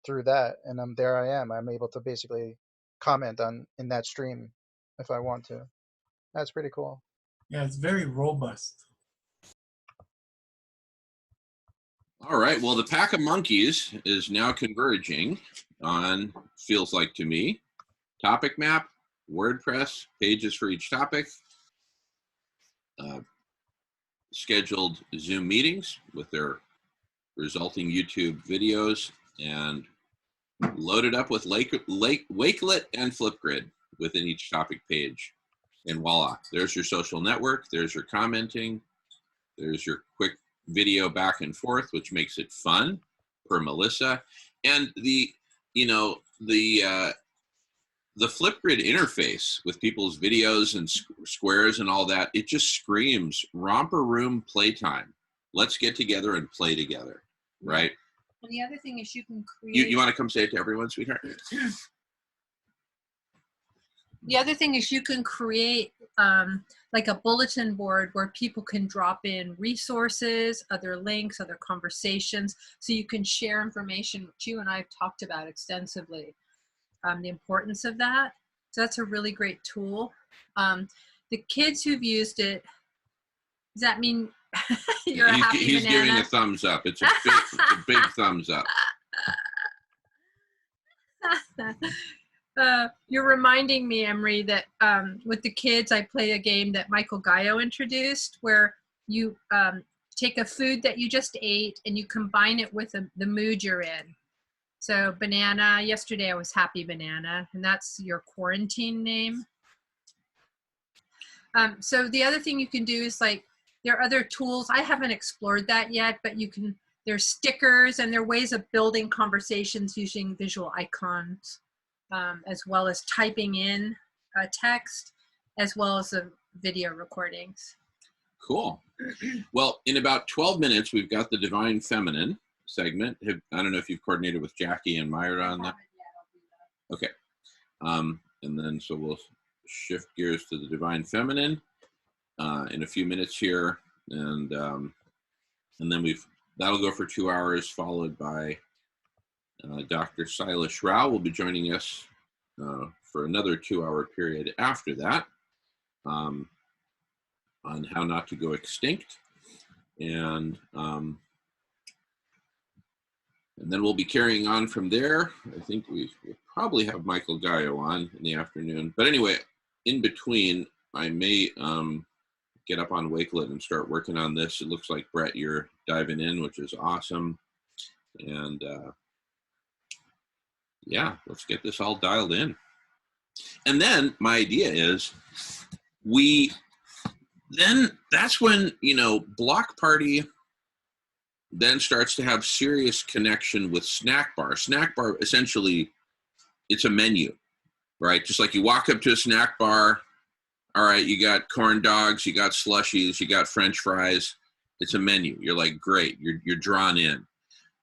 through that, and there I am. I'm able to basically comment in that stream if I want to. That's pretty cool. yeah, it's very robust. All right, well, the pack of monkeys is now converging on, feels like to me, topic map, WordPress, pages for each topic, scheduled Zoom meetings with their resulting YouTube videos, and loaded up with Wakelet and Flipgrid within each topic page. And voila, there's your social network, there's your commenting, there's your quick video back and forth, which makes it fun per Melissa. And the Flipgrid interface with people's videos and squares and all that, it just screams romper room playtime. Let's get together and play together, right? And the other thing is you can create. You want to come say it to everyone, sweetheart? The other thing is you can create like a bulletin board where people can drop in resources, other links, other conversations, so you can share information, which you and I have talked about extensively, the importance of that. So that's a really great tool. The kids who've used it, does that mean you're a happy He's banana? giving a thumbs up. It's a big thumbs up. You're reminding me, Emery, that with the kids, I play a game that Michael Gaio introduced where you take a food that you just ate and you combine it with the mood you're in. So banana, yesterday I was happy banana, and that's your quarantine name. So the other thing you can do is, like, there are other tools. I haven't explored that yet, but there's stickers, and there are ways of building conversations using visual icons, as well as typing in text, as well as the video recordings. Cool. Well, in about 12 minutes, we've got the Divine Feminine segment. I don't know if you've coordinated with Jackie and Myra on that. Okay. And then so we'll shift gears to the Divine Feminine in a few minutes here, and then that'll go for 2 hours, followed by Dr. Sailesh Rao will be joining us for another 2-hour period after that on how not to go extinct. And And then we'll be carrying on from there. I think we'll probably have Michael Gaio on in the afternoon. But anyway, in between, I may get up on Wakelet and start working on this. It looks like, Brett, you're diving in, which is awesome. And yeah, let's get this all dialed in. And then my idea is that's when, Block Party then starts to have serious connection with Snack Bar. Snack Bar, essentially, it's a menu, right? Just like you walk up to a snack bar, all right, you got corn dogs, you got slushies, you got French fries. It's a menu. You're like, great, you're drawn in.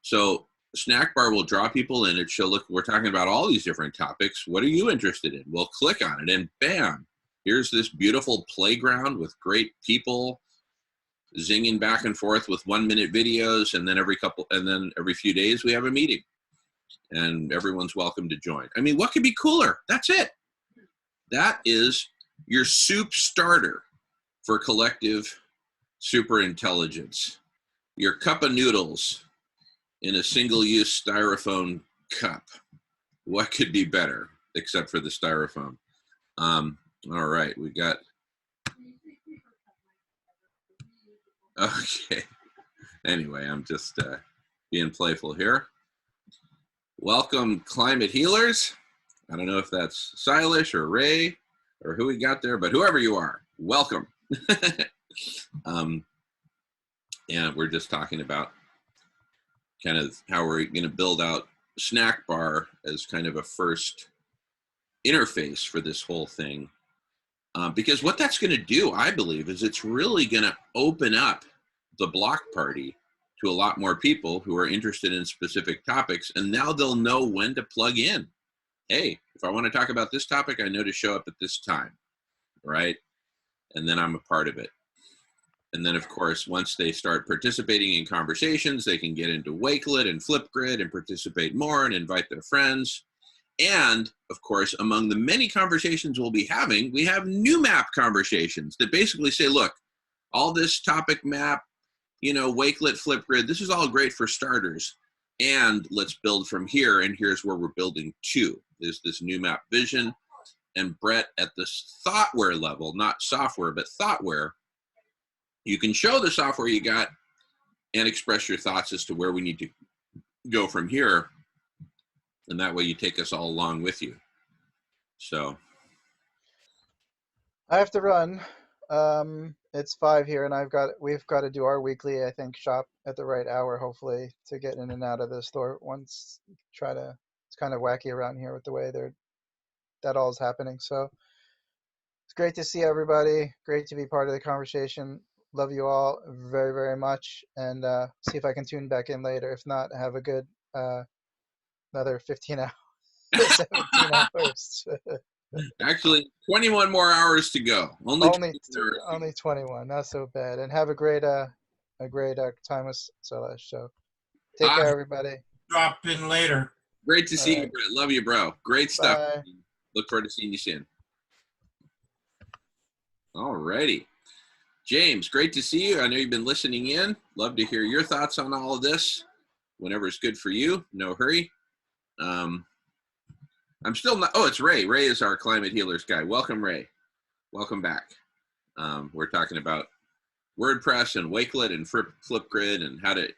So Snack Bar will draw people in. It show, look, we're talking about all these different topics. What are you interested in? Well, click on it, and bam, here's this beautiful playground with great people zinging back and forth with 1-minute videos, and then every few days we have a meeting, and everyone's welcome to join. I mean, what could be cooler? That's it. That is your soup starter for collective superintelligence. Your cup of noodles in a single-use styrofoam cup. What could be better, except for the styrofoam? All right, we got. Okay. Anyway, I'm just being playful here. Welcome, climate healers. I don't know if that's Sailesh or Ray or who we got there, but whoever you are, welcome. And we're just talking about kind of how we're going to build out Snack Bar as kind of a first interface for this whole thing. Because what that's going to do, I believe, is it's really going to open up the Block Party to a lot more people who are interested in specific topics, and now they'll know when to plug in. Hey, if I want to talk about this topic, I know to show up at this time, right? And then I'm a part of it. And then, of course, once they start participating in conversations, they can get into Wakelet and Flipgrid and participate more and invite their friends. And, of course, among the many conversations we'll be having, we have new map conversations that basically say, look, all this topic map, Wakelet, Flipgrid, this is all great for starters. And let's build from here, and here's where we're building to. There's this new map vision. And Brett, at this thoughtware level, not software, but thoughtware, you can show the software you got and express your thoughts as to where we need to go from here. And that way you take us all along with you. So I have to run. It's 5 here, and we've got to do our weekly, I think, shop at the right hour, hopefully, to get in and out of the store once. It's kind of wacky around here with the way that all is happening. So it's great to see everybody. Great to be part of the conversation. Love you all very, very much, and see if I can tune back in later. If not, have a good another 15 hours, 17 hours. actually, 21 more hours to go. Only 21. Not so bad. And have a great time with Sailesh. So take care, everybody. Drop in later. Great to see you, Brett. Love you, bro. Great stuff. Bye. Look forward to seeing you soon. All righty. James, great to see you. I know you've been listening in. Love to hear your thoughts on all of this. Whenever it's good for you, no hurry. I'm still not, it's Ray. Ray is our climate healers guy. Welcome, Ray. Welcome back. We're talking about WordPress and Wakelet and Flipgrid and how to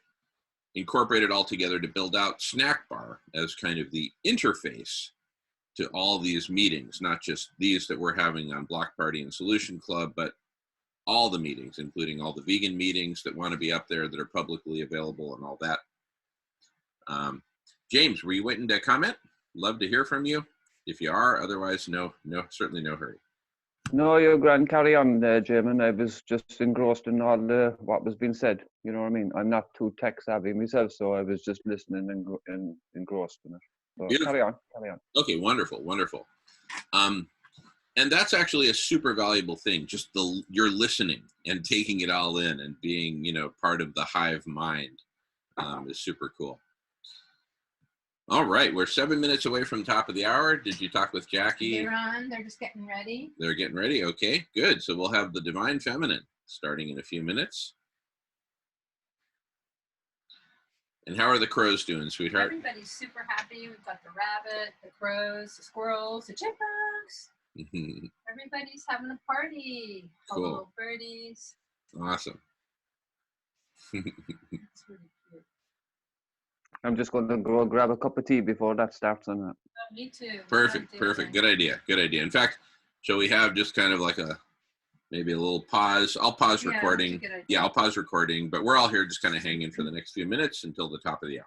incorporate it all together to build out Snack Bar as kind of the interface to all these meetings, not just these that we're having on Block Party and Solution Club, but all the meetings, including all the vegan meetings that want to be up there that are publicly available and all that. James, were you waiting to comment? Love to hear from you. If you are, otherwise, no, certainly no hurry. No, you're grand. Carry on, Jamin. I was just engrossed in all what was being said. You know what I mean? I'm not too tech savvy myself, so I was just listening and engrossed in it. So carry on. Okay, wonderful. And that's actually a super valuable thing. Just you're listening and taking it all in and being, part of the hive mind is super cool. All right, we're 7 minutes away from top of the hour. Did you talk with Jackie? They're on. They're just getting ready. They're getting ready. Okay, good. So we'll have the Divine Feminine starting in a few minutes. And how are the crows doing, sweetheart? Everybody's super happy. We've got the rabbit, the crows, the squirrels, the chipmunks. Mm-hmm. Everybody's having a party. All the Cool. little birdies. Awesome. It's really cute. I'm just going to go grab a cup of tea before that starts on that. Oh, me too. Perfect. Good idea. In fact, shall we have just kind of like maybe a little pause? I'll pause recording. Yeah, I'll pause recording, but we're all here just kind of hanging for the next few minutes until the top of the hour.